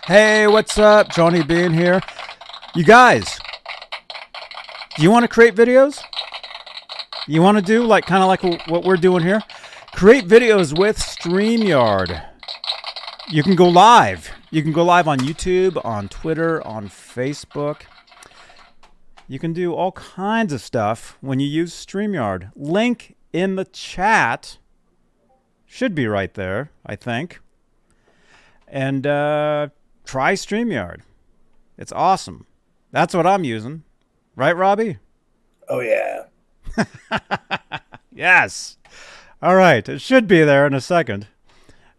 Hey, what's up? Johnny Beane here. You guys, do you want to create videos? You want to do kind of like what we're doing here? Create videos with StreamYard. You can go live. You can go live on YouTube, on Twitter, on Facebook. You can do all kinds of stuff when you use StreamYard. Link in the chat. Should be right there, I think. And try StreamYard. It's awesome. That's what I'm using. Right, Robbie? Oh, yeah. Yes. All right. It should be there in a second.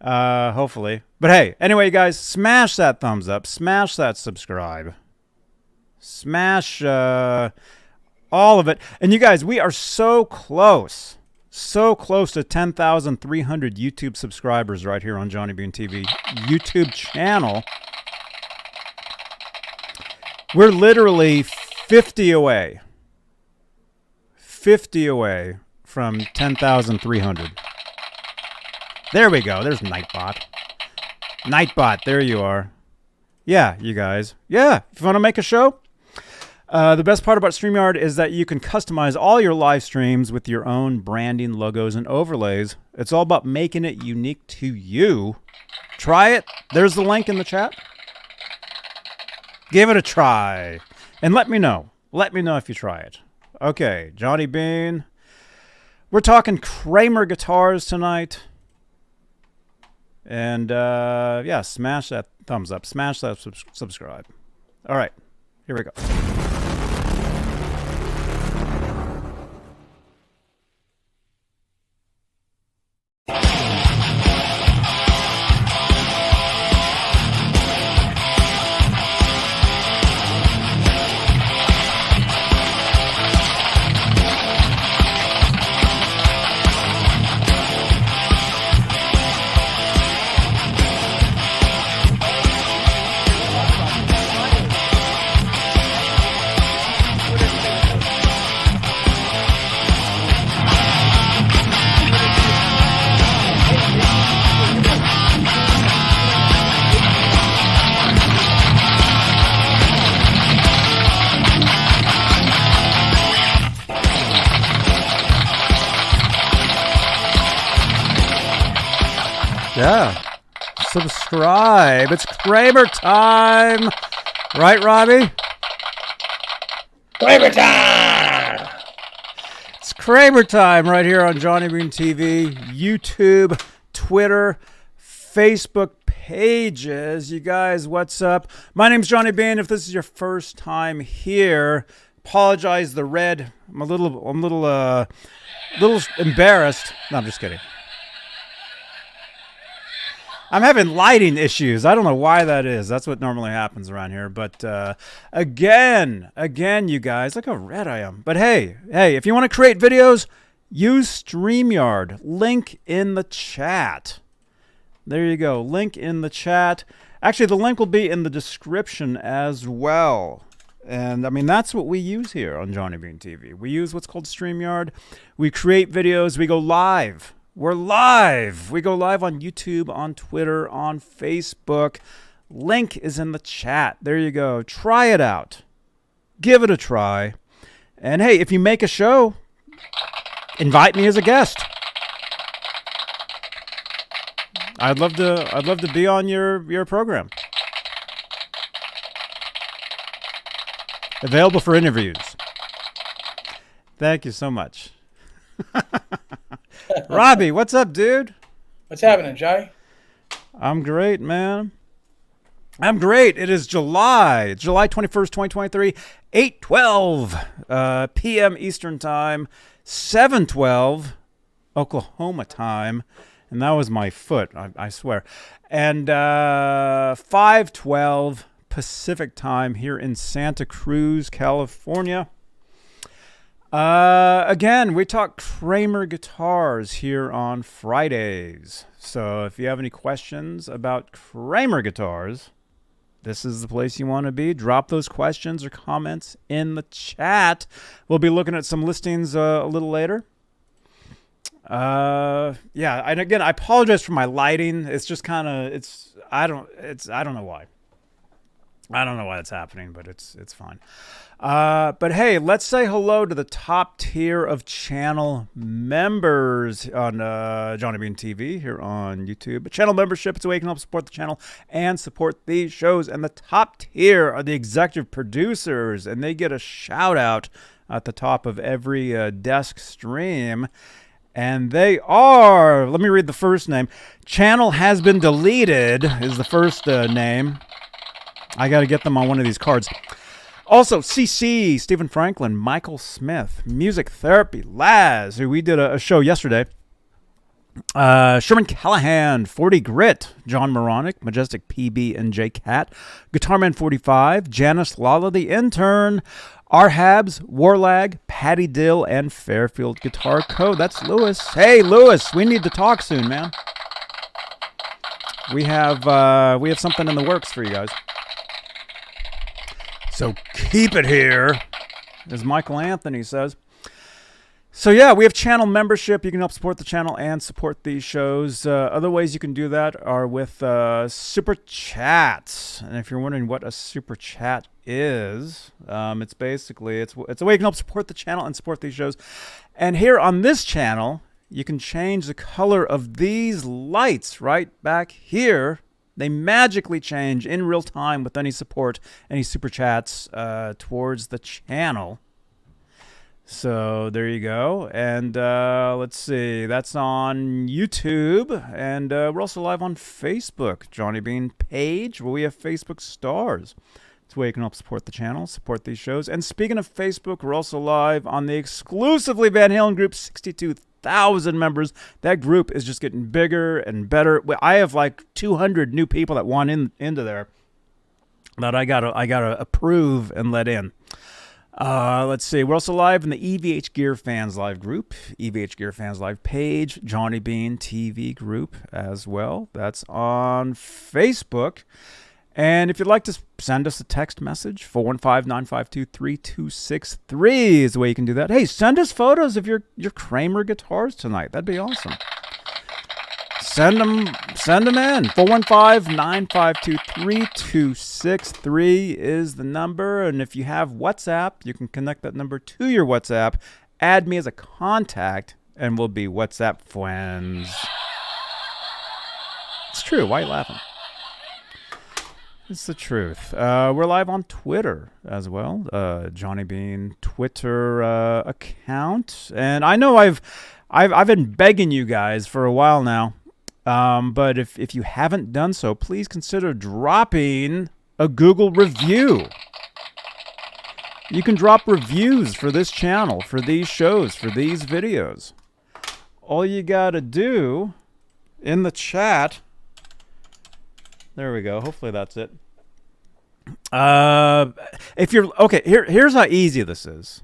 Hopefully. But hey, anyway, guys, smash that thumbs up. Smash that subscribe. Smash all of it. And you guys, we are so close. So close to 10,300 YouTube subscribers right here on Johnny Beane TV YouTube channel. We're literally 50 away. 50 away from 10,300. There we go. There's Nightbot. Nightbot, there you are. Yeah, you guys. Yeah, if you want to make a show. The best part about StreamYard is that you can customize all your live streams with your own branding, logos, and overlays. It's all about making it unique to you. Try it. There's the link in the chat. Give it a try. And let me know. Let me know if you try it. Okay, Johnny Beane. We're talking Kramer Guitars tonight. And, yeah, smash that thumbs up. Smash that subscribe. All right, here we go. Yeah. Subscribe. It's Kramer time. Right, Robbie? Kramer time! It's Kramer time right here on Johnny Beane TV, YouTube, Twitter, Facebook pages. You guys, what's up? My name's Johnny Beane. If this is your first time here, apologize the red. I'm a little embarrassed. No, I'm just kidding. I'm having lighting issues. I don't know why that is. That's what normally happens around here. But again, you guys, look how red I am. But hey, if you want to create videos, use StreamYard. Link in the chat. There you go. Link in the chat. Actually, the link will be in the description as well. And I mean, that's what we use here on Johnny Beane TV. We use what's called StreamYard. We create videos. We go live. We're live. We go live on YouTube, on Twitter, on Facebook. Link is in the chat. There you go. Try it out. Give it a try. And hey, if you make a show, invite me as a guest. I'd love to be on your program. Available for interviews. Thank you so much. Robbie, what's up, dude? What's happening, Johnny? I'm great, man. I'm great. It is July 21st, 2023, 8:12 p.m. Eastern Time, 7:12 Oklahoma time, and that was my foot, I swear, and 5:12 Pacific Time here in Santa Cruz, California. Again, we talk Kramer Guitars here on Fridays. So if you have any questions about Kramer Guitars, this is the place you want to be. Drop those questions or comments in the chat. We'll be looking at some listings a little later. Yeah, and again, I apologize for my lighting. It's just kind of, I don't know why. I don't know why it's happening, but it's fine. But hey, let's say hello to the top tier of channel members on Johnny Beane TV here on YouTube. Channel membership, it's a way you can help support the channel and support these shows. And the top tier are the executive producers, and they get a shout out at the top of every desk stream. And they are, let me read the first name. Channel has been deleted is the first name. I got to get them on one of these cards. Also, CC, Stephen Franklin, Michael Smith, Music Therapy, Laz, who we did a show yesterday. Sherman Callahan, 40 Grit, John Moronic, Majestic PB and J Cat, Guitarman 45, Janice Lala, the intern, Arhabs, Warlag, Patty Dill, and Fairfield Guitar Co. That's Lewis. Hey, Lewis, we need to talk soon, man. We have something in the works for you guys. So keep it here, as Michael Anthony says. So yeah, we have channel membership. You can help support the channel and support these shows. Other ways you can do that are with super chats. And if you're wondering what a super chat is, it's basically it's a way you can help support the channel and support these shows. And here on this channel, you can change the color of these lights right back here. They magically change in real time with any support, any super chats towards the channel. So there you go. And let's see, that's on YouTube. And we're also live on Facebook, Johnny Beane page, where we have Facebook stars. It's a way you can help support the channel, support these shows. And speaking of Facebook, we're also live on the exclusively Van Halen group, 62,000 members. That group is just getting bigger and better. I have like 200 new people that want into there that I gotta approve and let in. Let's see. We're also live in the EVH Gear Fans Live group, EVH Gear Fans Live page, Johnny Beane TV group as well. That's on Facebook. And if you'd like to send us a text message, 415-952-3263 is the way you can do that. Hey, send us photos of your Kramer guitars tonight. That'd be awesome. Send them in. 415-952-3263 is the number. And if you have WhatsApp, you can connect that number to your WhatsApp. Add me as a contact, and we'll be WhatsApp friends. It's true. Why are you laughing? It's the truth. We're live on Twitter as well. Johnny Beane Twitter account. And I know I've been begging you guys for a while now. But if you haven't done so, please consider dropping a Google review. You can drop reviews for this channel, for these shows, for these videos. All you got to do in the chat. There we go. Hopefully that's it. If you're okay, here's how easy this is.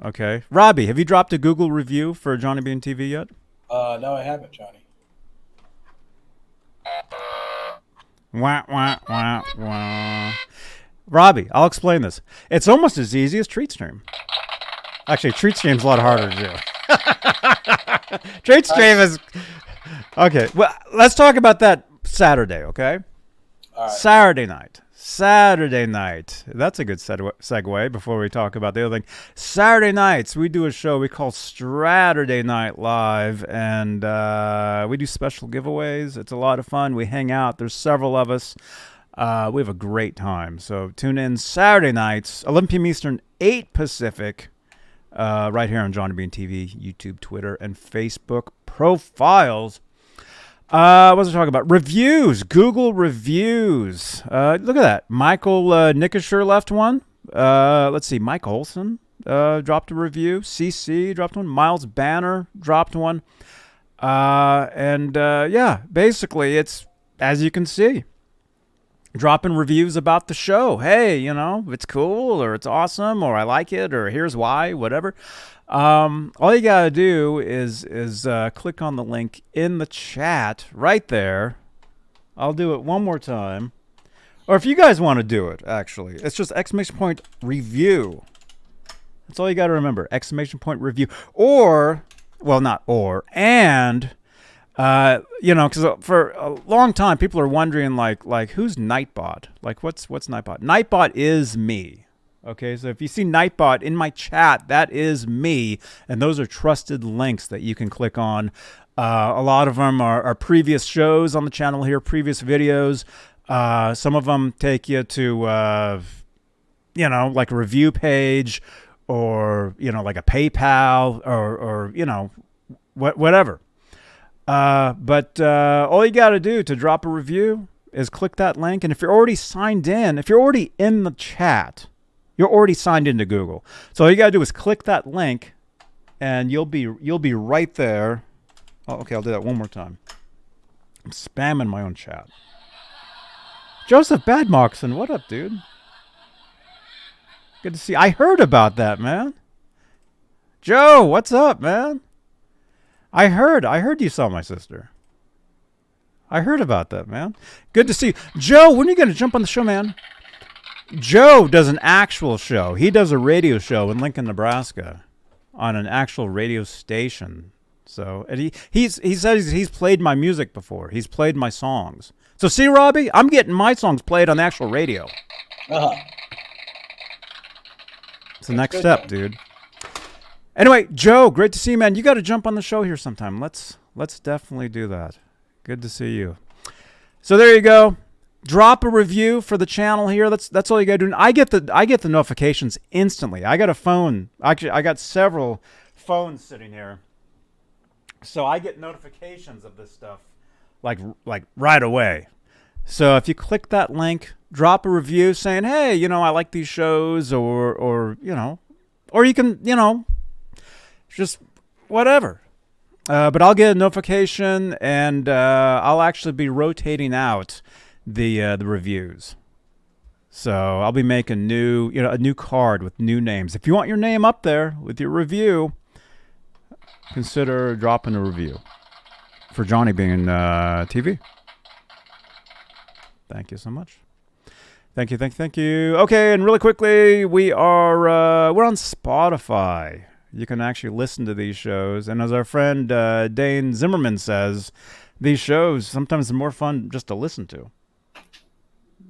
Okay, Robbie, have you dropped a Google review for Johnny Beane TV yet? No, I haven't, Johnny. Wah, wah, wah, wah. Robbie, I'll explain this. It's almost as easy as TreatStream. Actually, TreatStream's a lot harder to do. TreatStream is okay. Well, let's talk about that Saturday, okay? All right. Saturday night. That's a good segue before we talk about the other thing. Saturday nights, we do a show we call Straturday Night Live, and we do special giveaways. It's a lot of fun. We hang out. There's several of us. We have a great time. So tune in Saturday nights, 11 p.m. Eastern, 8 Pacific, right here on Johnny Beane TV, YouTube, Twitter, and Facebook profiles. What was I talking about? Reviews, Google reviews. Look at that. Michael Nickisher left one. Let's see. Mike Olson dropped a review. CC dropped one. Miles Banner dropped one. Yeah, basically it's, as you can see, dropping reviews about the show. Hey, you know, it's cool, or it's awesome, or I like it, or here's why, whatever. All you gotta do is click on the link in the chat right there. I'll do it one more time. Or if you guys want to do it, actually, it's just !review. That's all you got to remember, !review. Or well, not or, and, because for a long time, people are wondering, like who's Nightbot? Like, what's Nightbot? Nightbot is me. Okay, so if you see Nightbot in my chat, that is me, and those are trusted links that you can click on. A lot of them are previous shows on the channel here, previous videos. Some of them take you to, like a review page, or like a PayPal, or whatever. But all you got to do to drop a review is click that link, and if you're already signed in, if you're already in the chat, you're already signed into Google. So all you got to do is click that link, and you'll be right there. Oh, okay, I'll do that one more time. I'm spamming my own chat. Joseph Badmoxon, what up, dude? Good to see you. I heard about that, man. Joe, what's up, man? I heard you saw my sister. I heard about that, man. Good to see you. Joe, when are you going to jump on the show, man? Joe does an actual show. He does a radio show in Lincoln, Nebraska, on an actual radio station. So and he says he's played my music before. He's played my songs. So see, Robbie, I'm getting my songs played on the actual radio. It's the next step, dude. Anyway, Joe, great to see you, man. You got to jump on the show here sometime. Let's definitely do that. Good to see you. So there you go. Drop a review for the channel here. That's all you got to do. I get the notifications instantly. I got a phone. Actually, I got several phones sitting here, so I get notifications of this stuff like right away. So if you click that link, drop a review saying, hey, I like these shows, or you can, just whatever. But I'll get a notification, and I'll actually be rotating out the reviews. So I'll be making a new card with new names. If you want your name up there with your review, consider dropping a review for Johnny Beane TV. Thank you so much. Thank you. Okay, and really quickly, we're on Spotify. You can actually listen to these shows, and as our friend Dane Zimmerman says, these shows sometimes are more fun just to listen to.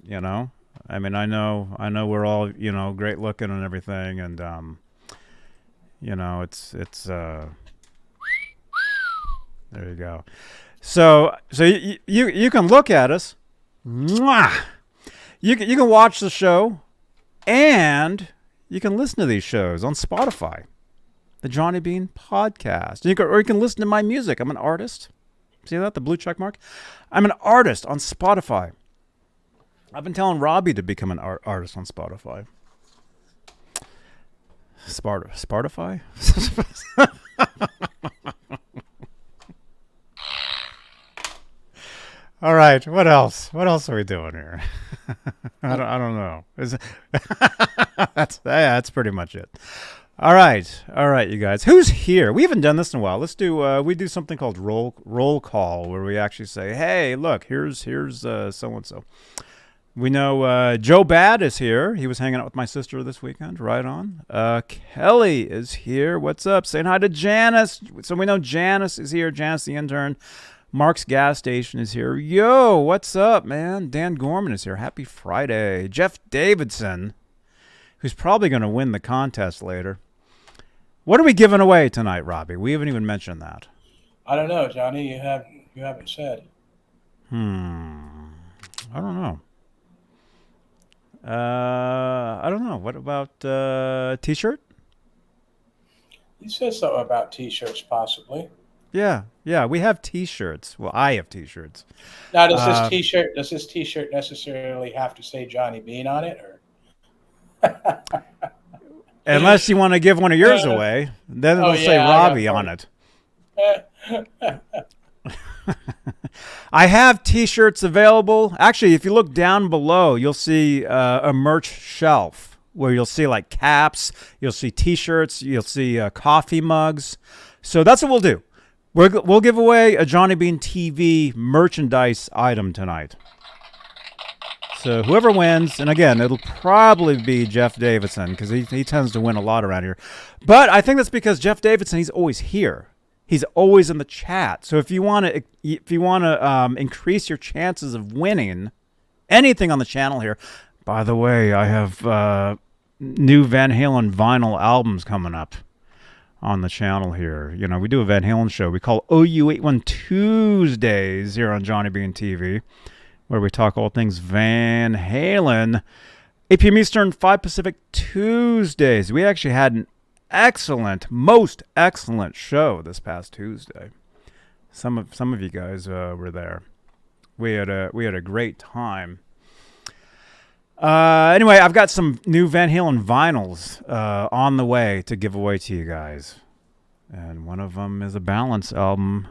I mean, I know we're all great looking and everything, and it's there you go. So you can look at us. Mwah! You can watch the show, and you can listen to these shows on Spotify, the Johnny Beane podcast. Or you can listen to my music. I'm an artist. See that? The blue check mark? I'm an artist on Spotify. I've been telling Robbie to become an artist on Spotify. Spotify? All right, what else? What else are we doing here? I don't know. That's pretty much it. All right, you guys. Who's here? We haven't done this in a while. Let's do. We do something called roll call, where we actually say, "Hey, look, here's so and so." We know Joe Bad is here. He was hanging out with my sister this weekend. Right on. Kelly is here. What's up? Saying hi to Janice. So we know Janice is here. Janice, the intern. Mark's Gas Station is here. Yo, what's up, man? Dan Gorman is here. Happy Friday. Jeff Davidson, who's probably going to win the contest later. What are we giving away tonight, Robbie? We haven't even mentioned that. I don't know, Johnny. You haven't said. I don't know. I don't know. What about T-shirt? You said something about T-shirts, possibly. Yeah, we have T-shirts. Well, I have T-shirts. Now, does this T-shirt necessarily have to say Johnny Beane on it, or? Unless you want to give one of yours away, then it'll say Robbie on it. I have T-shirts available. Actually, if you look down below, you'll see a merch shelf where you'll see like caps, you'll see T-shirts, you'll see coffee mugs. So that's what we'll do. We'll give away a Johnny Beane TV merchandise item tonight. So whoever wins, and again, it'll probably be Jeff Davidson because he tends to win a lot around here. But I think that's because Jeff Davidson, he's always here. He's always in the chat. So if you want to increase your chances of winning anything on the channel here, by the way, I have new Van Halen vinyl albums coming up on the channel here. You know, we do a Van Halen show. We call OU81 Tuesdays here on Johnny Beane TV, where we talk all things Van Halen. 8 p.m. Eastern, 5 Pacific Tuesdays. We actually had an excellent, most excellent show this past Tuesday. Some of you guys were there. We had a great time. Anyway, I've got some new Van Halen vinyls on the way to give away to you guys, and one of them is a Balance album.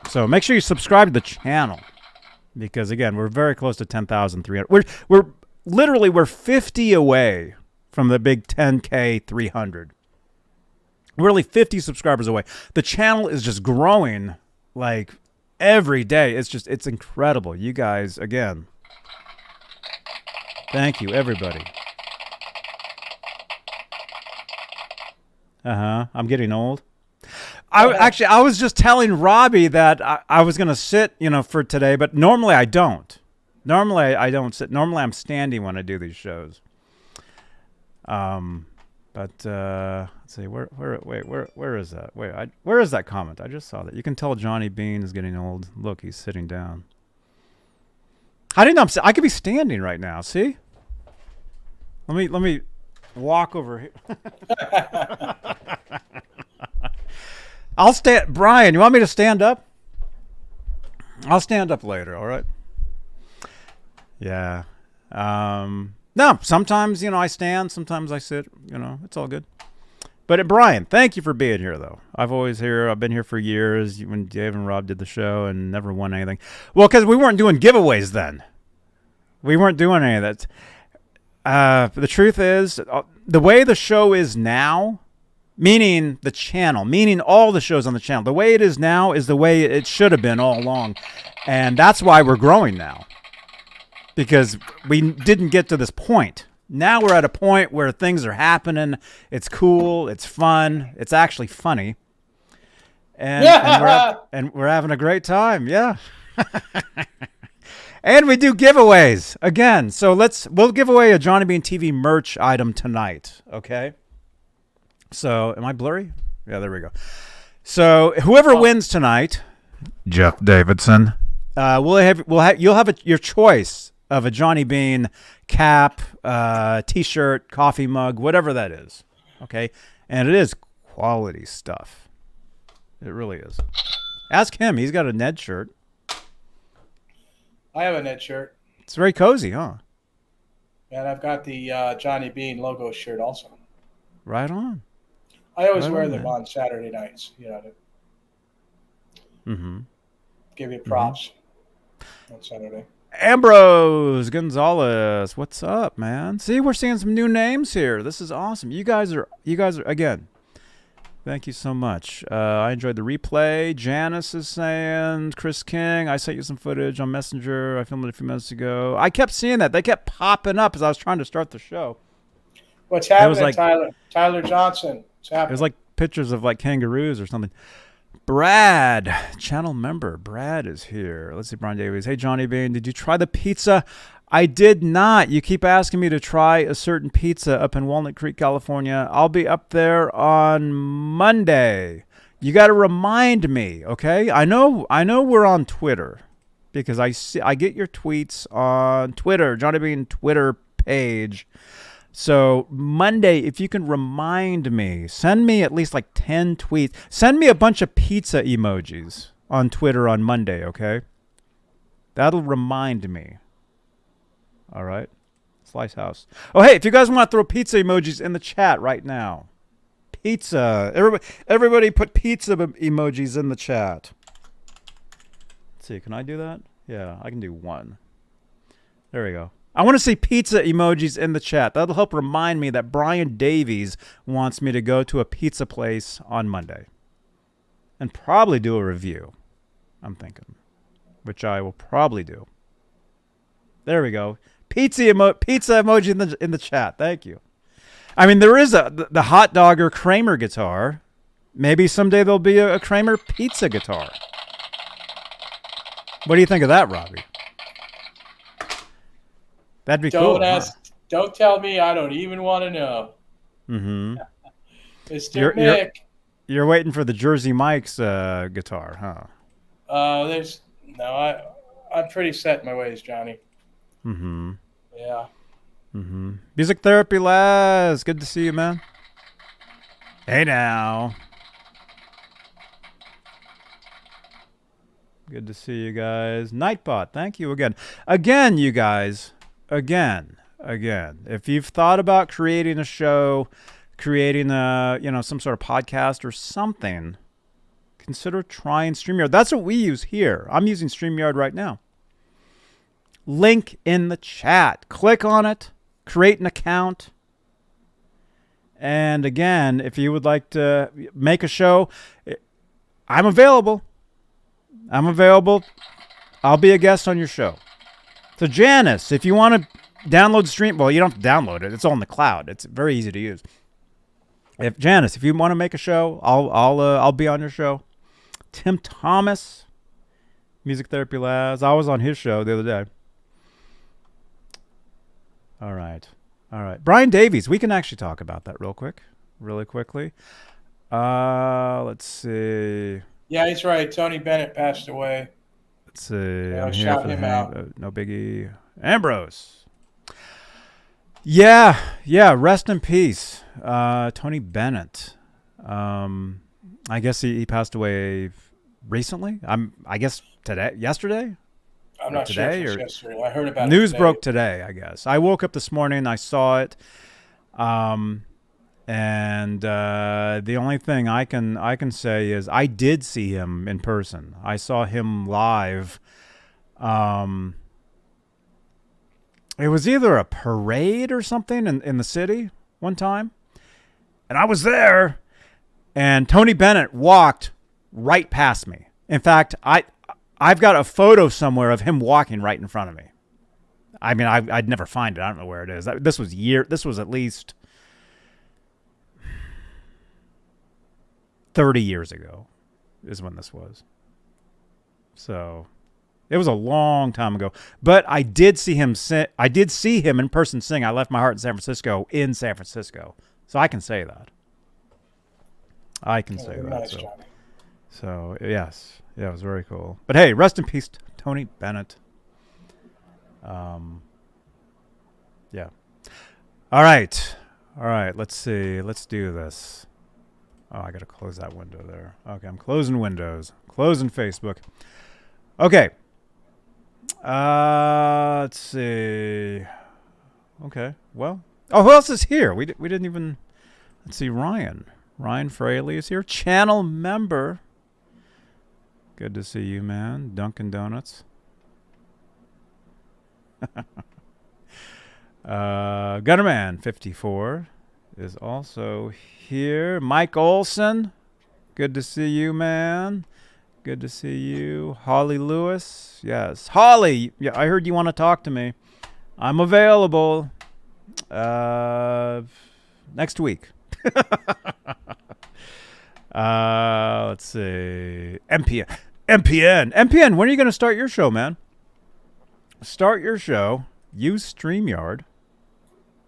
So make sure you subscribe to the channel, because again, we're very close to 10,300. We're 50 away from the big 10K 300. We're only 50 subscribers away. The channel is just growing like every day. It's incredible. You guys, again, thank you, everybody. I'm getting old. I was just telling Robbie that I was going to sit, for today, but normally I don't. Normally I don't sit. Normally I'm standing when I do these shows. But let's see, where is that? Where is that comment? I just saw that. You can tell Johnny Beane is getting old. Look, he's sitting down. I didn't know. I could be standing right now. See? Let me walk over here. I'll stand. Brian, you want me to stand up? I'll stand up later. All right. Yeah. No, sometimes, I stand, sometimes I sit, it's all good. But Brian, thank you for being here, though. I've been here for years when Dave and Rob did the show and never won anything. Well, because we weren't doing giveaways then. We weren't doing any of that. The truth is, the way the show is now, meaning the channel, meaning all the shows on the channel, the way it is now is the way it should have been all along. And that's why we're growing now. Because we didn't get to this point. Now we're at a point where things are happening. It's cool. It's fun. It's actually funny. And we're having a great time. Yeah. And we do giveaways again. So we'll give away a Johnny Beane TV merch item tonight. Okay. So am I blurry? Yeah, there we go. So whoever wins tonight, Jeff Davidson, you'll have your choice of a Johnny Beane cap, t-shirt, coffee mug, whatever that is. Okay? And it is quality stuff. It really is. Ask him. He's got a Ned shirt. I have a Ned shirt. It's very cozy, huh? And I've got the Johnny Beane logo shirt also. Right on. I always wear them on Saturday nights, to give you props on Saturday. Ambrose Gonzalez, what's up, man? See, we're seeing some new names here. This is awesome. You guys are again. Thank you so much. I enjoyed the replay. Janice is saying, Chris King, I sent you some footage on Messenger. I filmed it a few minutes ago. I kept seeing that. They kept popping up as I was trying to start the show. What's happening, Tyler Johnson? What's happening? It was like pictures of like kangaroos or something. Brad, channel member. Brad is here. Let's see, Brian Davies. Hey, Johnny Beane, did you try the pizza? I did not. You keep asking me to try a certain pizza up in Walnut Creek, California. I'll be up there on Monday. You got to remind me, okay? I know we're on Twitter because I get your tweets on Twitter, Johnny Beane Twitter page. So Monday, if you can remind me, send me at least like 10 tweets. Send me a bunch of pizza emojis on Twitter on Monday, okay? That'll remind me. All right? Slice House. Oh, hey, if you guys want to throw pizza emojis in the chat right now. Pizza. Everybody put pizza emojis in the chat. Let's see, can I do that? Yeah, I can do one. There we go. I want to see pizza emojis in the chat. That'll help remind me that Brian Davies wants me to go to a pizza place on Monday. And probably do a review, I'm thinking. Which I will probably do. There we go. Pizza emoji in the chat. Thank you. I mean, there is the hot dogger Kramer guitar. Maybe someday there'll be a Kramer pizza guitar. What do you think of that, Robbie? That'd be cool. Don't tell me. I don't even want to know. Mm-hmm. Mr. Mick. You're waiting for the Jersey Mike's guitar, huh? I'm pretty set in my ways, Johnny. Mm-hmm. Yeah. Mm-hmm. Music Therapy Laz, good to see you, man. Hey now. Good to see you guys. Nightbot, thank you again. Again, you guys. Again. If you've thought about creating a show, creating some sort of podcast or something, consider trying StreamYard. That's what we use here. I'm using StreamYard right now. Link in the chat. Click on it. Create an account. And again, if you would like to make a show, I'm available. I'll be a guest on your show. So Janice, if you want to download the stream, well, you don't have to download it. It's all in the cloud. It's very easy to use. If you want to make a show, I'll be on your show. Tim Thomas, Music Therapy Labs. I was on his show the other day. All right. Brian Davies, we can actually talk about that really quickly. Let's see. Yeah, he's right. Tony Bennett passed away. Let's see. Yeah, shout him out. No biggie. Ambrose. Yeah. Rest in peace, Tony Bennett. I guess he passed away recently. I guess yesterday. I'm not sure if it's yesterday. I heard about news it today. broke today, I guess. I woke up this morning, I saw it, and the only thing I can say is I did see him in person. I saw him live. It was either a parade or something in the city one time, and I was there, and Tony Bennett walked right past me. In fact, I've got a photo somewhere of him walking right in front of me. I mean, I'd never find it. I don't know where it is. This was at least 30 years ago is when this was. So it was a long time ago. But I did see him in person sing I Left My Heart in San Francisco. So I can say that. Nice, So yes. Yeah, it was very cool. But hey, rest in peace, Tony Bennett. Yeah. All right. Let's see. Let's do this. Oh, I got to close that window there. Okay, I'm closing windows. Closing Facebook. Okay. Let's see. Okay. Well. Oh, who else is here? We didn't even. Let's see. Ryan Fraley is here. Channel member. Good to see you, man. Dunkin' Donuts. Gunnerman 54 is also here. Mike Olson. Good to see you, man. Good to see you. Holly Lewis. Yes. Holly, yeah, I heard you want to talk to me. I'm available next week. Let's see. MPN, when are you going to start your show, man? Start your show. Use StreamYard.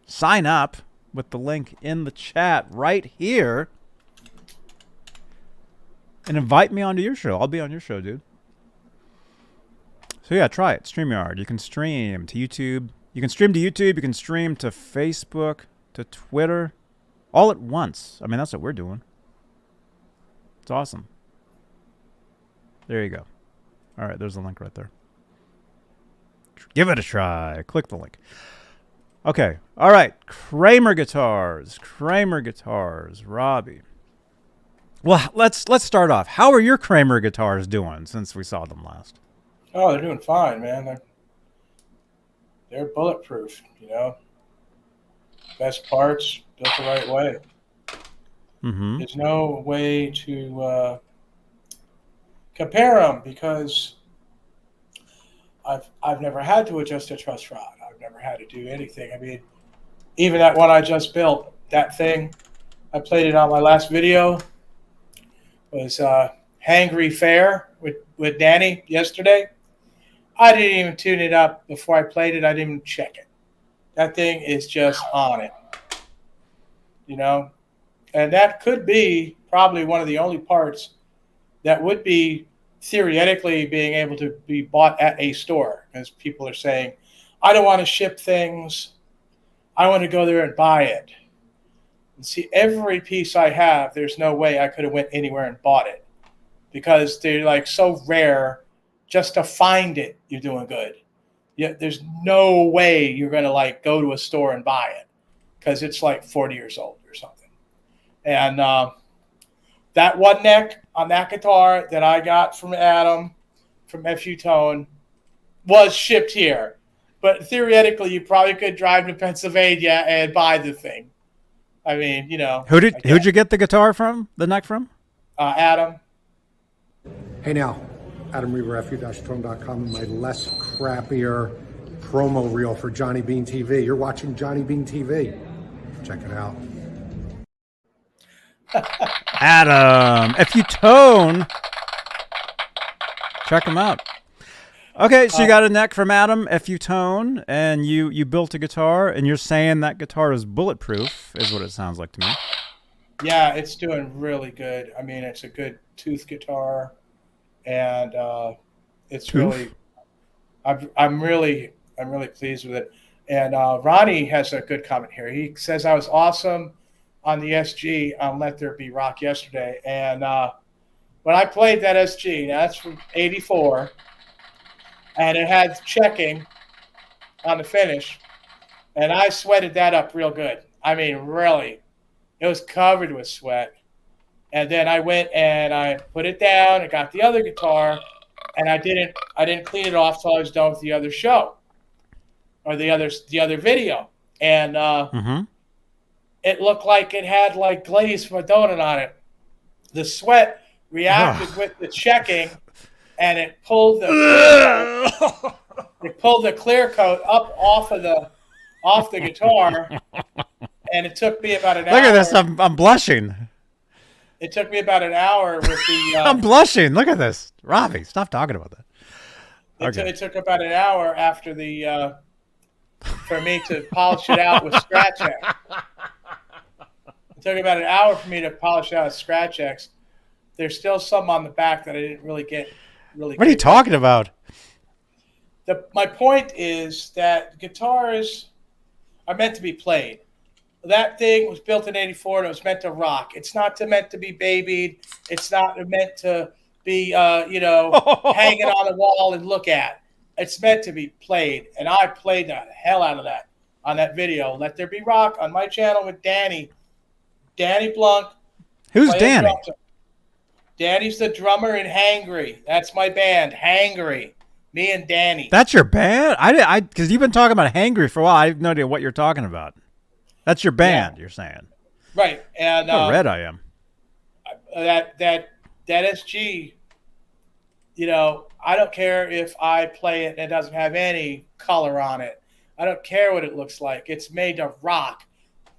Sign up with the link in the chat right here. And invite me onto your show. I'll be on your show, dude. So yeah, try it. StreamYard. You can stream to YouTube. You can stream to YouTube. You can stream to Facebook, to Twitter, all at once. I mean, that's what we're doing. It's awesome. There you go. All right, there's the link right there. Give it a try. Click the link. Okay. All right. Kramer Guitars. Robbie. Well, let's start off. How are your Kramer Guitars doing since we saw them last? Oh, they're doing fine, man. They're bulletproof, you know. Best parts, built the right way. Mm-hmm. There's no way to compare them because I've never had to adjust a truss rod. I've never had to do anything. I mean, even that one I just built, that thing. I played it on my last video. It was Hangry Fair with Danny yesterday. I didn't even tune it up before I played it. I didn't even check it. That thing is just on it. You know? And that could be probably one of the only parts that would be theoretically being able to be bought at a store, because people are saying, I don't want to ship things. I want to go there and buy it. And see, every piece I have, there's no way I could have went anywhere and bought it, because they're like so rare. Just to find it, you're doing good. Yeah, there's no way you're going to like go to a store and buy it, because it's like 40 years old or something. And that one neck on that guitar that I got from Adam from FUTONE was shipped here. But theoretically, you probably could drive to Pennsylvania and buy the thing. I mean, you know. Who'd you get the guitar from? The neck from? Adam. Hey now, Adam Reaver, fu-tone.com, and my less crappier promo reel for Johnny Beane TV. You're watching Johnny Beane TV. Check it out. Adam, FUTONE. Check him out. Okay, so you got a neck from Adam, FUTONE, and you built a guitar, and you're saying that guitar is bulletproof, is what it sounds like to me. Yeah, it's doing really good. I mean, it's a good tooth guitar, and it's Tooth? really, I'm really pleased with it. And Ronnie has a good comment here. He says I was awesome on the SG on Let There Be Rock yesterday, and when I played that SG, now that's from '84, and it had checking on the finish, and I sweated that up real good. I mean, really, it was covered with sweat. And then I went and I put it down. I got the other guitar, and I didn't clean it off till I was done with the other show, or the other video, and it looked like it had like glaze from a donut on it. The sweat reacted with the checking, and it pulled the clear coat up off the guitar, and it took me about an hour. Look at this, I'm blushing. It took me about an hour with the. I'm blushing. Look at this, Robbie. Stop talking about that. Okay. It took about an hour after for me to polish it out with Scratch X. It took about an hour for me to polish out with Scratch X. There's still some on the back that I didn't really get. What are you talking about? My point is that guitars are meant to be played. That thing was built in '84 and it was meant to rock. It's not meant to be babied. It's not meant to be, hanging on the wall and look at. It's meant to be played, and I played the hell out of that on that video. Let There Be Rock on my channel with Danny Blanc. Who's Danny? Danny's the drummer in Hangry. That's my band, Hangry. Me and Danny. That's your band? I because you've been talking about Hangry for a while. I have no idea what you're talking about. That's your band, you're saying. Right. And how red I am. That SG, I don't care if I play it and it doesn't have any color on it. I don't care what it looks like. It's made to rock,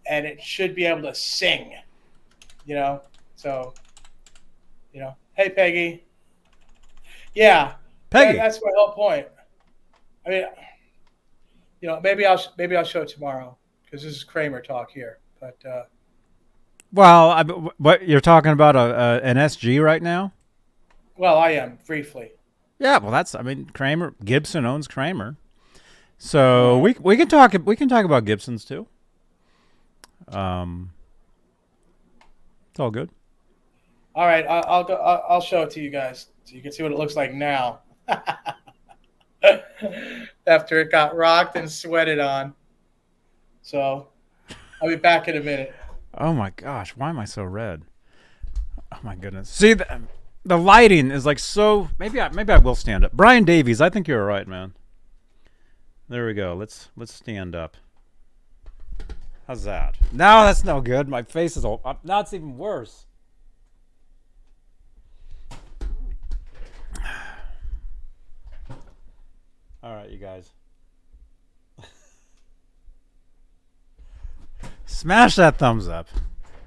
and it should be able to sing. So, hey, Peggy. Yeah. Peggy. That's my whole point. I mean, maybe I'll show it tomorrow, because this is Kramer talk here. But well, what you're talking about an SG right now? Well, I am briefly. Yeah, well, Kramer. Gibson owns Kramer, so we can talk about Gibsons too. It's all good. All right, I'll show it to you guys so you can see what it looks like now. After it got rocked and sweated on. So I'll be back in a minute. Oh my gosh, why am I so red? Oh my goodness. See, the lighting is like so. Maybe I will stand up. Brian Davies, I think you're all right, man. There we go. Let's stand up. How's that? No, that's no good. My face is all. Now it's even worse. All right, you guys. Smash that thumbs up.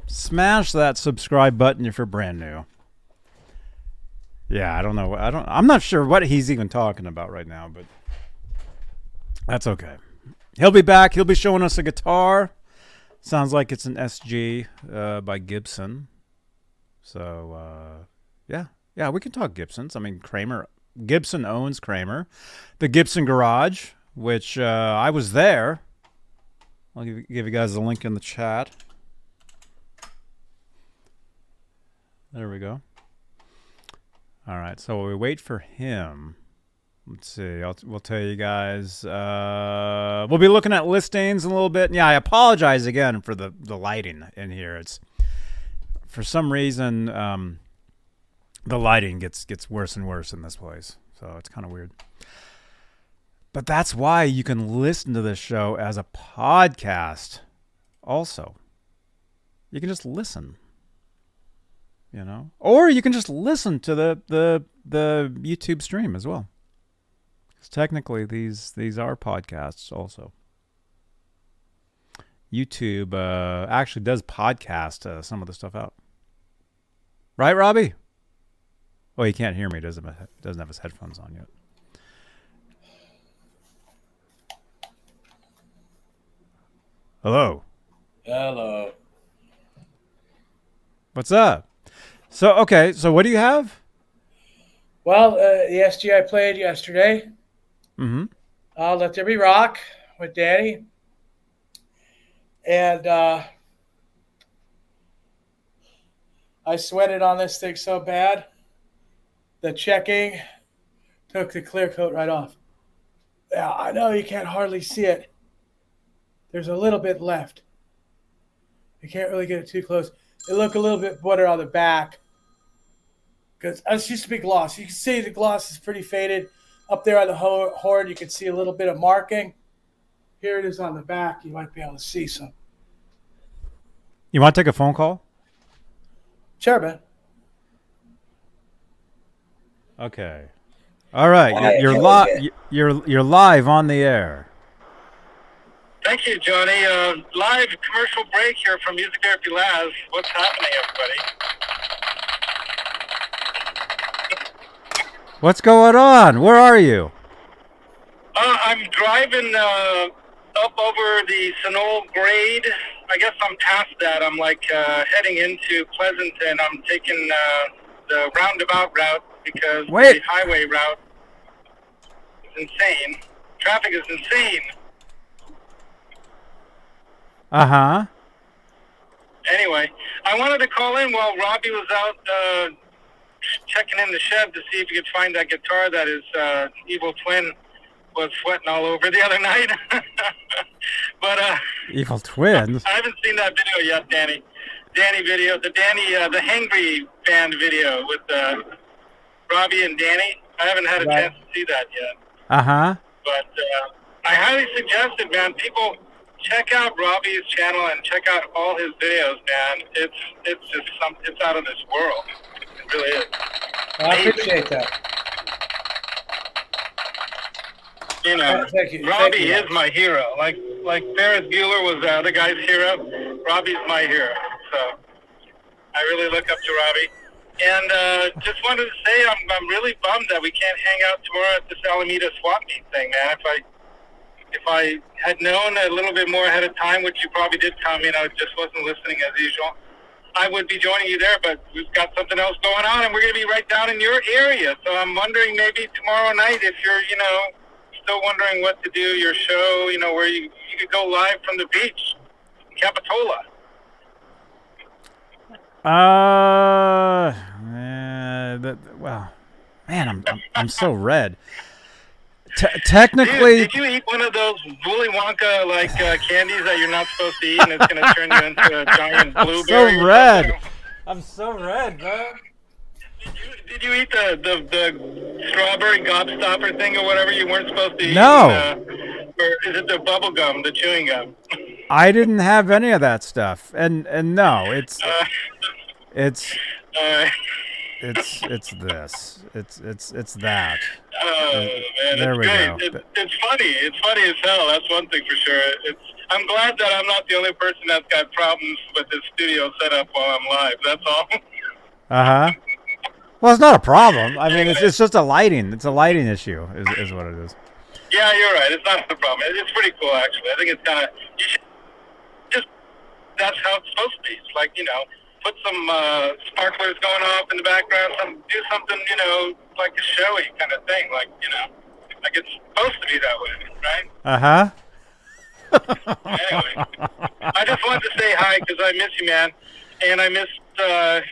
Smash that subscribe button if you're brand new. Yeah, I don't know. I'm not sure what he's even talking about right now, but that's okay. He'll be back. He'll be showing us a guitar. Sounds like it's an SG by Gibson. So, yeah, we can talk Gibsons. I mean, Gibson owns Kramer. The Gibson Garage, which I was there. I'll give you guys a link in the chat. There we go. All right, so we wait for him. Let's see. We'll tell you guys. We'll be looking at listings in a little bit. Yeah, I apologize again for the lighting in here. It's for some reason the lighting gets worse and worse in this place, so it's kind of weird. But that's why you can listen to this show as a podcast. Also, you can just listen. You know, or you can just listen to the YouTube stream as well. Because technically, these are podcasts also. YouTube actually does podcast some of the stuff out. Right, Robbie? Well, he can't hear me. Doesn't have his headphones on yet. Hello. Hello. What's up? So, okay, so what do you have? Well, the SG I played yesterday. Mm-hmm. Let There Be Rock with Danny. And I sweated on this thing so bad. The checking took the clear coat right off. Yeah, I know you can't hardly see it. There's a little bit left. You can't really get it too close. It looked a little bit better on the back. Because it's used to be gloss. You can see the gloss is pretty faded. Up there on the horn, you can see a little bit of marking. Here it is on the back. You might be able to see some. You want to take a phone call? Sure, man. Okay. All right. You're live on the air. Thank you, Johnny. Live commercial break here from Music Therapy Labs. What's happening, everybody? What's going on? Where are you? I'm driving up over the Soquel grade. I guess I'm past that. I'm like heading into Pleasanton. I'm taking the roundabout route because the highway route is insane. Traffic is insane. Uh-huh. Anyway, I wanted to call in while Robbie was out checking in the shed to see if you could find that guitar that his evil twin was sweating all over the other night. But evil twin? I haven't seen that video yet, Danny. Danny video, the Hangry band video with Robbie and Danny. I haven't had a chance to see that yet. Uh-huh. But I highly suggest it, man. People check out Robbie's channel and check out all his videos, man. It's just it's out of this world. It really is. I appreciate that. You know, Robbie is my hero. Like Ferris Bueller was the other guy's hero. Robbie's my hero. So I really look up to Robbie. And just wanted to say I'm really bummed that we can't hang out tomorrow at this Alameda swap meet thing, man. If I had known a little bit more ahead of time, which you probably did tell me, and I just wasn't listening as usual, I would be joining you there, but we've got something else going on, and we're going to be right down in your area. So I'm wondering maybe tomorrow night if you're, still wondering what to do, your show, where you could go live from the beach in Capitola. Well, man, I'm so red. Technically, did you eat one of those Willy Wonka candies that you're not supposed to eat, and it's going to turn you into a giant blueberry? I'm so red. I'm so red, bro. Did you eat the strawberry gobstopper thing or whatever you weren't supposed to eat? No. Or is it the bubble gum, the chewing gum? I didn't have any of that stuff, and no, it's this. It's that. Oh man, There it's we great. go. It's funny. It's funny as hell. That's one thing for sure. I'm glad that I'm not the only person that's got problems with this studio setup while I'm live. That's all. Well, it's not a problem. I mean, it's just a lighting. It's a lighting issue, is what it is. Yeah, you're right. It's not a problem. It's pretty cool, actually. I think it's kind of just that's how it's supposed to be. It's like, put some sparklers going off in the background, do something, like a showy kind of thing, like it's supposed to be that way, right? Anyway, I just wanted to say hi because I miss you, man, and I missed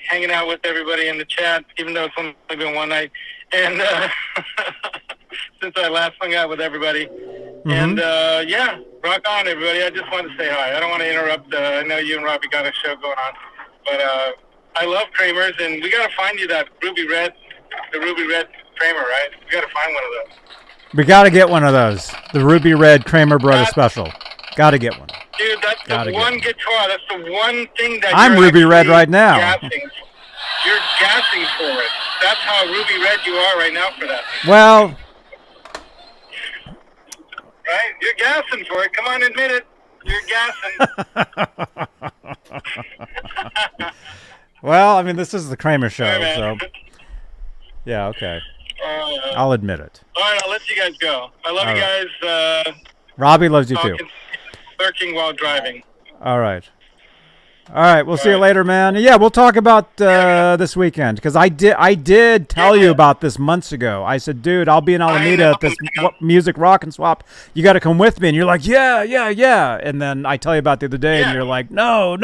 hanging out with everybody in the chat, even though it's only been one night, and since I last hung out with everybody. And yeah, rock on, everybody. I just wanted to say hi. I don't want to interrupt. I know you and Robbie got a show going on, but I love Kramer's, and we got to find you the Ruby Red Kramer, right? We got to find one of those. We got to get one of those. The Ruby Red Kramer Brother Special. Got to get one. Dude, that's the one guitar. That's the one thing that I'm Ruby Red right now. You're gassing for it. That's how Ruby Red you are right now for that. Well, right? You're gassing for it. Come on, admit it. You're gassing. well, I mean, this is the Kramer show, Right, so yeah, okay. I'll admit it. All right, I'll let you guys go. I love you guys. Robbie loves you too. Lurking while driving. All right. We'll see you later, man. Yeah, we'll talk about this weekend because I did tell you about this months ago. I said, dude, I'll be in Alameda at this music rock and swap. You got to come with me, and you're like, yeah. And then I tell you about the other day, and you're like, no.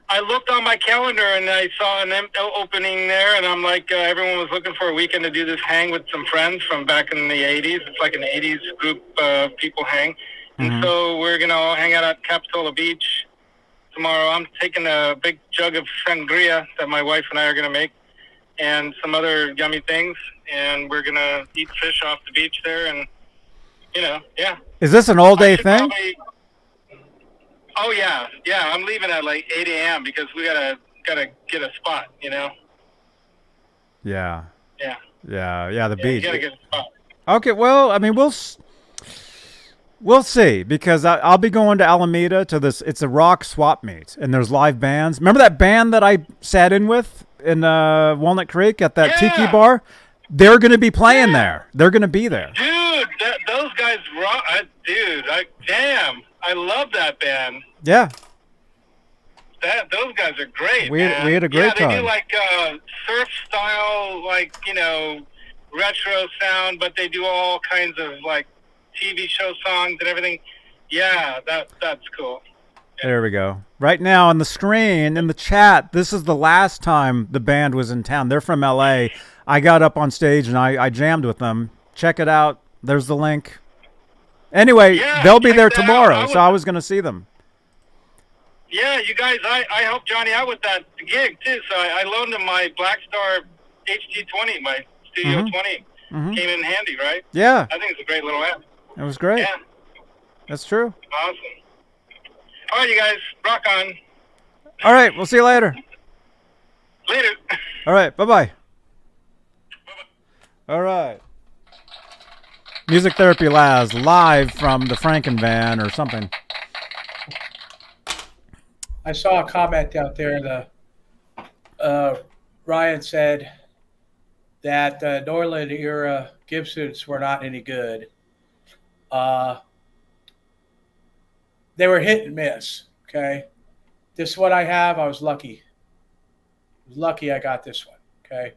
I looked on my calendar and I saw an opening there, and I'm like, everyone was looking for a weekend to do this hang with some friends from back in the 80s. It's like an 80s group of people hang. And so we're going to hang out at Capitola Beach tomorrow. I'm taking a big jug of sangria that my wife and I are going to make and some other yummy things. And we're going to eat fish off the beach there. And, yeah. Is this an all-day thing? Oh, yeah. Yeah, I'm leaving at like 8 a.m. because we gotta get a spot, Yeah. Yeah, the beach. You gotta get a spot. Okay, well, I mean, we'll see because I'll be going to Alameda to this. It's a rock swap meet, and there's live bands. Remember that band that I sat in with in Walnut Creek at that tiki bar? They're going to be playing there. They're going to be there. Dude, those guys rock. Damn. I love that band. Yeah. Those guys are great. We had a great time. They do like surf style, like, retro sound, but they do all kinds of like TV show songs and everything. Yeah, that's cool. Yeah. There we go. Right now on the screen, in the chat, this is the last time the band was in town. They're from LA. I got up on stage and I jammed with them. Check it out. There's the link. Anyway, they'll be there tomorrow, so I was going to see them. Yeah, you guys, I helped Johnny out with that gig, too. So I loaned him my Blackstar HG20, my Studio 20. Came in handy, right? Yeah. I think it's a great little amp. It was great. Yeah. That's true. Awesome. All right, you guys, rock on. All right, we'll see you later. Later. All right, bye-bye. All right. Music Therapy Laz, live from the Franken van or something. I saw a comment out there. Ryan said that Norland era Gibsons were not any good. They were hit and miss. Okay, this is what I have. I was lucky. I got this one. Okay,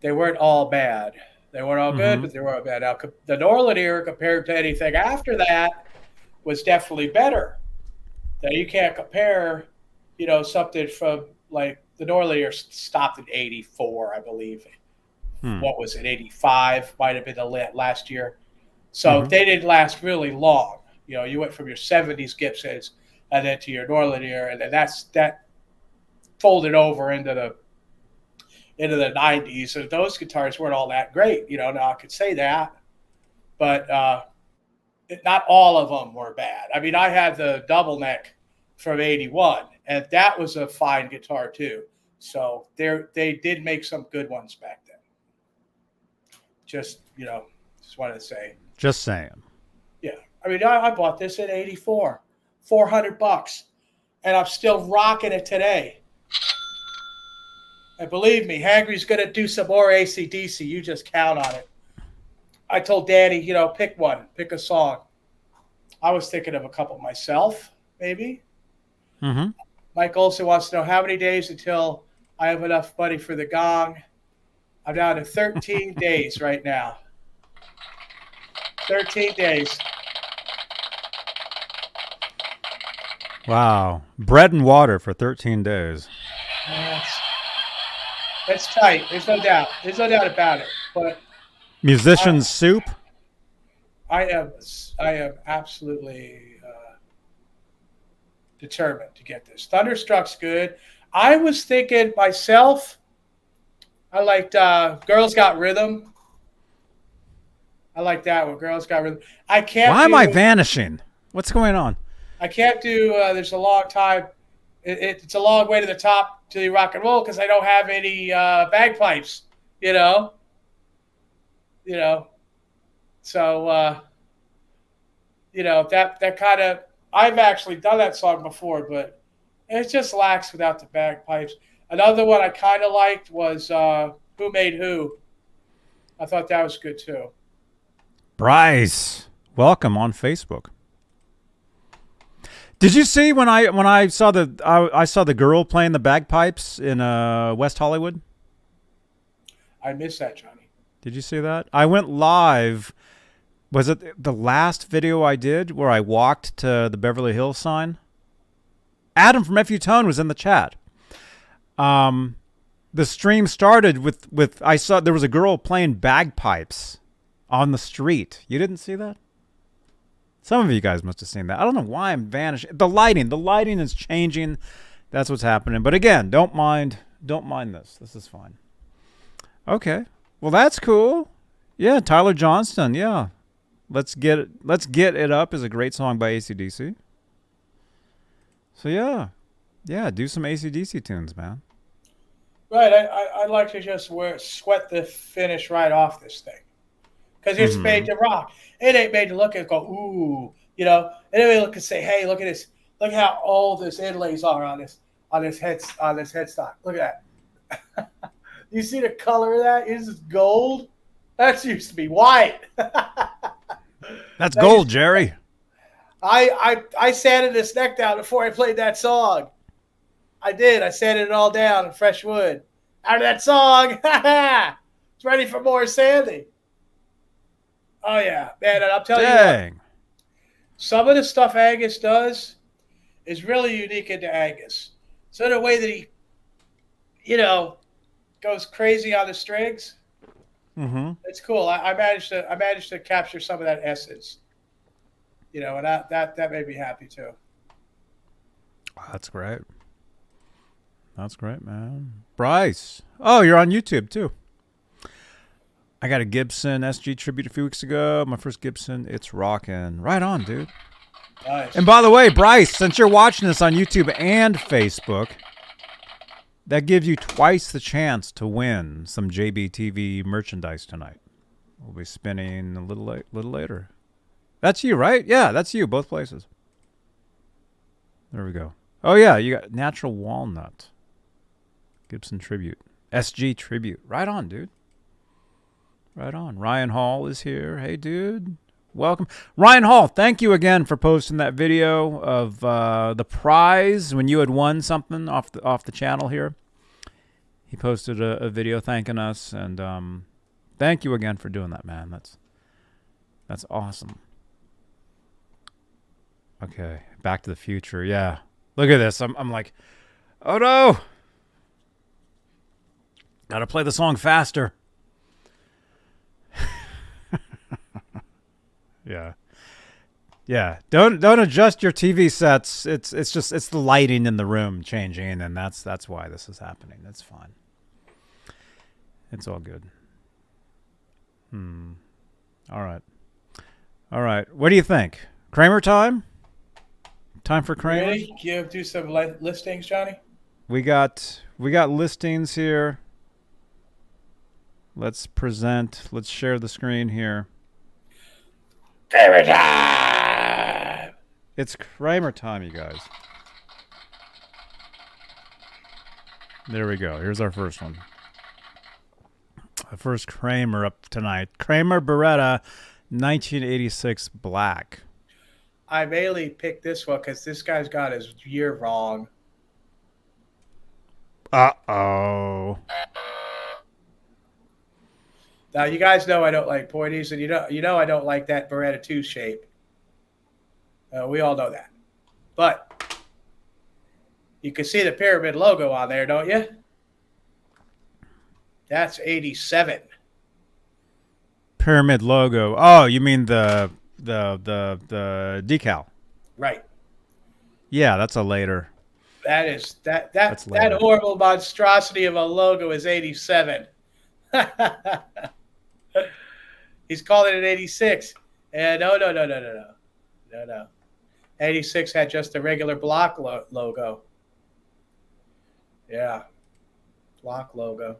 they weren't all bad. They weren't all good, but they weren't all bad. Now, the Norland era compared to anything after that was definitely better. Now, you can't compare, something from like the Norland era stopped in 84, I believe. What was it, 85? Might have been the last year. So they didn't last really long. You went from your 70s Gibsons and then to your Norland era, and then that folded over into the 90s, and those guitars weren't all that great. Now I could say that, but not all of them were bad. I mean, I had the double neck from 81, and that was a fine guitar too. So they did make some good ones back then. Just, just wanted to say. Just saying. Yeah. I mean, I bought this in 84, $400, and I'm still rocking it today. And believe me, Hangry's going to do some more AC/DC. You just count on it. I told Danny, pick one, pick a song. I was thinking of a couple myself, maybe. Mm-hmm. Mike Olson wants to know how many days until I have enough money for the gong. I'm down to 13 days right now. 13 days. Wow. Bread and water for 13 days. That's tight. There's no doubt. There's no doubt about it. But Musician's soup? I am absolutely determined to get this. Thunderstruck's good. I was thinking myself, I liked Girls Got Rhythm. I like that one. Girls Got Rhythm. I can't. Why am I vanishing? What's going on? I can't do There's a Long Time. It's a long way to the top to the rock and roll because I don't have any bagpipes, So, that kind of, I've actually done that song before, but it just lacks without the bagpipes. Another one I kind of liked was Who Made Who. I thought that was good too. Bryce, welcome on Facebook. Did you see when I saw the girl playing the bagpipes in West Hollywood? I missed that, Johnny. Did you see that? I went live. Was it the last video I did where I walked to the Beverly Hills sign? Adam from FUTONE was in the chat. The stream started with I saw there was a girl playing bagpipes on the street. You didn't see that? Some of you guys must have seen that. I don't know why I'm vanishing. The lighting is changing. That's what's happening. But again, don't mind this. This is fine. Okay. Well, that's cool. Yeah, Tyler Johnston. Yeah. Let's Get It Up is a great song by AC/DC. So yeah, do some AC/DC tunes, man. Right, I like to just sweat the finish right off this thing, because it's made to rock. It ain't made to look and go ooh, And then look and say, hey, look at this, look how old this inlays are on this headstock. Look at that. You see the color of that? This is gold. That used to be white. That's gold, Jerry. I sanded this neck down before I played that song. I did. I sanded it all down in fresh wood. Out of that song. It's ready for more sanding. Oh, yeah. Man, and I'll tell you what. Some of the stuff Angus does is really unique into Angus. So the way that he, goes crazy on the strings, it's cool. I managed to capture some of that essence. And that made me happy too. Oh, that's great. That's great, man. Bryce. Oh, you're on YouTube too. I got a Gibson SG tribute a few weeks ago. My first Gibson. It's rocking. Right on, dude. Nice. And by the way, Bryce, since you're watching this on YouTube and Facebook, that gives you twice the chance to win some JBTV merchandise tonight. We'll be spinning a little later. That's you, right? Yeah, that's you, both places. There we go. Oh, yeah, you got Natural Walnut. Gibson Tribute. SG Tribute. Right on, dude. Right on. Ryan Hall is here. Hey, dude. Welcome. Ryan Hall, thank you again for posting that video of the prize when you had won something off the channel here. He posted a video thanking us, and thank you again for doing that, man. That's awesome. Okay, Back to the Future. Yeah, look at this. I'm like, oh no, gotta play the song faster. Yeah. Don't adjust your TV sets. It's the lighting in the room changing, and that's why this is happening. That's fine. It's all good. All right. What do you think? Kramer time? Time for Kramer? Really? Do some listings, Johnny? We got listings here. Let's present. Let's share the screen here. Kramer time! It's Kramer time, you guys. There we go. Here's our first one. The first Kramer up tonight. Kramer Beretta, 1986 black. I mainly picked this one because this guy's got his year wrong. Uh-oh. Now, you guys know I don't like pointies, and you know I don't like that Beretta 2 shape. We all know that. But you can see the pyramid logo on there, don't you? That's 87. Pyramid logo. Oh, you mean the decal? Right. Yeah, that's a later. That horrible monstrosity of a logo is 87. He's calling it 86. And no. 86 had just a regular block logo. Yeah. Block logo.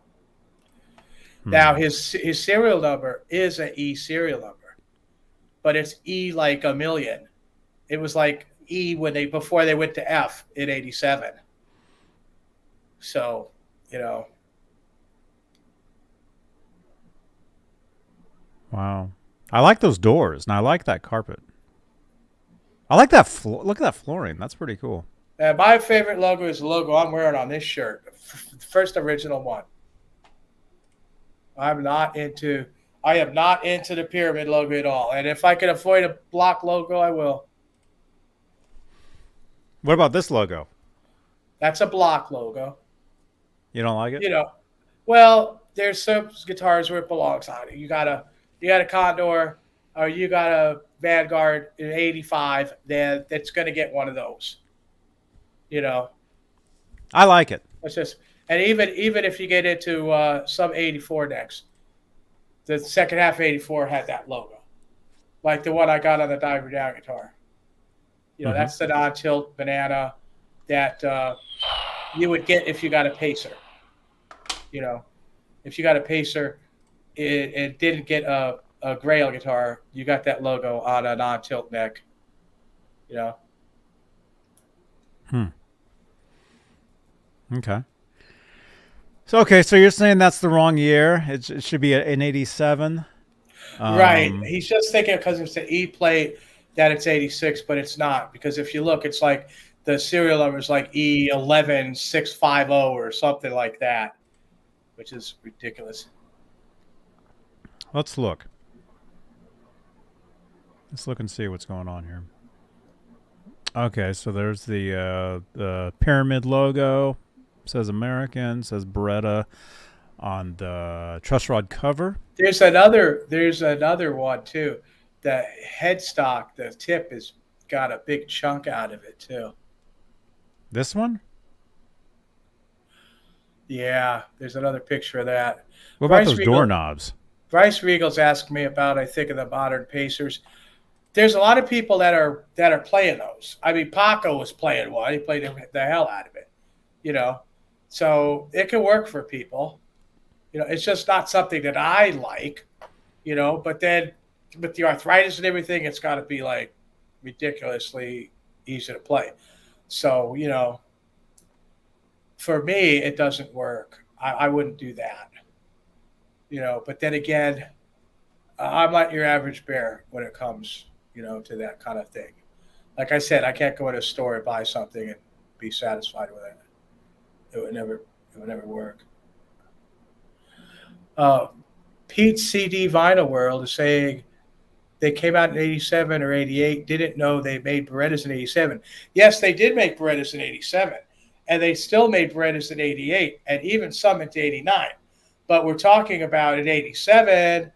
Now his serial number is an E serial number, but it's E like a million. It was like E before they went to F in 87. So, Wow. I like those doors, and I like that carpet. I like that floor. Look at that flooring. That's pretty cool. My favorite logo is the logo I'm wearing on this shirt, the first original one. I am not into the pyramid logo at all. And if I can avoid a block logo, I will. What about this logo? That's a block logo. You don't like it? Well, there's some guitars where it belongs on it. You got a Condor, or you got a Vanguard in 85, that's going to get one of those. I like it. It's just, and even if you get into some 84 decks, the second half of 84 had that logo, like the one I got on the Diver Down guitar. That's the non-tilt banana that you would get if you got a Pacer. If you got a Pacer, it didn't get a Grail guitar, you got that logo on a non-tilt neck. Okay. So you're saying that's the wrong year. It should be an 87. Right. He's just thinking because it's an E plate that it's 86, but it's not, because if you look, it's like the serial number is like E11650 or something like that, which is ridiculous. Let's look. Let's look and see what's going on here. Okay, so there's the pyramid logo. Says American, says Beretta on the truss rod cover. There's another one too. The headstock, the tip has got a big chunk out of it too. This one? Yeah, there's another picture of that. What about those doorknobs? Bryce Regal's asked me about, I think, of the modern Pacers. There's a lot of people that are playing those. I mean, Paco was playing one. He played the hell out of it, So it can work for people. It's just not something that I like, But then with the arthritis and everything, it's got to be like ridiculously easy to play. So, for me, it doesn't work. I wouldn't do that. But then again, I'm not your average bear when it comes, to that kind of thing. Like I said, I can't go in a store and buy something and be satisfied with it. It would never work. Pete's CD Vinyl World is saying they came out in 87 or 88, didn't know they made Berettas in 87. Yes, they did make Berettas in 87, and they still made Berettas in 88, and even some into 89. But we're talking about in 87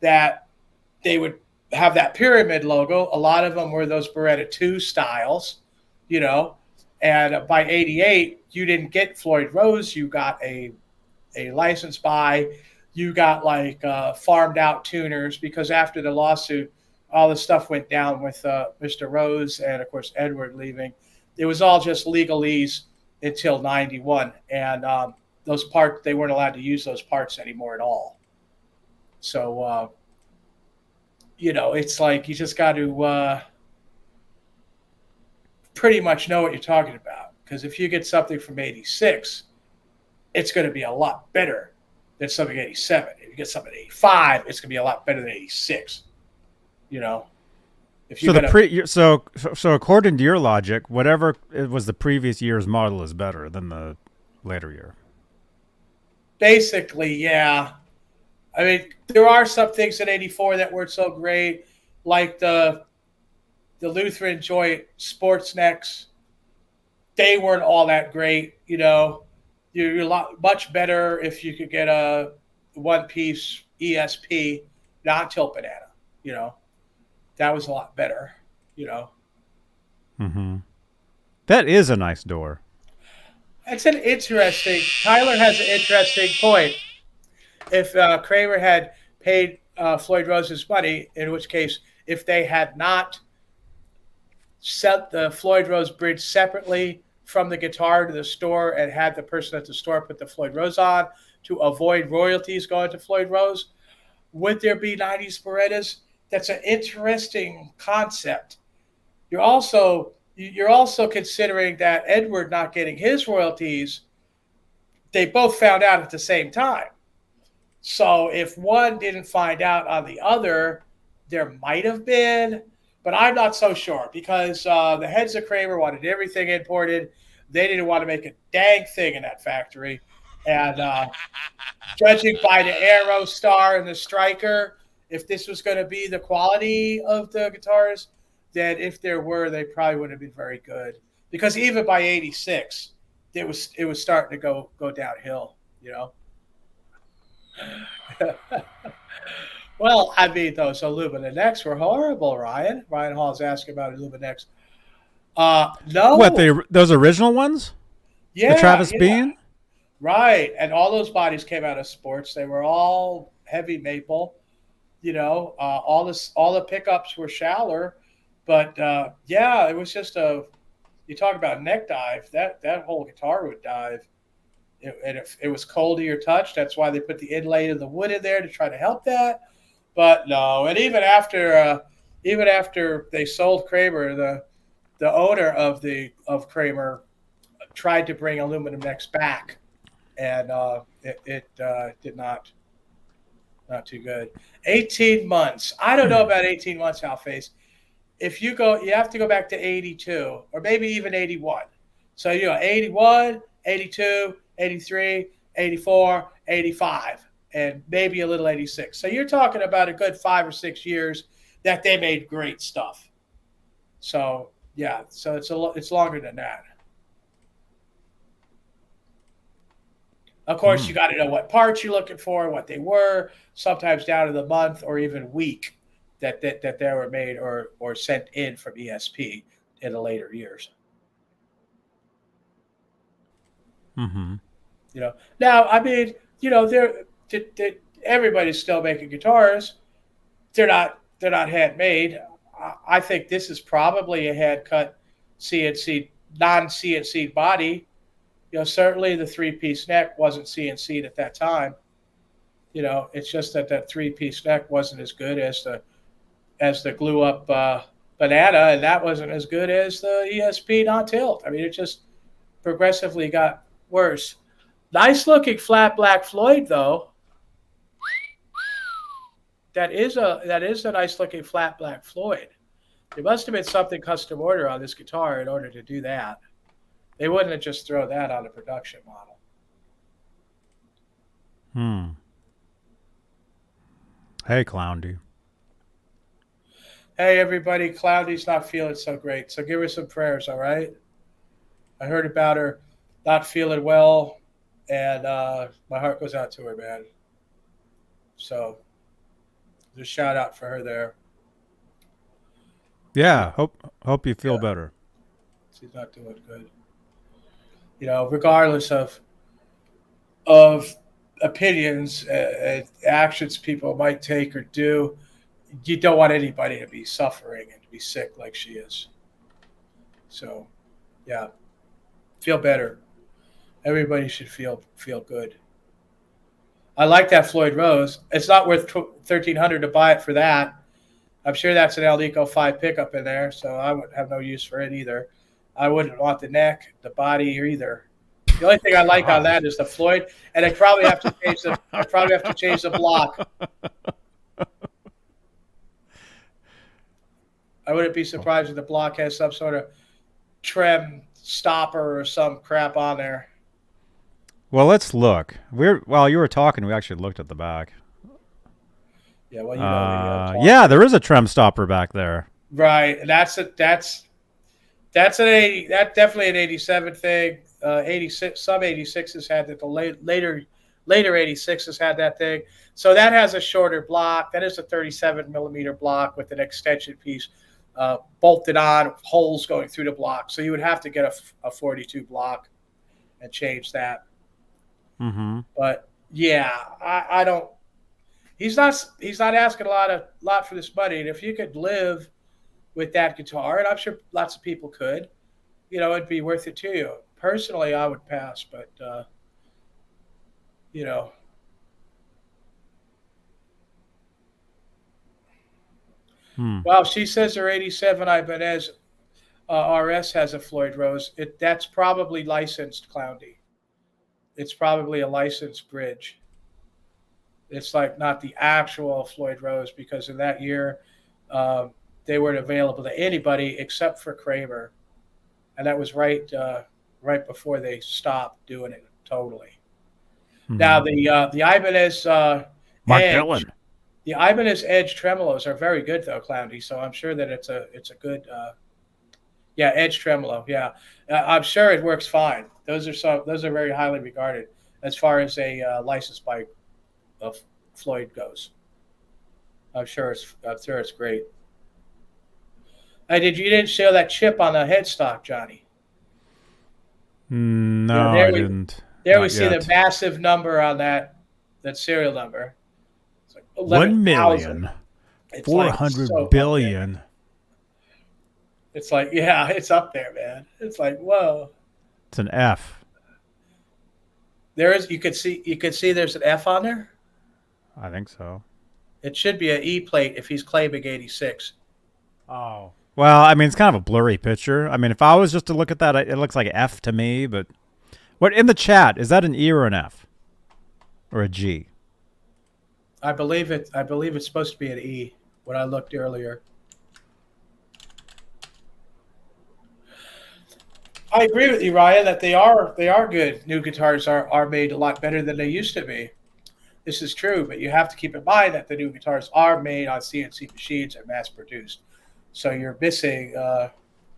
that they would have that pyramid logo. A lot of them were those Beretta 2 styles, and by 88, you didn't get Floyd Rose. You got a license by, you got like farmed out tuners, because after the lawsuit, all the stuff went down with Mr. Rose and, of course, Edward leaving. It was all just legalese until 91. And those parts, they weren't allowed to use those parts anymore at all. So, you know, it's like you just got to pretty much know what you're talking about. Because if you get something from 86, it's going to be a lot better than something 87. If you get something 85, it's going to be a lot better than 86. You know? If you so according to your logic, whatever it was the previous year's model is better than the later year. Basically, yeah. I mean, there are some things in 84 that weren't so great, like the Lutheran joint sports necks. They weren't all that great, you know. You're a lot much better if you could get a one-piece ESP non-tilt banana, you know. That was a lot better, you know. Mm-hmm. That is a nice door. It's an interesting. Tyler has an interesting point. If Kramer had paid Floyd Rose's money, in which case, if they had not set the Floyd Rose bridge separately from the guitar to the store and had the person at the store put the Floyd Rose on to avoid royalties going to Floyd Rose, would there be 90s Berettas? That's an interesting concept. You're also considering that Edward not getting his royalties, they both found out at the same time. So if one didn't find out on the other, there might have been, but I'm not so sure because the heads of Kramer wanted everything imported. They didn't want to make a dang thing in that factory. And judging by the Aero Star and the Striker, if this was going to be the quality of the guitars, then if there were, they probably wouldn't have been very good. Because even by 86, it was starting to go downhill, you know. Well, I mean, those Illumina necks were horrible, Ryan. Ryan Hall's asking about Illumina necks. No. What, those original ones? Yeah. The Travis Beane? Right. And all those bodies came out of sports. They were all heavy maple. You know, all the pickups were shallower. But, yeah, it was just you talk about neck dive, that whole guitar would dive. And if it was cold to your touch, that's why they put the inlay of the wood in there to try to help that. But no, and even after they sold Kramer, the owner of Kramer tried to bring aluminum necks back, and it did not too good. 18 months. I don't know about 18 months, Alface. If you have to go back to 82 or maybe even 81. So 81, 82. 83, 84, 85, and maybe a little 86. So you're talking about a good 5 or 6 years that they made great stuff. So yeah, so it's longer than that. Of course, you got to know what parts you're looking for, what they were, sometimes down to the month or even week that they were made or sent in from ESP in the later years. Mm-hmm. You know, now I mean, you know, everybody's still making guitars. They're not handmade. I think this is probably a hand cut CNC, non-CNC body. You know, certainly the 3-piece neck wasn't CNC'd at that time. You know, it's just that 3-piece neck wasn't as good as the glue up banana, and that wasn't as good as the ESP non-tilt. I mean, it just progressively got worse. Nice looking flat black Floyd though. That is a nice looking flat black Floyd. There must have been something custom order on this guitar in order to do that. They wouldn't have just thrown that on a production model. Hey, Clowndy. Hey, everybody. Clowndy's not feeling so great, so give her some prayers, all right? I heard about her not feeling well, and my heart goes out to her, man. So just shout out for her there. Yeah, hope you feel better. She's not doing good. You know, regardless of opinions and actions people might take or do, you don't want anybody to be suffering and to be sick like she is. So, yeah, feel better. Everybody should feel good. I like that Floyd Rose. It's not worth $1,300 to buy it for that. I'm sure that's an Aldeco 5 pickup in there, so I would have no use for it either. I wouldn't want the neck, the body either. The only thing I like on that is the Floyd, and I'd probably have to change the block. I wouldn't be surprised if the block has some sort of Trem stopper or some crap on there. Well, let's look. While you were talking, we actually looked at the back. Yeah, well, you know. Yeah, there is a Trem stopper back there. Right, and that's definitely an 87 thing. 86, some 86s had that. The later 86s had that thing. So that has a shorter block. That is a 37 millimeter block with an extension piece bolted on, holes going through the block. So you would have to get a 42 block and change that. Mm-hmm. But yeah, I don't. He's not asking a lot for this money, and if you could live with that guitar, and I'm sure lots of people could, it'd be worth it to you. Personally, I would pass, but Well, she says her 87 Ibanez RS has a Floyd Rose. That's probably licensed, Clowndy. It's probably a licensed bridge. It's like not the actual Floyd Rose, because in that year they weren't available to anybody except for Kramer, and that was right before they stopped doing it totally. Mm-hmm. Now the Ibanez Edge, the Ibanez Edge tremolos are very good though, Clowndy. So I'm sure that it's a good Edge tremolo. Yeah, I'm sure it works fine. Those are very highly regarded as far as a licensed bike of Floyd goes. I'm sure it's great. You didn't show that chip on the headstock, Johnny? No, I didn't. There we see the massive number on that serial number. It's like 1,400,000 billion. It's like, yeah, it's up there, man. It's like, whoa. It's an F. You could see there's an F on there? I think so. It should be an E plate if he's claiming 86. Oh. Well, I mean, it's kind of a blurry picture. I mean, if I was just to look at that, it looks like F to me, but what in the chat, is that an E or an F? Or a G? I believe it's supposed to be an E when I looked earlier. I agree with you, Ryan, that they are good. New guitars are made a lot better than they used to be. This is true, but you have to keep in mind that the new guitars are made on CNC machines and mass produced. So you're missing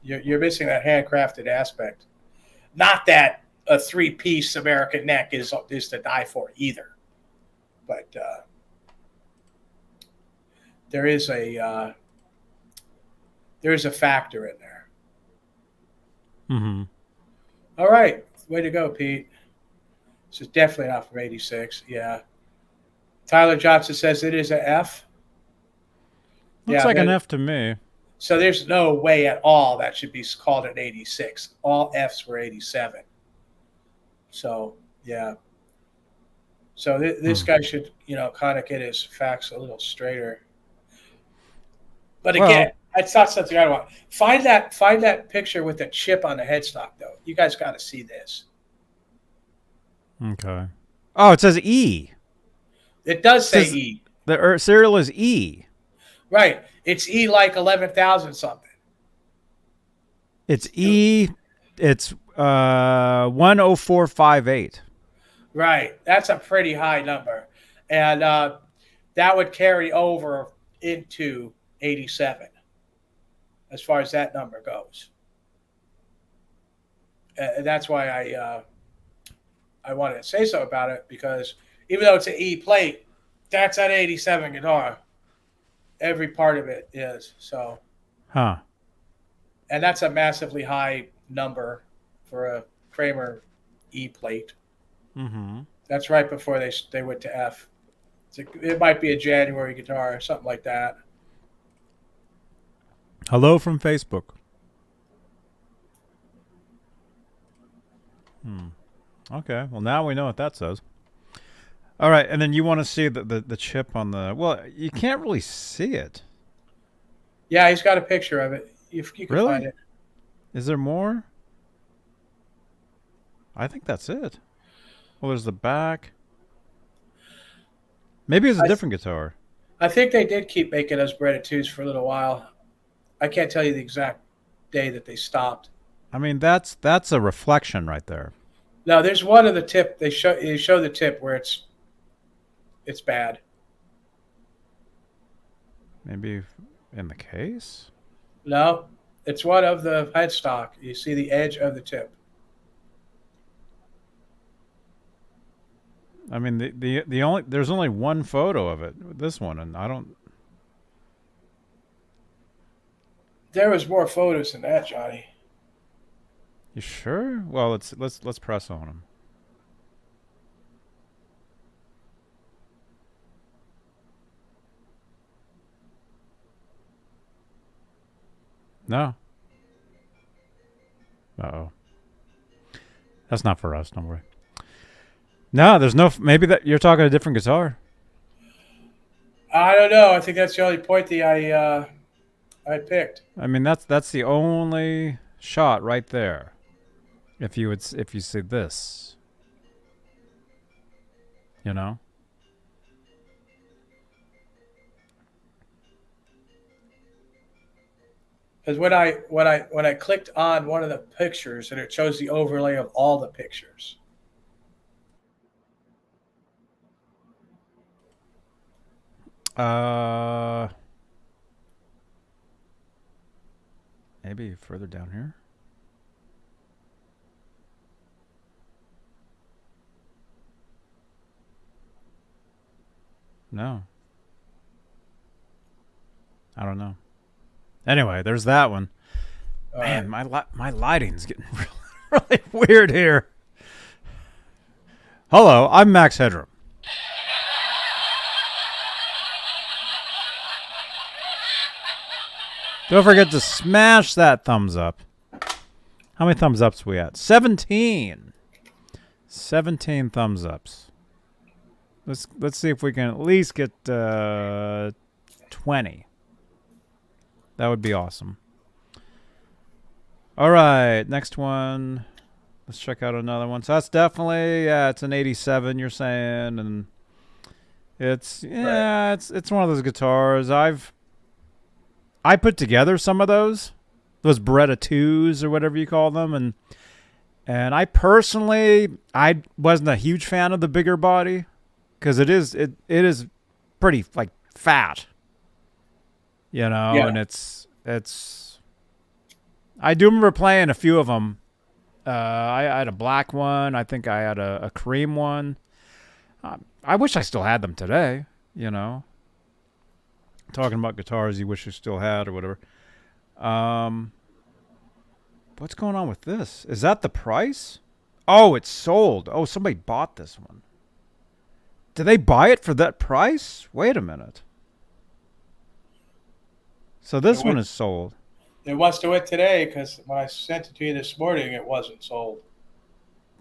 you're missing that handcrafted aspect. Not that a 3-piece American neck is to die for either, but there is a factor in there. Mm-hmm. All right, way to go, Pete. This is definitely not from 86. Yeah. Tyler Johnson says it is an F. Looks like an F to me. So there's no way at all that should be called an 86. All Fs were 87. So, yeah. So this guy should, kind of get his facts a little straighter. But again, it's not something I want. Find that picture with the chip on the headstock, though. You guys got to see this. Okay. Oh, it says E. It does say E. The serial is E. Right. It's E like 11,000 something. It's E. It's 10458. Right. That's a pretty high number. And that would carry over into 87 as far as that number goes. And that's why I wanted to say so about it, because even though it's an E plate, that's an 87 guitar. Every part of it is. So, and that's a massively high number for a Kramer E plate. Mm-hmm. That's right before they went to F. It might be a January guitar or something like that. Hello from Facebook. Okay. Well, now we know what that says. All right, and then you want to see the chip on the... Well, you can't really see it. Yeah, he's got a picture of it. If you can Really? find it. Is there more? I think that's it. Well, there's the back. Maybe it's a different guitar. I think they did keep making those Beretta 2s for a little while. I can't tell you the exact day that they stopped. I mean, that's a reflection right there. No, there's one of the tip. They show the tip where it's bad. Maybe in the case? No, it's one of the headstock. You see the edge of the tip. I mean, there's only one photo of it, this one, and I don't... There was more photos than that, Johnny. You sure? Well, let's press on them. No. Uh-oh. That's not for us, don't worry. No, there's no... Maybe that you're talking a different guitar. I don't know. I think that's the only pointy I picked. I mean, that's the only shot right there. If you see this, you know. Because when I clicked on one of the pictures, and it shows the overlay of all the pictures. Maybe further down here. No. I don't know. Anyway, there's that one. Man, my lighting's getting really weird here. Hello, I'm Max Headroom. Don't forget to smash that thumbs up. How many thumbs ups we at? 17. 17 thumbs ups. Let's see if we can at least get 20. That would be awesome. All right, next one. Let's check out another one. So that's definitely it's an 87. You're saying, and it's it's one of those guitars I put together some of those Beretta 2s or whatever you call them, and I personally wasn't a huge fan of the bigger body because it is pretty like fat, you know, and it's I do remember playing a few of them. I had a black one. I think I had a cream one. I wish I still had them today, you know. Talking about guitars you wish you still had or whatever. What's going on with this? Is that the price? Oh, it's sold. Oh, somebody bought this one. Did they buy it for that price? Wait a minute. So this one is sold. It must have went today because when I sent it to you this morning, it wasn't sold.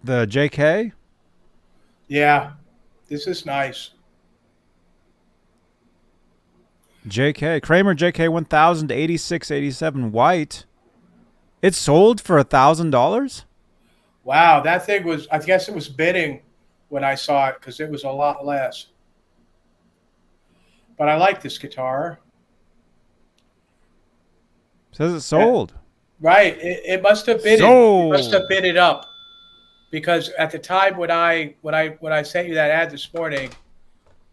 The JK? Yeah, this is nice. JK Kramer JK 1000 8687 white. It's sold for $1,000. Wow, that thing was. I guess it was bidding when I saw it because it was a lot less. But I like this guitar. Says it's sold. Right, it must have bid. It must have bid it up because at the time when I sent you that ad this morning.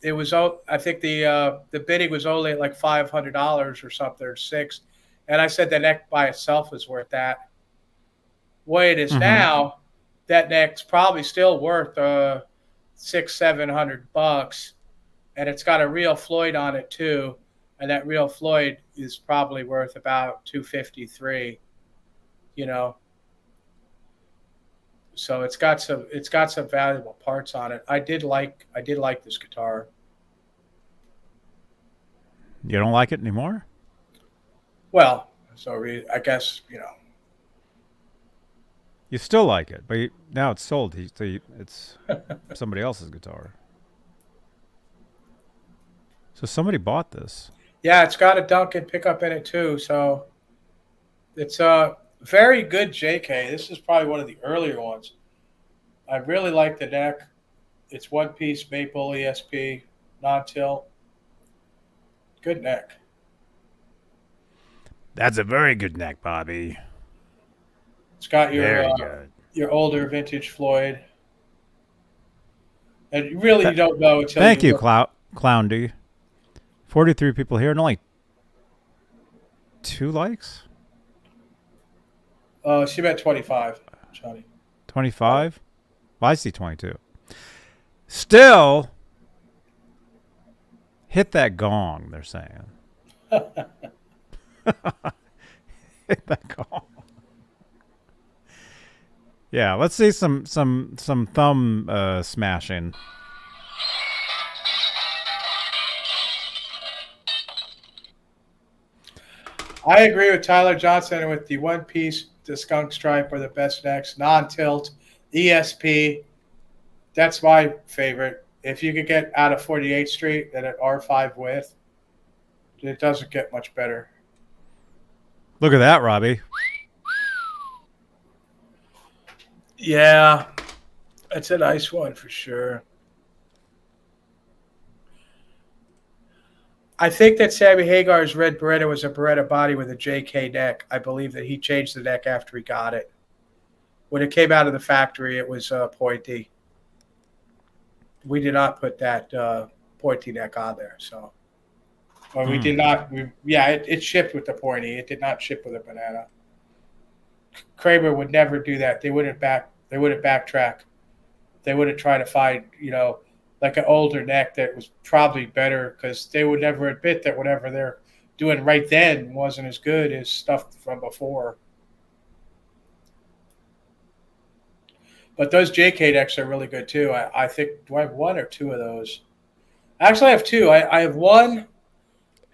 It was, I think the bidding was only at like $500 or something, or $600, and I said the neck by itself was worth that. Way it is now, that neck's probably still worth $600-700, and it's got a real Floyd on it too, and that real Floyd is probably worth about $253, you know. So it's got some valuable parts on it. I did like this guitar. You don't like it anymore? Well, so I guess, you know. You still like it, but now it's sold. It's somebody else's guitar. So somebody bought this. Yeah, it's got a Duncan pickup in it too. So it's a very good JK. This is probably one of the earlier ones. I really like the neck. It's one-piece maple ESP, non-tilt. Good neck. That's a very good neck, Bobby. It's got your older vintage Floyd. And you really don't know until Thank you, look. Clown D. 43 people here and only 2 likes? She meant 25, Johnny. 25? Well, I see 22. Still, hit that gong, they're saying. Hit that gong. Yeah, let's see some thumb smashing. I agree with Tyler Johnson with the one-piece, the skunk stripe are the best necks. Non-tilt, ESP, that's my favorite. If you could get out of 48th Street at an R5 width, it doesn't get much better. Look at that, Robbie. Yeah, it's a nice one for sure. I think that Sammy Hagar's red Beretta was a Beretta body with a JK neck. I believe that he changed the neck after he got it. When it came out of the factory, it was pointy. We did not put that pointy neck on there, so. Well, we did not. It shipped with the pointy. It did not ship with a banana. Kramer would never do that. They wouldn't backtrack. They wouldn't try to find, like an older neck that was probably better, because they would never admit that whatever they're doing right then wasn't as good as stuff from before. But those JK necks are really good too. I think, do I have 1 or 2 of those? Actually, I have 2. I have 1.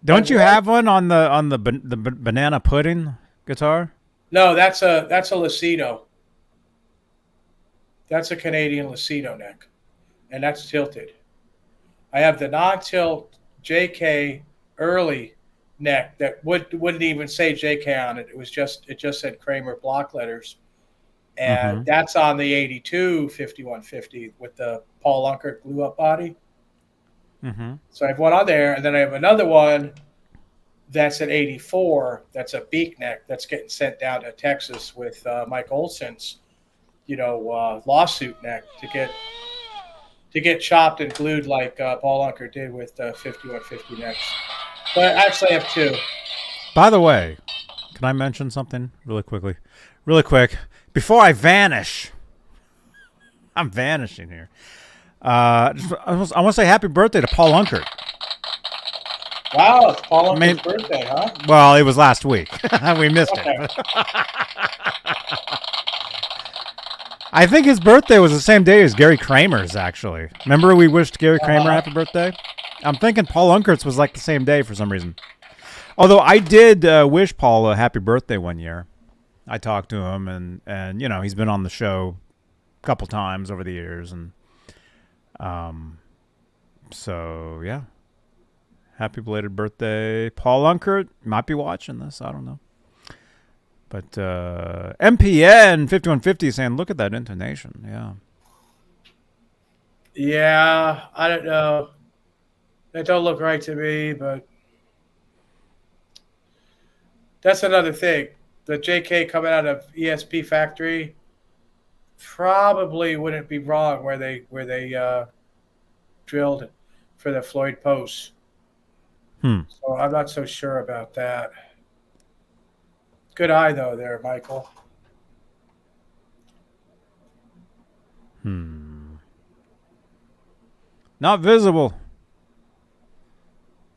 Don't you have one on the banana pudding guitar? No, that's a Lucido. That's a Canadian Lucido neck, and that's tilted. I have the non-tilt JK early neck that wouldn't even say JK on it. It just said Kramer block letters, and that's on the 82 5150 with the Paul Unkert glue up body. So I have one on there, and then I have another one that's an 84. That's a beak neck that's getting sent down to Texas with Mike Olson's, lawsuit neck to get chopped and glued like Paul Unkert did with 5150 necks. But I actually have 2. By the way, can I mention something really quick before I vanish? I'm vanishing here. I want to say happy birthday to Paul Unkert. Wow, it's Paul Unkert's birthday, huh? Well, it was last week. We missed it. I think his birthday was the same day as Gary Kramer's, actually. Remember we wished Gary Kramer happy birthday? I'm thinking Paul Unkert's was like the same day for some reason. Although I did wish Paul a happy birthday one year. I talked to him, and he's been on the show a couple times over the years, and so yeah, happy belated birthday, Paul Unkert. Might be watching this, I don't know. But MPN 5150 is saying, look at that intonation. Yeah, I don't know. That don't look right to me, but that's another thing. The JK coming out of ESP factory probably wouldn't be wrong where they drilled for the Floyd posts. So I'm not so sure about that. Good eye though there, Michael. Not visible.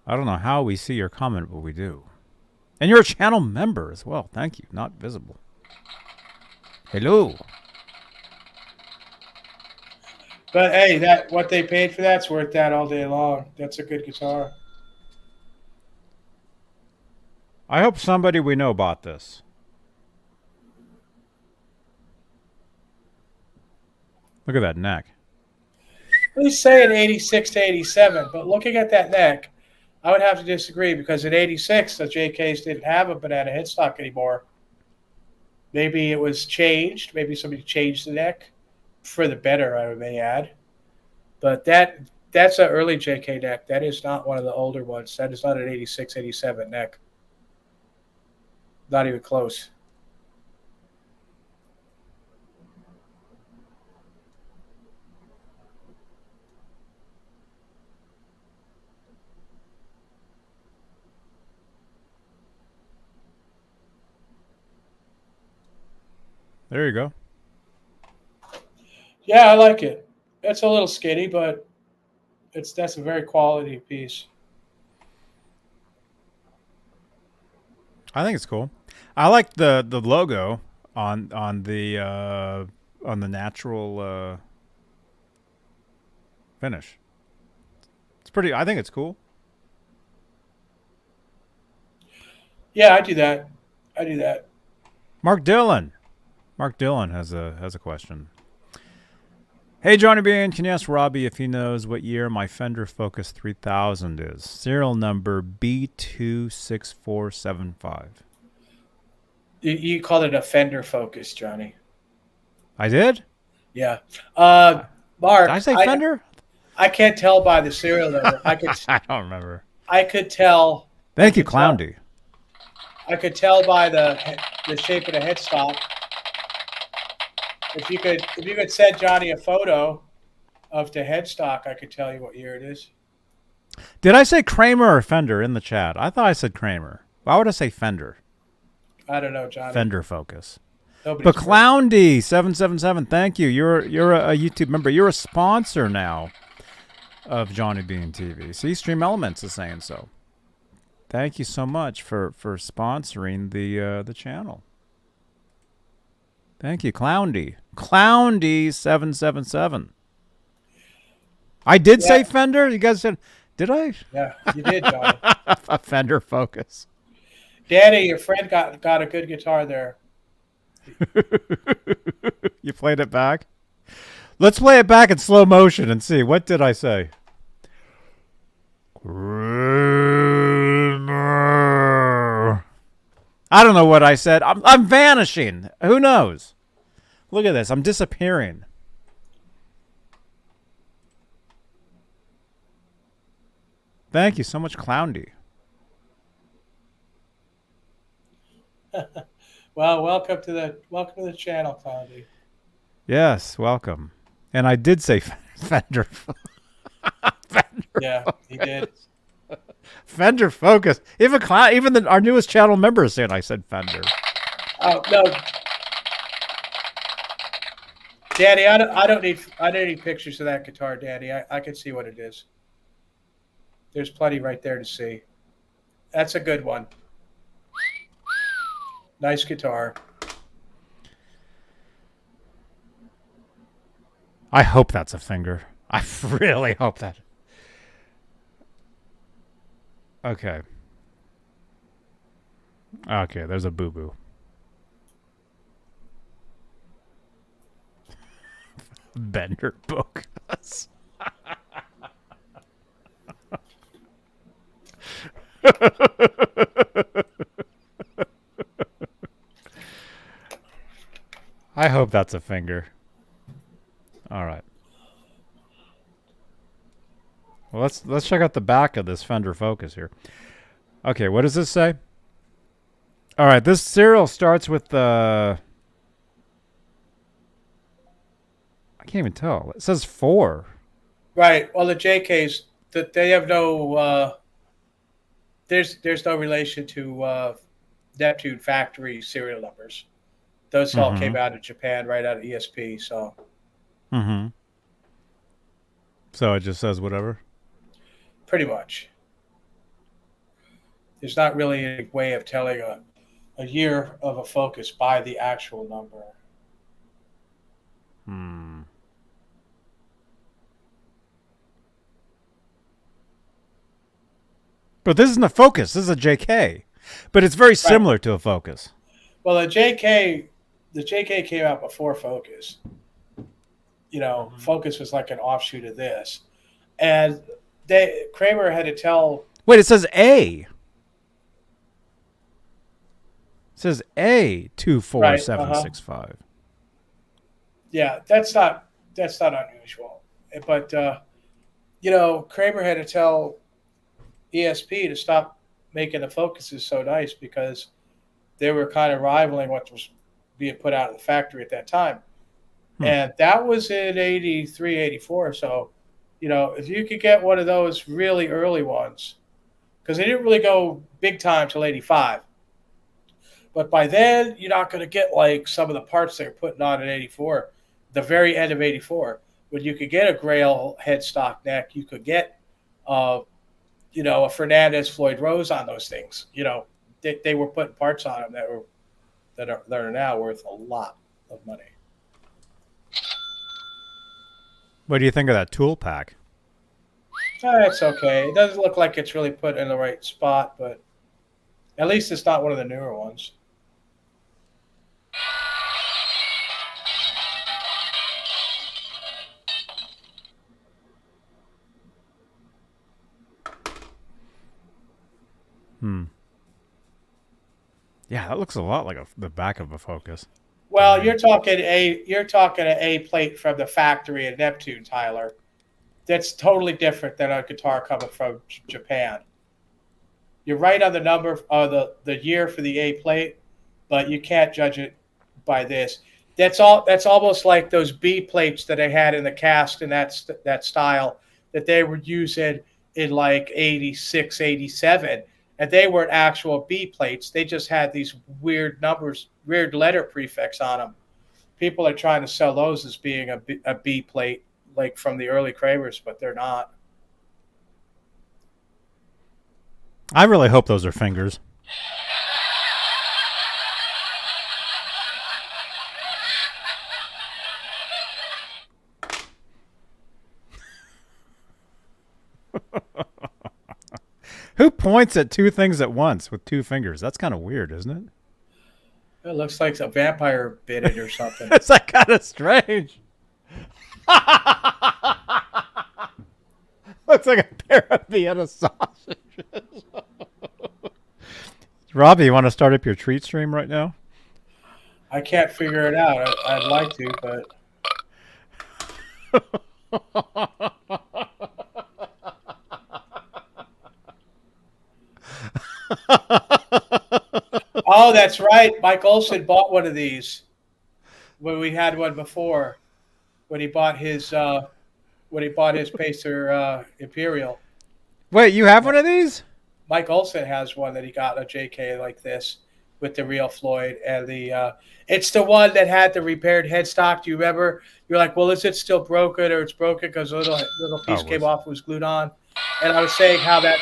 I don't know how we see your comment, but we do. And you're a channel member as well. Thank you. Not visible. Hello. But hey, that what they paid for that's worth that all day long. That's a good guitar. I hope somebody we know bought this. Look at that neck. He's saying 86 to 87, but looking at that neck, I would have to disagree because in 86, the JKs didn't have a banana headstock anymore. Maybe it was changed. Maybe somebody changed the neck for the better, I may add. But that's an early JK neck. That is not one of the older ones. That is not an 86, 87 neck. Not even close. There you go. Yeah, I like it. It's a little skinny, but that's a very quality piece. I think it's cool. I like the logo on the natural finish. It's pretty. I think it's cool. Yeah, I do that. I do that. Mark Dillon has a question. Hey, Johnny Beane, can you ask Robbie if he knows what year my Fender Focus 3000 is? Serial number B26475. You called it a Fender Focus, Johnny. I did? Yeah. Mark. Did I say Fender? I can't tell by the serial number. I don't remember. I could tell. Thank you, Clowndy. I could tell by the shape of the headstock. If you could send Johnny a photo of the headstock, I could tell you what year it is. Did I say Kramer or Fender in the chat? I thought I said Kramer. Why would I say Fender? I don't know, Johnny. Fender Focus. Nobody's But Clowndy777, thank you. You're a YouTube member. You're a sponsor now of Johnny Beane TV. See, Stream Elements is saying so. Thank you so much for sponsoring the channel. Thank you, Clowndy. Clowndy777. I did say Fender. You guys said, did I? Yeah, you did, Johnny. A Fender Focus. Daddy, your friend got a good guitar there. You played it back? Let's play it back in slow motion and see. What did I say? I don't know what I said. I'm vanishing. Who knows? Look at this. I'm disappearing. Thank you so much, Clowndy. Well, welcome to the channel, Clowndy. Yes, welcome. And I did say Fender. Fender. Yeah, he did. Fender Focus. Even our newest channel member is saying I said Fender. Oh no, Daddy, I don't need pictures of that guitar, Daddy. I can see what it is. There's plenty right there to see. That's a good one. Nice guitar. I hope that's a finger. I really hope that. Okay. Okay, there's a boo-boo. Bender Focus. I hope that's a finger. All right. Well, let's check out the back of this Fender Focus here. Okay, what does this say? All right, this serial starts with the. I can't even tell. It says 4. Right. Well, the JKs, they have no. There's no relation to Neptune factory serial numbers. Those all came out of Japan, right out of ESP. So. Mm-hmm. So it just says whatever. Pretty much. There's not really a way of telling a year of a Focus by the actual number. But this isn't a Focus. This is a JK. But it's very similar to a Focus. Well, the JK came out before Focus. You know, Focus was like an offshoot of this, and Kramer had to tell. Wait, it says A. It says A 24765. Yeah, that's not unusual, but you know, Kramer had to tell ESP to stop making the Focuses so nice because they were kind of rivaling what was being put out of the factory at that time. And that was in 83, 84. So, you know, if you could get one of those really early ones, because they didn't really go big time till 85. But by then, you're not going to get like some of the parts they were putting on in 84, the very end of 84. When you could get a Grail headstock neck, you could get, you know, a Fernandez Floyd Rose on those things. You know, they were putting parts on them that are now worth a lot of money. What do you think of that tool pack? It's okay. It doesn't look like it's really put in the right spot, but at least it's not one of the newer ones. Yeah, that looks a lot like the back of a Focus. Well, you're talking an A plate from the factory in Neptune, Tyler. That's totally different than a guitar coming from Japan. You're right on the number of the year for the A plate, but you can't judge it by this. That's almost like those B plates that they had in the cast in that style that they were using in like 86, 87. And they weren't actual B plates. They just had these weird numbers, weird letter prefix on them. People are trying to sell those as being a B plate, like from the early Kramers, but they're not. I really hope those are fingers. Who points at two things at once with two fingers? That's kind of weird, isn't it? It looks like a vampire bit it or something. It's like kind of strange. Looks like a pair of Vienna sausages. Robbie, you want to start up your treat stream right now? I can't figure it out. I'd like to, but oh, that's right. Mike Olson bought one of these when we had one before. When he bought his Pacer Imperial. Wait, you have one of these? Mike Olson has one that he got, a JK like this with the real Floyd, and it's the one that had the repaired headstock. Do you remember? You're like, well, is it still broken or it's broken because a little piece came off and was glued on? And I was saying how that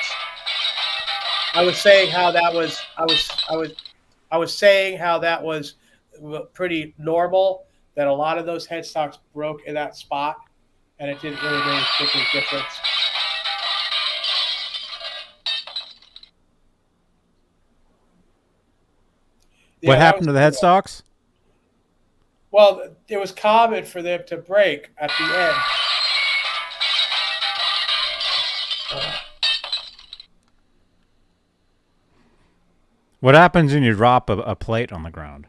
was pretty normal, that a lot of those headstocks broke in that spot, and it didn't really make a big difference. What happened to the headstocks? Well, it was common for them to break at the end. What happens when you drop a plate on the ground?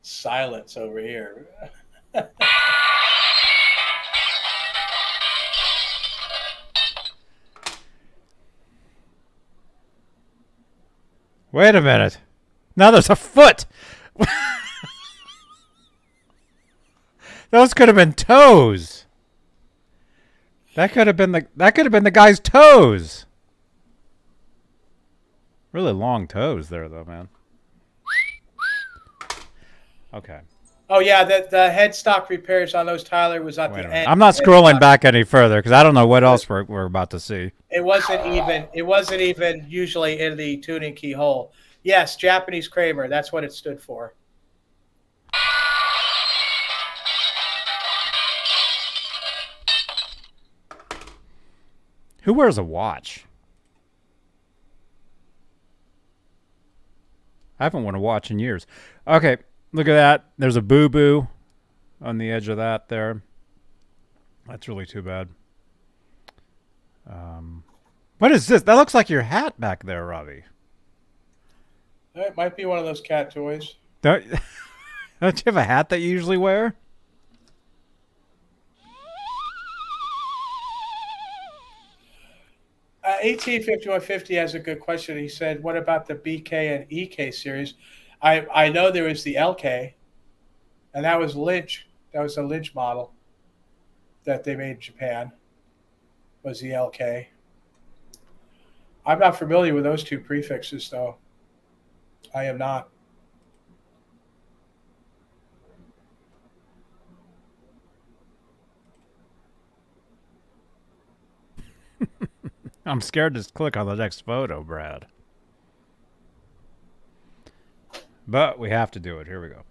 Silence over here. Wait a minute. Now there's a foot. Those could have been toes. That could have been the guy's toes. Really long toes there, though, man. Okay. Oh yeah, the headstock repairs on those, Tyler, was at the end. I'm not scrolling back any further because I don't know what else we're about to see. It wasn't even usually in the tuning keyhole. Yes, Japanese Kramer. That's what it stood for. Who wears a watch? I haven't worn a watch in years. Okay, look at that. There's a boo-boo on the edge of that there. That's really too bad. What is this? That looks like your hat back there, Robbie. It might be one of those cat toys. Don't you have a hat that you usually wear? AT5150 has a good question. He said, what about the BK and EK series? I know there was the LK, and that was Lynch. That was a Lynch model that they made in Japan, was the LK. I'm not familiar with those two prefixes, though. I am not. I'm scared to click on the next photo, Brad. But we have to do it. Here we go.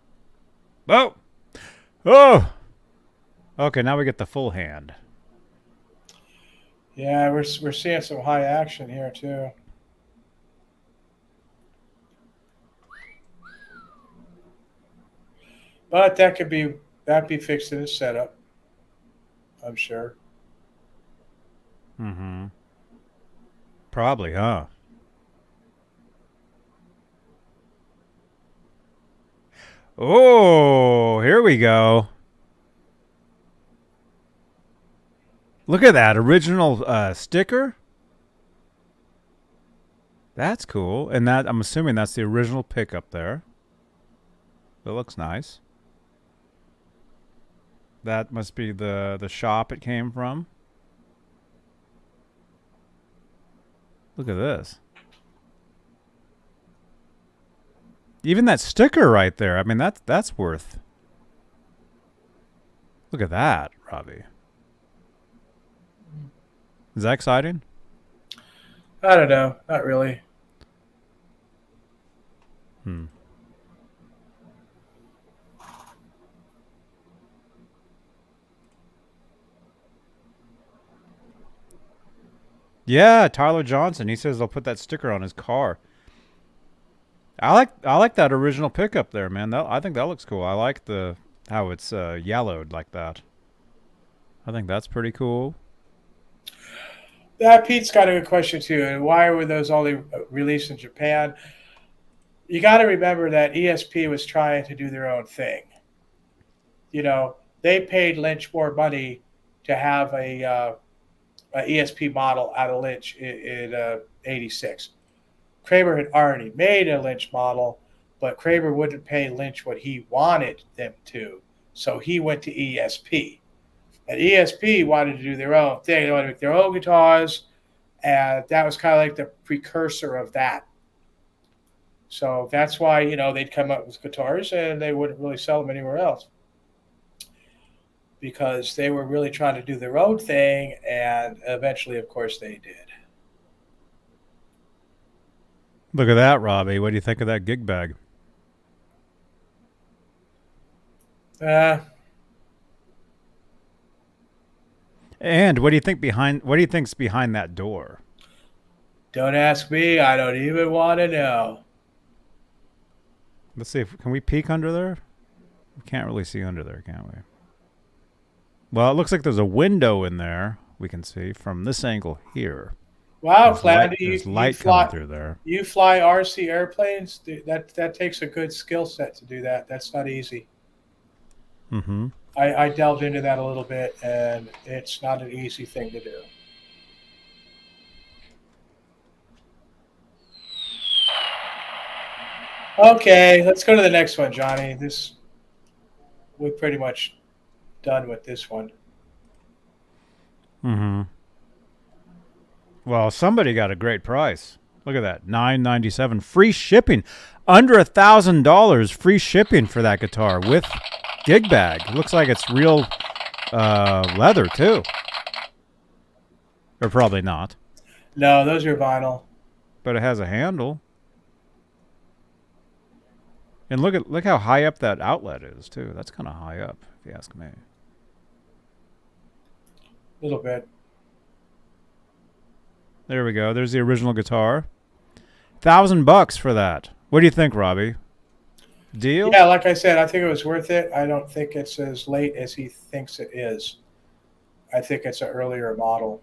Oh! Oh! Okay, now we get the full hand. Yeah, we're seeing some high action here, too. But that'd be fixed in the setup, I'm sure. Mm-hmm. Probably, huh? Oh, here we go. Look at that original sticker. That's cool. And that, I'm assuming that's the original pickup there. It looks nice. That must be the shop it came from. Look at this. Even that sticker right there. I mean, that's worth. Look at that, Robbie. Is that exciting? I don't know. Not really. Yeah, Tyler Johnson. He says they'll put that sticker on his car. I like that original pickup there, man. I think that looks cool. I like how it's yellowed like that. I think that's pretty cool. Pete's got a good question too. And why were those only released in Japan? You got to remember that ESP was trying to do their own thing. You know, they paid Lynch more money to have a ESP model out of Lynch in '86. Kramer had already made a Lynch model, but Kramer wouldn't pay Lynch what he wanted them to, so he went to ESP. And ESP wanted to do their own thing. They wanted to make their own guitars, and that was kind of like the precursor of that. So that's why, they'd come up with guitars, and they wouldn't really sell them anywhere else, because they were really trying to do their own thing, and eventually, of course, they did. Look at that, Robbie. What do you think of that gig bag? And what do you think's behind that door? Don't ask me. I don't even want to know. Let's see. Can we peek under there? We can't really see under there, can we? Well, it looks like there's a window in there. We can see from this angle here. Wow, Clandy, there's light coming through there. You fly RC airplanes? That takes a good skill set to do that. That's not easy. Mm-hmm. I delved into that a little bit, and it's not an easy thing to do. Okay, let's go to the next one, Johnny. We're pretty much done with this one. Mm-hmm. Well, somebody got a great price. Look at that, $997, free shipping, under $1,000, free shipping for that guitar with gig bag. It looks like it's real leather too, or probably not. No, those are vinyl. But it has a handle, and look how high up that outlet is too. That's kind of high up, if you ask me. A little bit. There we go. There's the original guitar. $1,000 for that. What do you think, Robbie? Deal? Yeah, like I said, I think it was worth it. I don't think it's as late as he thinks it is. I think it's an earlier model.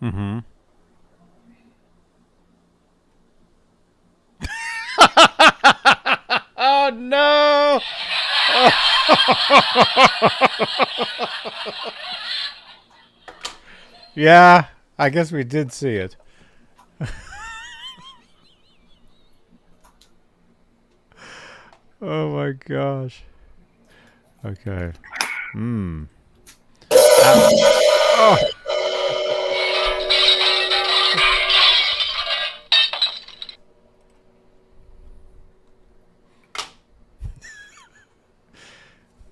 Mm-hmm. Oh, no! Yeah, I guess we did see it. Oh my gosh. Okay. Hmm. Oh.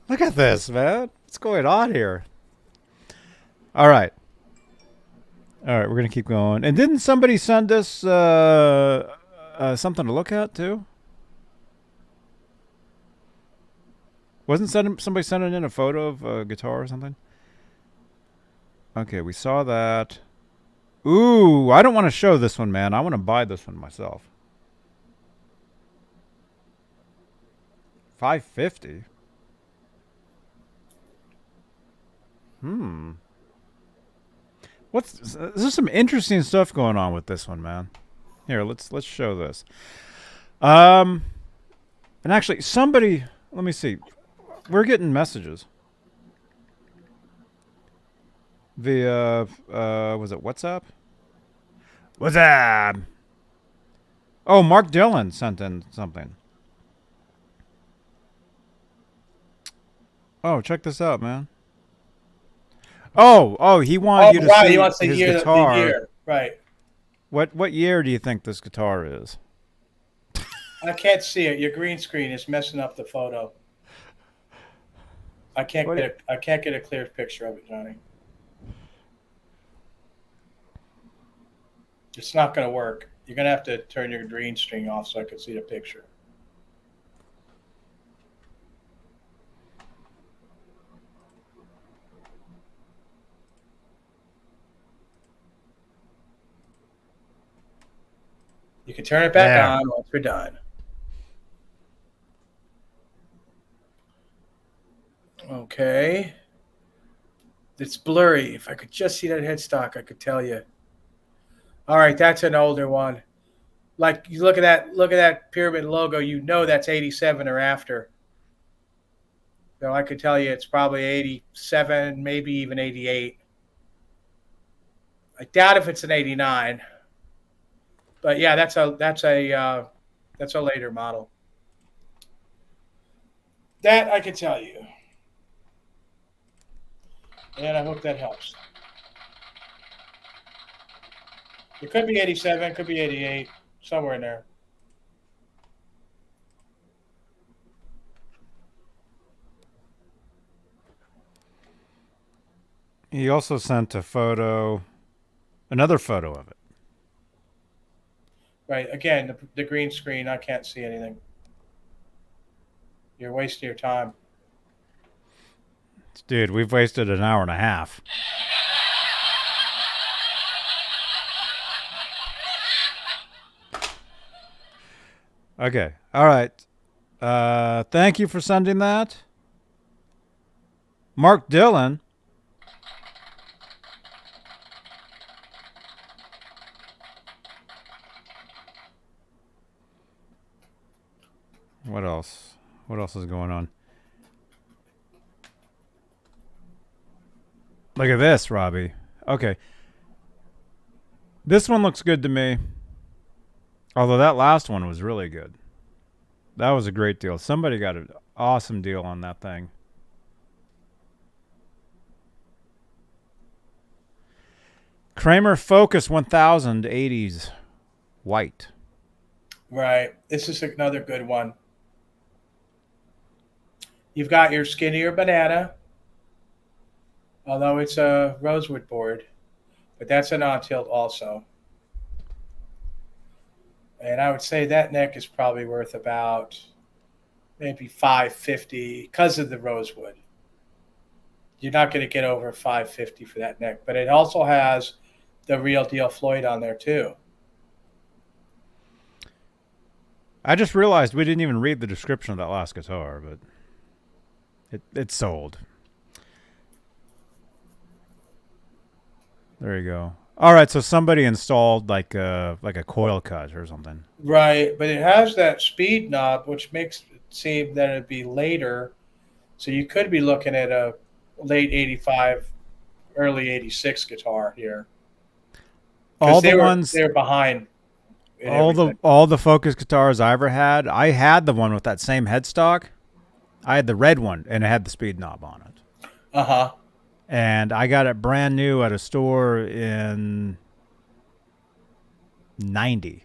Look at this, man. What's going on here? All right. All right, we're going to keep going. And didn't somebody send us something to look at, too? Wasn't somebody sending in a photo of a guitar or something? Okay, we saw that. Ooh, I don't want to show this one, man. I want to buy this one myself. $550. There's some interesting stuff going on with this one, man. Here, let's show this. And actually, somebody, let me see. We're getting messages via was it WhatsApp? WhatsApp. Oh, Mark Dillon sent in something. Oh, check this out, man. Oh, he wanted you to see he wants to his hear guitar. the year. Right. What year do you think this guitar is? I can't see it. Your green screen is messing up the photo. I can't get a clear picture of it, Johnny. It's not going to work. You're going to have to turn your green screen off so I can see the picture. You can turn it back on once we're done. Okay. It's blurry. If I could just see that headstock, I could tell you. All right, that's an older one. Like you look at that pyramid logo, you know that's 87 or after. So I could tell you it's probably 87, maybe even 88. I doubt if it's an 89. But yeah, that's a later model. That I can tell you. And I hope that helps. It could be 87, could be 88, somewhere in there. He also sent a photo, another photo of it. Right. Again, the green screen, I can't see anything. You're wasting your time. Dude, we've wasted an hour and a half. Okay. All right. Thank you for sending that. Mark Dillon. What else? What else is going on? Look at this, Robbie. Okay. This one looks good to me. Although that last one was really good. That was a great deal. Somebody got an awesome deal on that thing. Kramer Focus 1000 80s white. Right. This is another good one. You've got your skinnier banana, although it's a rosewood board, but that's a non-tilt also. And I would say that neck is probably worth about maybe $550 because of the rosewood. You're not going to get over $550 for that neck, but it also has the real deal Floyd on there too. I just realized we didn't even read the description of that last guitar, but it sold. There you go. All right, so somebody installed like a coil cut or something. Right, but it has that speed knob, which makes it seem that it'd be later. So you could be looking at a late 85, early 86 guitar here. All the ones they're behind. All the Focus guitars I ever had, I had the one with that same headstock. I had the red one, and it had the speed knob on it. Uh-huh. And I got it brand new at a store in 90.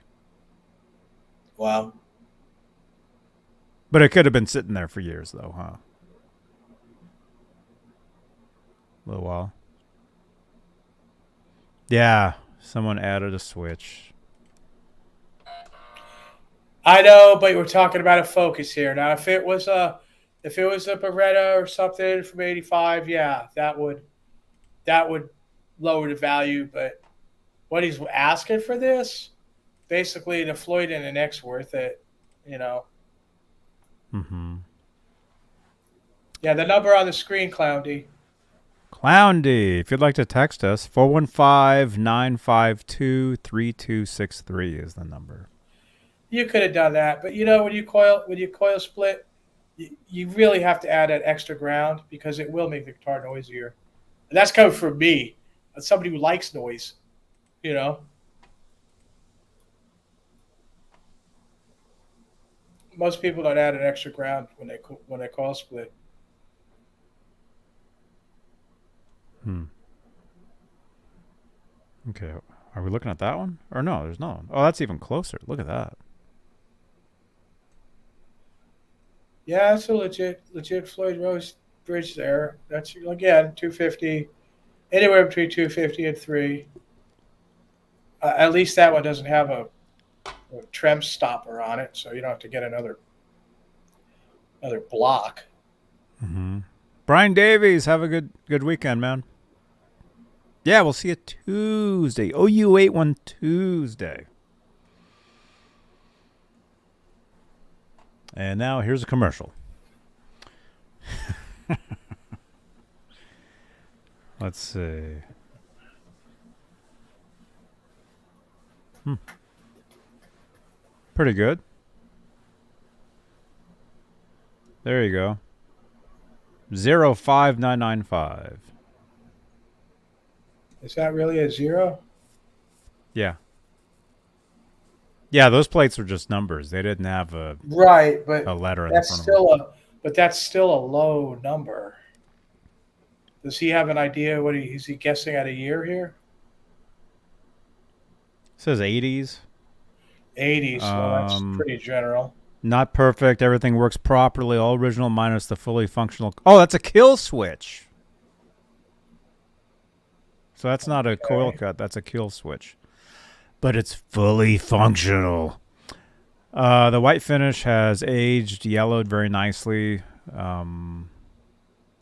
Wow. But it could have been sitting there for years, though, huh? A little while. Yeah, someone added a switch. I know, but we're talking about a Focus here. Now, if it was a Beretta or something from 85, yeah, that would lower the value. But what he's asking for this, basically the Floyd and an X worth it, you know. Mm-hmm. Yeah, the number on the screen, Clowndy. Clowndy, if you'd like to text us, 415-952-3263 is the number. You could have done that, but you know when you coil split, you really have to add that extra ground because it will make the guitar noisier. And that's coming from me, as somebody who likes noise, you know. Most people don't add an extra ground when they coil split. Okay, are we looking at that one? Or no, there's no one. Oh, that's even closer. Look at that. Yeah, it's a legit Floyd Rose bridge there. That's, again, 250, anywhere between 250 and 3. At least that one doesn't have a Trem stopper on it, so you don't have to get another block. Mm-hmm. Brian Davies, have a good weekend, man. Yeah, we'll see you Tuesday. OU81 Tuesday. And now here's a commercial. Let's see. Pretty good. There you go. 05995. Is that really a 0? Yeah. Yeah, those plates were just numbers. They didn't have a letter in the front of them. But that's still a low number. Does he have an idea is he guessing at a year here? It says 80s. 80s, well, that's pretty general. Not perfect. Everything works properly. All original minus the fully functional. Oh, that's a kill switch. So that's not a coil cut. That's a kill switch. But it's fully functional. The white finish has aged, yellowed very nicely. Light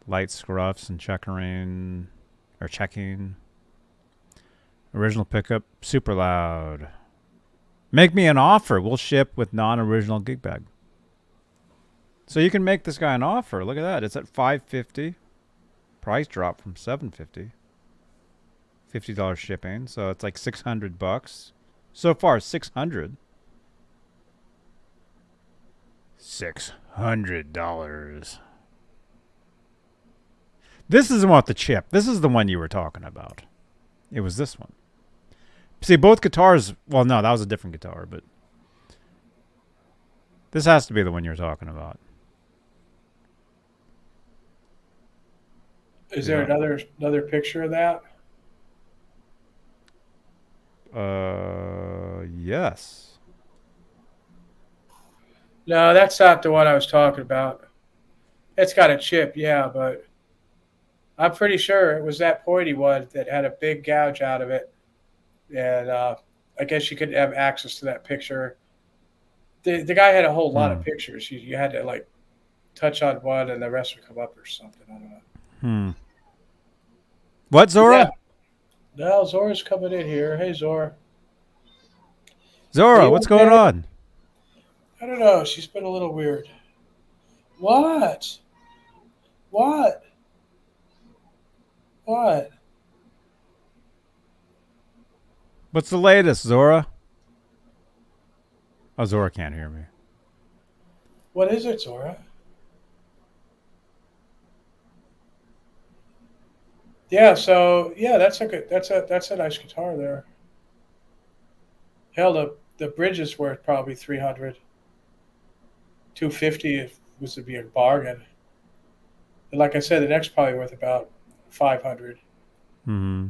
scruffs and checking. Original pickup, super loud. Make me an offer. We'll ship with non-original gig bag. So you can make this guy an offer. Look at that. It's at $550. Price drop from $750. $50 shipping. So it's like $600. So far, $600. $600. This isn't what the chip. This is the one you were talking about. It was this one. See, both guitars... Well, no, that was a different guitar, but... This has to be the one you're talking about. Is there another picture of that? Yes. No, that's not the one I was talking about. It's got a chip, yeah, but I'm pretty sure it was that pointy one that had a big gouge out of it. And I guess you could have access to that picture. The guy had a whole lot of pictures. You had to like touch on one and the rest would come up or something. I don't know. What, Zora? Now Zora's coming in here. Hey, Zora. Zora, what's going on? I don't know. She's been a little weird. What? What? What? What's the latest, Zora? Oh, Zora can't hear me. What is it, Zora? Yeah, so yeah, that's a nice guitar there. Hell, the bridge is worth probably 300. 250 if was to be a bargain. And like I said, the neck's probably worth about 500. Mm-hmm.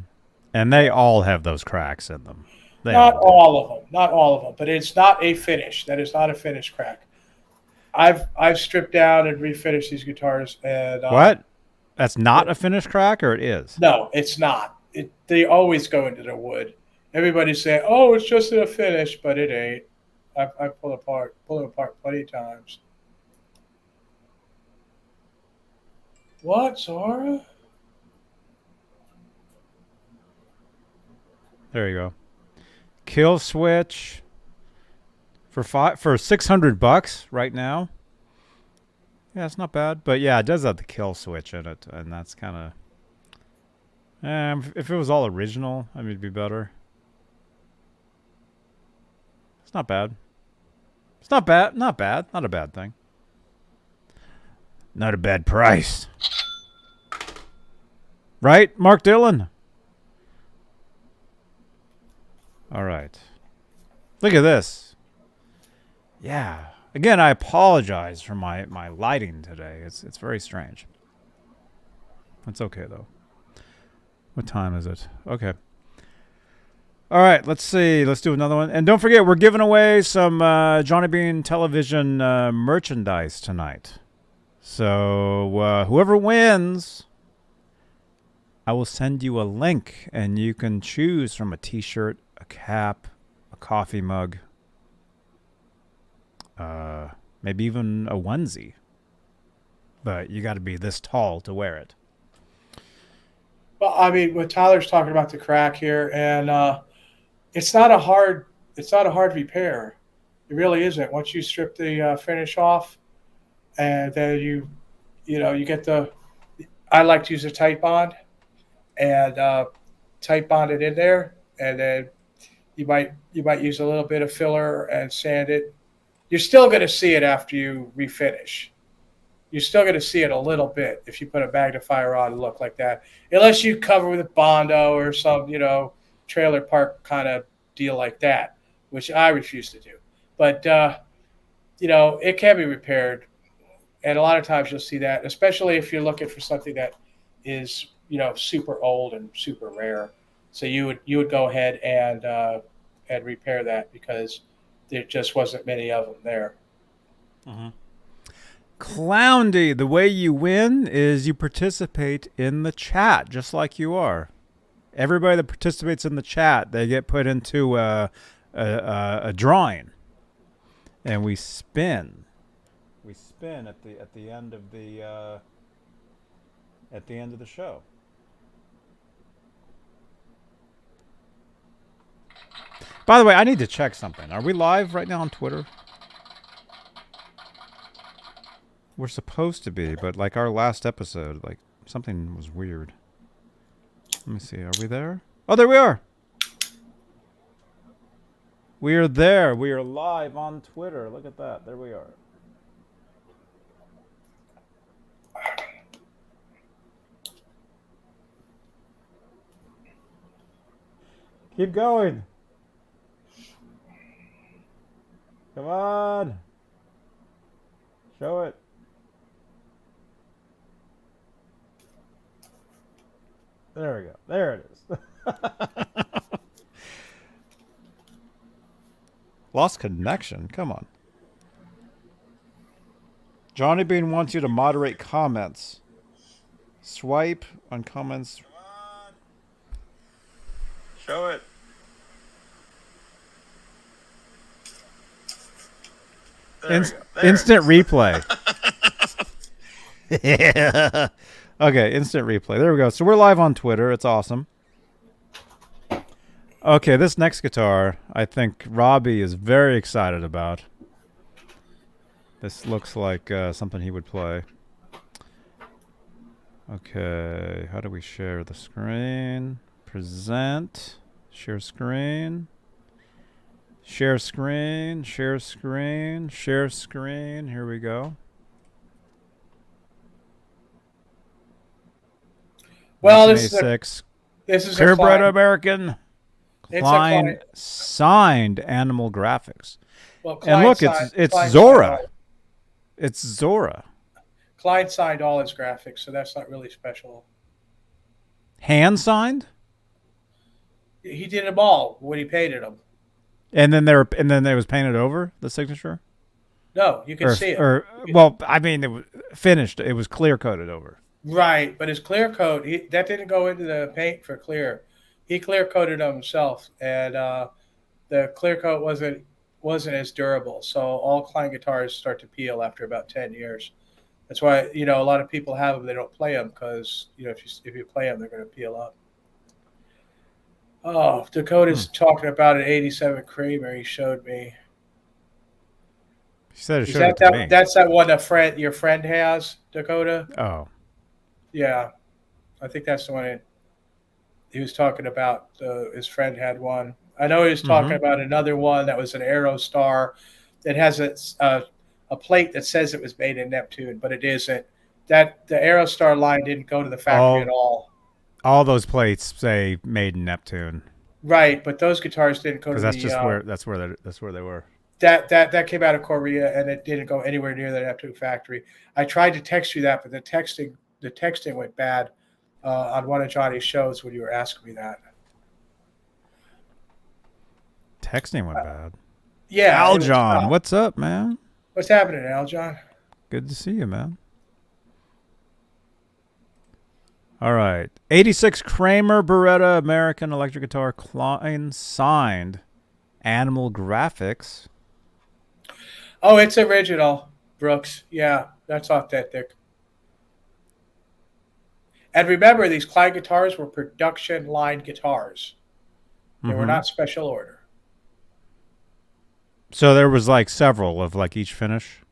And they all have those cracks in them. Not all of them. Not all of them. But it's not a finish. That is not a finish crack. I've stripped down and refinished these guitars. And what? That's not a finish crack, or it is? No, it's not. They always go into the wood. Everybody's saying, "Oh, it's just a finish," but it ain't. I pulled them apart plenty of times. What, Zora? There you go. Kill switch for $600 right now. Yeah, it's not bad, but yeah, it does have the kill switch in it, and that's kind of. If it was all original, I mean, it'd be better. It's not bad. It's not bad. Not bad. Not a bad thing. Not a bad price. Right, Mark Dillon? All right. Look at this. Yeah. Again, I apologize for my lighting today. It's very strange. It's okay, though. What time is it? Okay. All right, let's see. Let's do another one. And don't forget, we're giving away some Johnny Beane television merchandise tonight. So whoever wins, I will send you a link, and you can choose from a T-shirt, a cap, a coffee mug, maybe even a onesie. But you got to be this tall to wear it. Well, I mean, what Tyler's talking about the crack here, and it's not a hard repair. It really isn't. Once you strip the finish off, and then you get the. I like to use a tight bond, and tight bond it in there, and then you might use a little bit of filler and sand it. You're still going to see it after you refinish. You're still going to see it a little bit if you put a magnifier on and look like that, unless you cover with a Bondo or some, trailer park kind of deal like that, which I refuse to do. But, it can be repaired. And a lot of times you'll see that, especially if you're looking for something that is, super old and super rare. So you would go ahead and repair that because there just wasn't many of them there. Mm-hmm. Clowndy, the way you win is you participate in the chat, just like you are. Everybody that participates in the chat, they get put into a drawing, and we spin. We spin at the end of the show. By the way, I need to check something. Are we live right now on Twitter? We're supposed to be, but like our last episode, like something was weird. Let me see. Are we there? Oh, there we are. We are there. We are live on Twitter. Look at that. There we are. Keep going. Come on. Show it. There we go. There it is. Lost connection. Come on. Johnny Beane wants you to moderate comments. Swipe on comments. Come on. Show it. Instant replay. Yeah. Okay, instant replay. There we go. So we're live on Twitter. It's awesome. Okay, this next guitar, I think Robbie is very excited about. This looks like something he would play. Okay, how do we share the screen? Present, share screen, share screen, share screen, share screen. Here we go. Well, 1986. This is Purebred a American. Klein signed Animal Graphics. Well, and look, it's Zora. It's Zora. Klein signed all his graphics, so that's not really special. Hand signed? He did them all when he painted them. And then they was painted over the signature? No, you can see it. Well, I mean, it was finished. It was clear coated over. Right, but his clear coat, that didn't go into the paint for clear. He clear coated them himself, and the clear coat wasn't as durable. So all Klein guitars start to peel after about 10 years. That's why, you know, a lot of people have them. They don't play them because, you know, if you play them, they're going to peel up. Oh, Dakota's talking about an 87 Kramer he showed me. He said it showed it to me. That's that one your friend has, Dakota? Oh. Yeah. I think that's the one he was talking about. His friend had one. I know he was talking about another one that was an Aerostar that has a plate that says it was made in Neptune, but it isn't. That the Aerostar line didn't go to the factory at all. All those plates say made in Neptune. Right, but those guitars didn't go to the. That's where they were. That came out of Korea, and it didn't go anywhere near the Neptune factory. I tried to text you that, but the texting went bad on one of Johnny's shows when you were asking me that. Texting went bad. Yeah, Aljon, what's up, man? What's happening, Aljon? Good to see you, man. All right. 86 Kramer Beretta American electric guitar, Klein signed Animal Graphics. Oh, it's original, Brooks. Yeah, that's authentic. And remember, these Klein guitars were production line guitars. They were not special order. So there was like several of like each finish?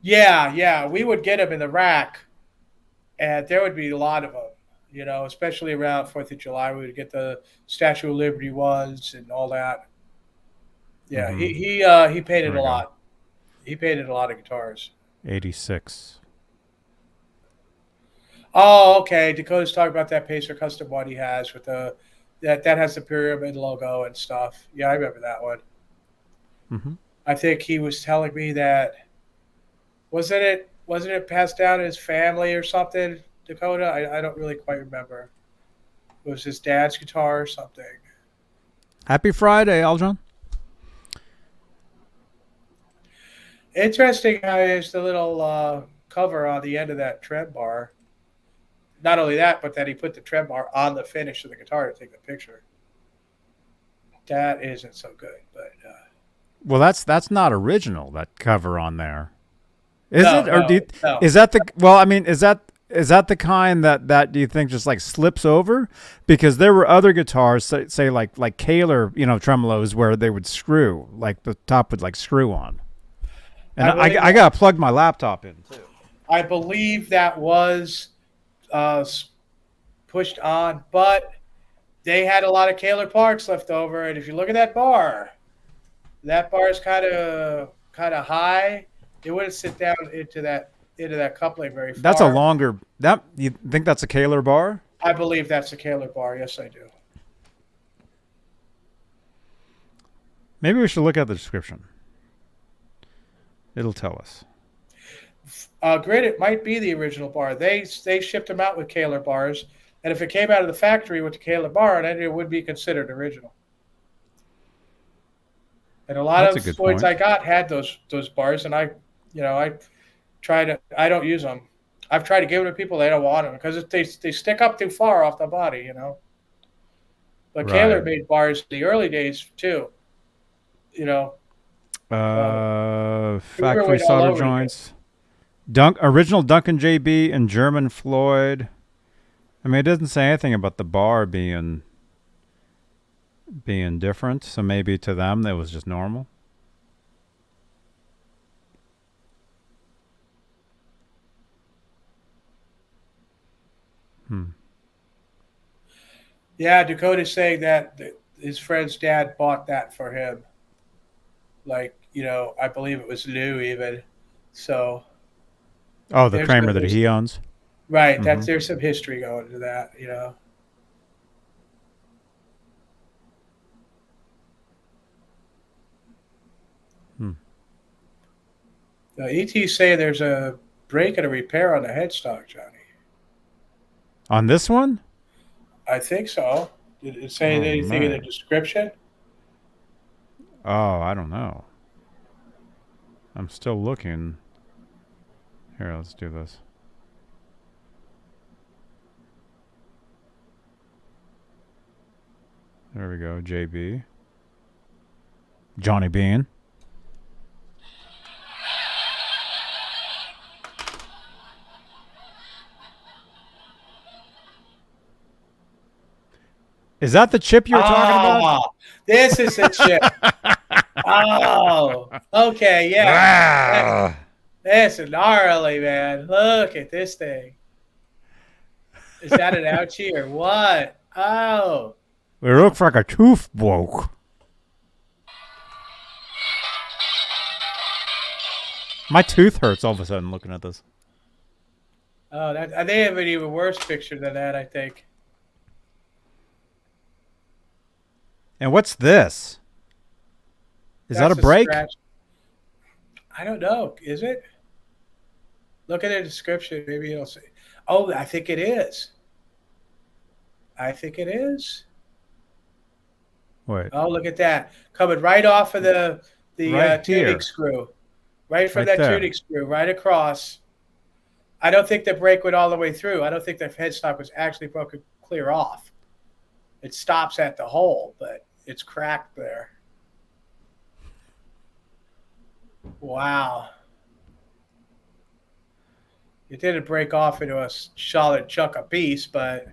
Yeah. We would get them in the rack, and there would be a lot of them, you know, especially around 4th of July. We would get the Statue of Liberty ones and all that. Yeah, he painted a lot. He painted a lot of guitars. 86. Oh, okay. Dakota's talking about that Pacer custom one he has with that has the pyramid logo and stuff. Yeah, I remember that one. I think he was telling me that wasn't it passed down to his family or something, Dakota? I don't really quite remember. It was his dad's guitar or something. Happy Friday, Aljon. Interesting how there's the little cover on the end of that Trem bar. Not only that, but that he put the Trem bar on the finish of the guitar to take the picture. That isn't so good, but well, that's not original, that cover on there. Is it? Or no. Is that the well, I mean, is that the kind that do you think just like slips over? Because there were other guitars, say like Kaler, you know, tremolos where they would screw, like the top would like screw on. And I got to plug my laptop in too. I believe that was pushed on, but they had a lot of Kaler parts left over, and if you look at that bar is kind of high. It wouldn't sit down into that coupling very far. That's a longer. You think that's a Kaler bar? I believe that's a Kaler bar. Yes, I do. Maybe we should look at the description. It'll tell us. Grid, it might be the original bar. They shipped them out with Kaler bars, and if it came out of the factory with the Kaler bar, then it would be considered original. And a lot of Floyds I got had those bars, and I don't use them. I've tried to give them to people, they don't want them because they stick up too far off the body, you know. But right. Kaler made bars in the early days too, you know. Factory solder joints. Original Duncan JB and German Floyd. I mean, it doesn't say anything about the bar being being different. So maybe to them that was just normal. Yeah, Dakota's saying that his friend's dad bought that for him. Like, I believe it was Lou even. So. Oh, the Kramer that he owns. Right. There's some history going into that, Now, ET's saying there's a break and a repair on the headstock, Johnny. On this one? I think so. Did it say anything in the description? Oh, I don't know. I'm still looking. Here, let's do this. There we go, JB. Johnny Beane. Is that the chip you were talking about? This is the chip. Oh, okay, yeah. This is gnarly, man. Look at this thing. Is that an ouchie or what? Oh. It looks like a tooth broke. My tooth hurts all of a sudden looking at this. Oh, they have an even worse picture than that, I think. And what's this? Is that a break? Scratch. I don't know. Is it? Look at the description. Maybe it'll say. Oh, I think it is. I think it is. Wait. Oh, look at that. Coming right off of the right tuning screw. Right from that there. tuning screw, right across. I don't think the brake went all the way through. I don't think the headstock was actually broken clear off. It stops at the hole, but it's cracked there. Wow. It didn't break off into a solid chunk of piece, but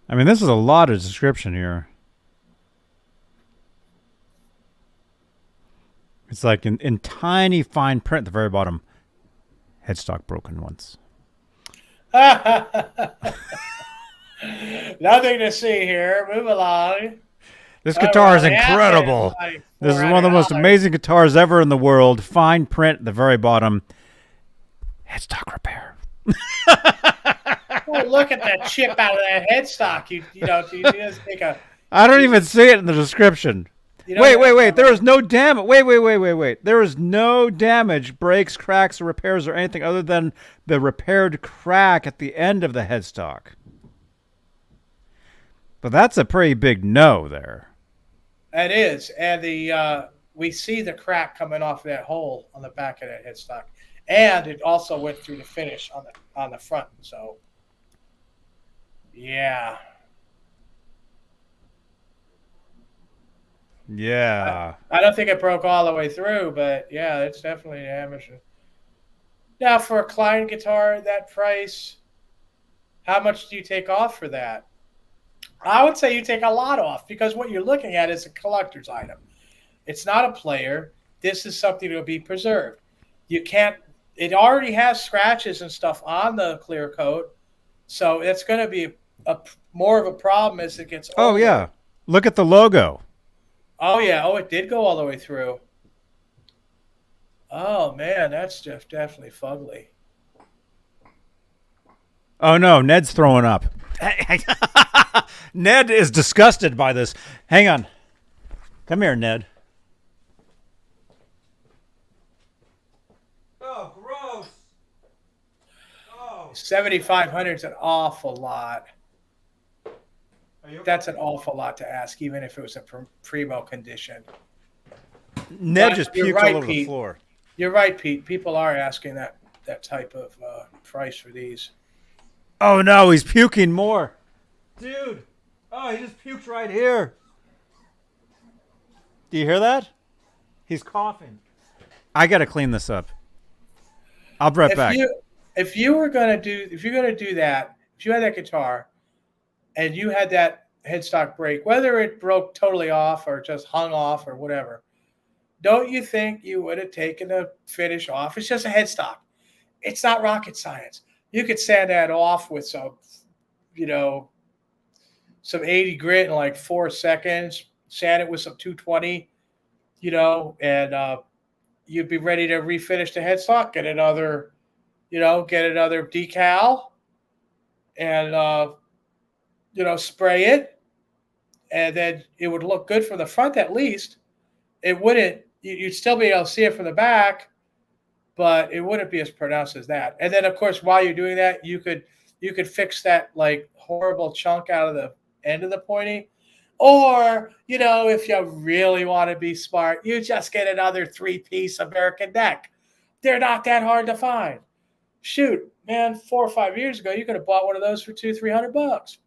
I mean, this is a lot of description here. It's like in tiny fine print at the very bottom. Headstock broken once. Nothing to see here. Move along. This guitar is incredible. This is one of the most amazing guitars ever in the world. Fine print at the very bottom. Headstock repair. Oh, look at that chip out of that headstock. You just take a. I don't even see it in the description. Wait. There is no damage. Wait. There is no damage, breaks, cracks, or repairs, or anything other than the repaired crack at the end of the headstock. But that's a pretty big no there. It is. And we see the crack coming off that hole on the back of that headstock. And it also went through the finish on the front. So, yeah. Yeah. I don't think it broke all the way through, but yeah, it's definitely damaged. Now, for a Klein guitar, that price, how much do you take off for that? I would say you take a lot off because what you're looking at is a collector's item. It's not a player. This is something that will be preserved. You can't. It already has scratches and stuff on the clear coat, so it's going to be more of a problem as it gets older. Oh yeah, look at the logo. Oh yeah. Oh, it did go all the way through. Oh man, that's just definitely fugly. Oh no, Ned's throwing up. Ned is disgusted by this. Hang on. Come here, Ned. Oh, gross. Oh. 7,500 is an awful lot. That's an awful lot to ask, even if it was a primo condition. Ned just puked all over the floor. You're right, Pete. People are asking that type of price for these. Oh no, he's puking more. Dude. Oh, he just puked right here. Do you hear that? He's coughing. I got to clean this up. I'll be right back. If you're gonna do that, if you had that guitar and you had that headstock break, whether it broke totally off or just hung off or whatever, don't you think you would have taken the finish off? It's just a headstock. It's not rocket science. You could sand that off with some, some 80 grit in like 4 seconds, sand it with some 220, and you'd be ready to refinish the headstock, get another decal and, spray it. And then it would look good from the front at least. It wouldn't, you'd still be able to see it from the back, but it wouldn't be as pronounced as that. And then, of course, while you're doing that, you could fix that like horrible chunk out of the end of the pointy. Or, if you really want to be smart, you just get another 3-piece American neck. They're not that hard to find. Shoot, man, 4 or 5 years ago, you could have bought one of those for $200-300.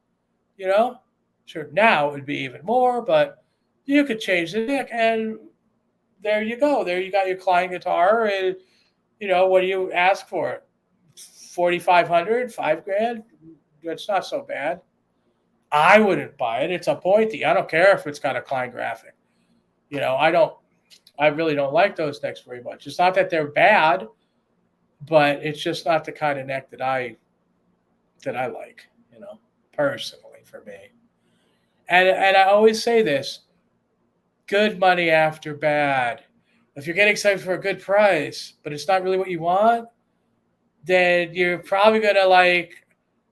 Sure, now it would be even more, but you could change the neck, and there you go. There you got your Klein guitar, and what do you ask for it? $4,500, $5,000? It's not so bad. I wouldn't buy it. It's a pointy. I don't care if it's got a Klein graphic. I really don't like those necks very much. It's not that they're bad, but it's just not the kind of neck that I like, personally for me. And I always say this, good money after bad. If you're getting something for a good price, but it's not really what you want, then you're probably going to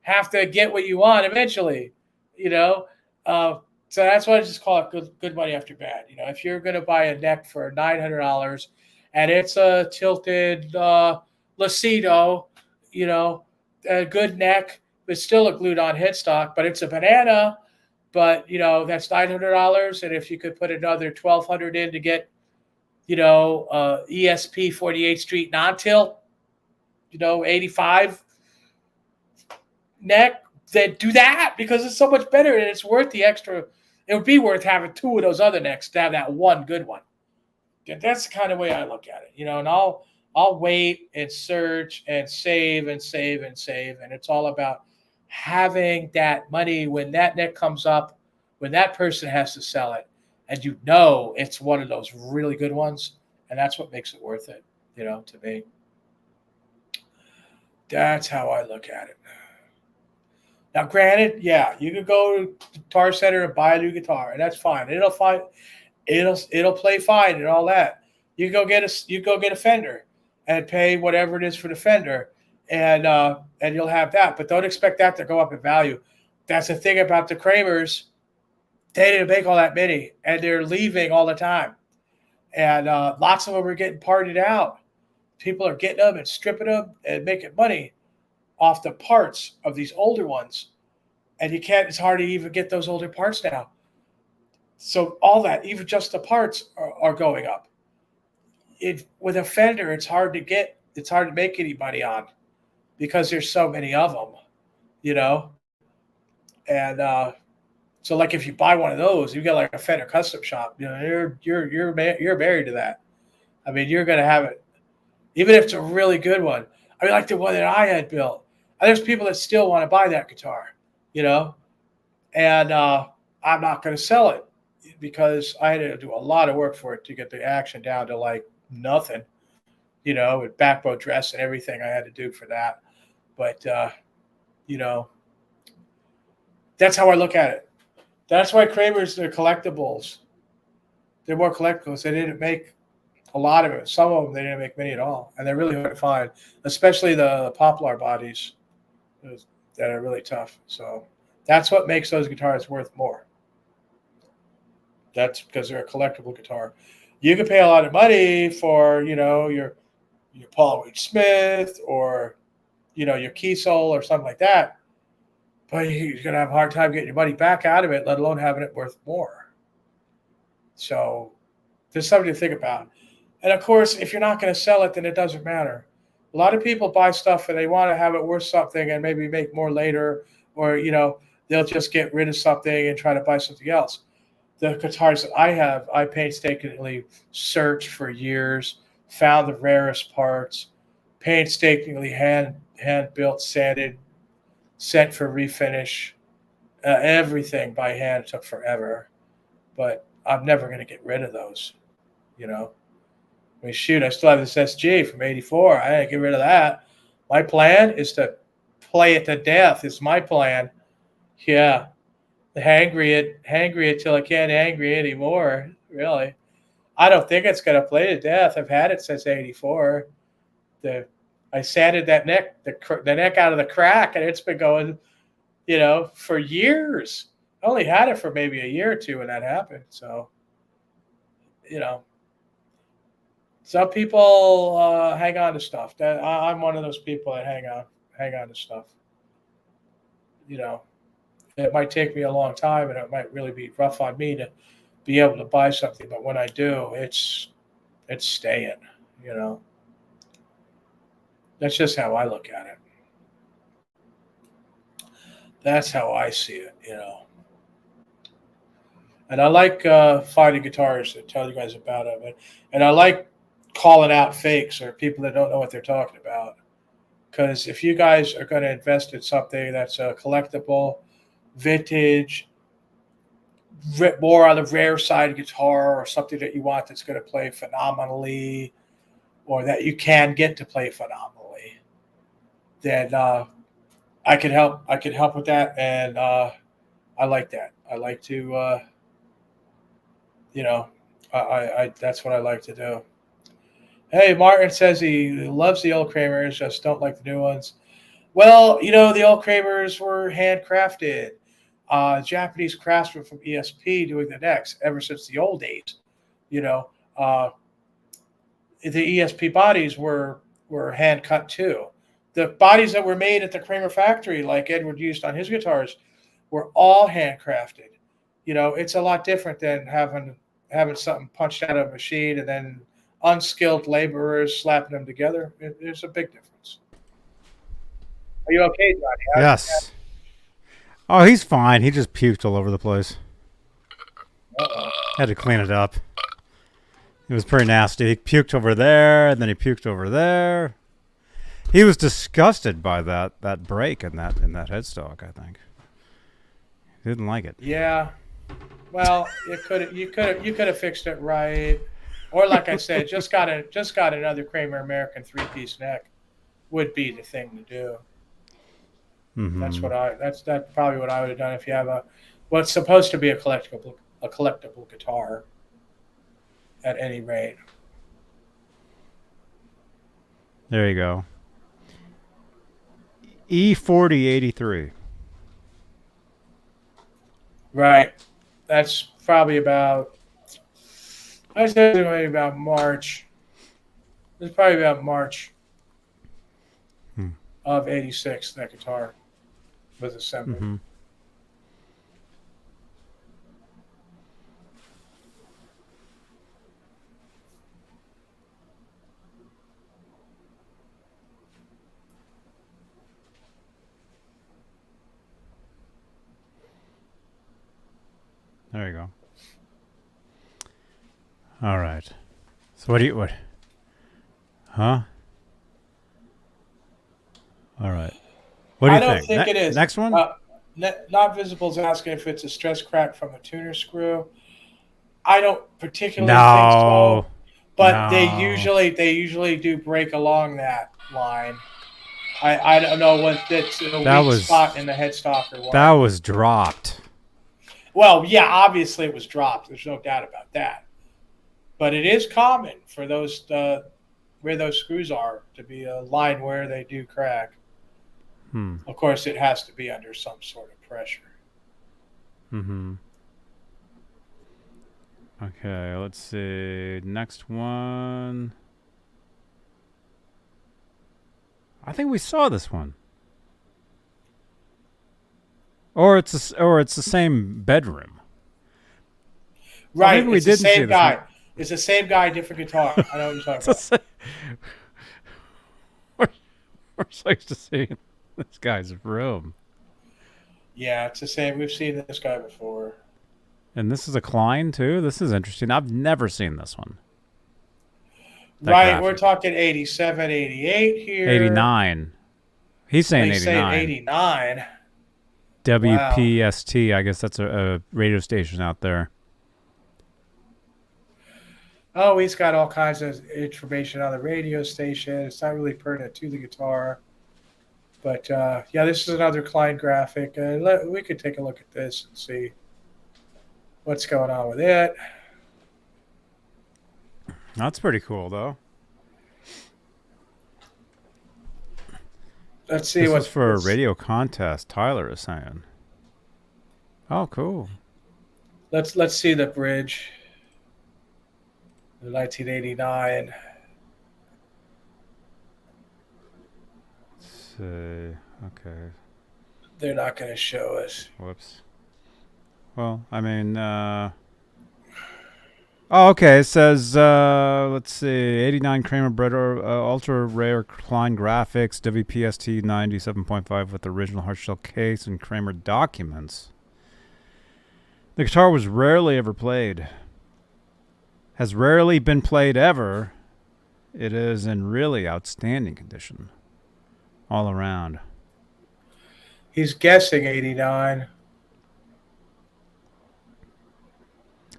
have to get what you want eventually, So that's why I just call it good money after bad. If you're going to buy a neck for $900 and it's a tilted Lucido, a good neck, but still a glued on headstock, but it's a banana, but that's $900. And if you could put another $1,200 in to get, ESP 48th Street non-tilt, 85 neck, then do that because it's so much better and it's worth the extra. It would be worth having 2 of those other necks to have that one good one. That's the kind of way I look at it, and I'll wait and search and save and save and save. And it's all about having that money when that neck comes up, when that person has to sell it, and it's one of those really good ones. And that's what makes it worth it, to me. That's how I look at it. Now, granted, yeah, you could go to the Guitar Center and buy a new guitar, and that's fine. It'll play fine and all that. You go get a Fender and pay whatever it is for the Fender, and you'll have that. But don't expect that to go up in value. That's the thing about the Kramers. They didn't make all that many, and they're leaving all the time. And lots of them are getting partied out. People are getting them and stripping them and making money off the parts of these older ones. And it's hard to even get those older parts now. So all that, even just the parts are going up. With a Fender, it's hard to make any money on because there's so many of them, And so like if you buy one of those, you get like a Fender custom shop, you're married to that. I mean, you're going to have it, even if it's a really good one. I mean, like the one that I had built. And there's people that still want to buy that guitar, and I'm not going to sell it because I had to do a lot of work for it to get the action down to like nothing, with backbone dress and everything I had to do for that. But, that's how I look at it. That's why Kramer's, they're collectibles. They're more collectibles. They didn't make a lot of it. Some of them, they didn't make many at all. And they're really hard to find, especially the poplar bodies that are really tough. So that's what makes those guitars worth more. That's because they're a collectible guitar. You can pay a lot of money for, your Paul Reed Smith or, your Kiesel or something like that. But you're going to have a hard time getting your money back out of it, let alone having it worth more. So there's something to think about. And, of course, if you're not going to sell it, then it doesn't matter. A lot of people buy stuff and they want to have it worth something and maybe make more later, or, they'll just get rid of something and try to buy something else. The guitars that I have, I painstakingly searched for years, found the rarest parts, painstakingly hand-built, sanded, sent for refinish. Everything by hand took forever, but I'm never going to get rid of those. You know, I mean, shoot, I still have this SG from '84. I ain't get rid of that. My plan is to play it to death. It's my plan. Yeah, hangry it till I can't hangry anymore. Really, I don't think it's going to play to death. I've had it since '84. I sanded that neck, the neck out of the crack, and it's been going, you know, for years. I only had it for maybe a year or two when that happened. So, you know, some people hang on to stuff. I'm one of those people that hang on to stuff. You know, it might take me a long time, and it might really be rough on me to be able to buy something. But when I do, it's staying. You know, that's just how I look at it. That's how I see it, you know. And I like finding guitarists that tell you guys about it. And I like calling out fakes or people that don't know what they're talking about. Because if you guys are going to invest in something that's a collectible, vintage, more on the rare side guitar, or something that you want that's going to play phenomenally, or that you can get to play phenomenally, then I could help with that, and I like that. I like to, you know, I that's what I like to do. Hey, Martin says he loves the old Kramers, just don't like the new ones. Well, you know, the old Kramers were handcrafted. Japanese craftsmen from ESP doing the necks ever since the old days. You know, the ESP bodies were hand cut too. The bodies that were made at the Kramer factory, like Edward used on his guitars, were all handcrafted. You know, it's a lot different than having something punched out of a machine and then unskilled laborers slapping them together. There's a big difference. Are you okay, Johnny? Yes. Oh, he's fine. He just puked all over the place. Had to clean it up. It was pretty nasty. He puked over there, and then he puked over there. He was disgusted by that break in that headstock, I think. He didn't like it. Yeah. Well, you could have fixed it right. Or like I said, just got another Kramer American 3-piece neck would be the thing to do. Mm-hmm. That's probably what I would have done if you have what's supposed to be a collectible guitar at any rate. There you go. E4083. Right. That's probably about, I'd say maybe about March. It's probably about March of '86 that guitar was assembled. Mm-hmm. There you go. All right. So what? Huh? All right. What do you think? I don't think it is. Next one? Not Visible's asking if it's a stress crack from a tuner screw. I don't particularly think so. But they usually do break along that line. I don't know what that's a weak spot in the headstock or what. That was dropped. Well, yeah, obviously it was dropped. There's no doubt about that. But it is common for those where those screws are to be a line where they do crack. Of course, it has to be under some sort of pressure. Mm-hmm. Okay, let's see. Next one. I think we saw this one. Or it's the same bedroom. Right, maybe we it's the didn't see same this guy. one. It's the same guy, different guitar. I know what you're talking about. We're supposed to see this guy's room. Yeah, it's the same. We've seen this guy before. And this is a Klein, too? This is interesting. I've never seen this one. Right, graphic. We're talking 87, 88 here. 89. He's saying He's 89. saying 89. WPST, I guess that's a radio station out there. Oh, he's got all kinds of information on the radio station. It's not really pertinent to the guitar. But, yeah, this is another client graphic. We could take a look at this and see what's going on with it. That's pretty cool, though. Let's see This what's is for a radio contest, Tyler is saying. Oh, cool. Let's see the bridge. The 1989. See. Okay. They're not going to show us. Whoops. Well, I mean, oh, okay. It says, let's see, 89 Kramer Bretter, ultra rare Klein graphics, WPST 97.5 with the original hardshell case and Kramer documents. The guitar was rarely ever played. Has rarely been played ever. It is in really outstanding condition all around. He's guessing 89.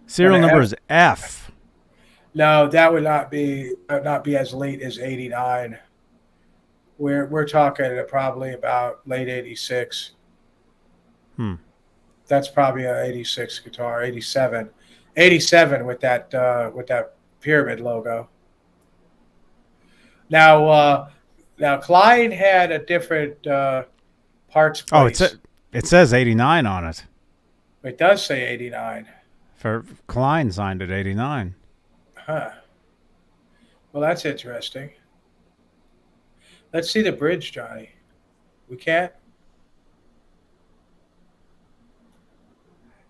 Serial number is F. No, that would not be as late as 89. We're talking probably about late 86. That's probably an 86 guitar, 87. 87 with that pyramid logo. Now Klein had a different parts place. Oh, it says 89 on it. It does say 89. For Klein signed at 89. Huh. Well, that's interesting. Let's see the bridge, Johnny. We can't?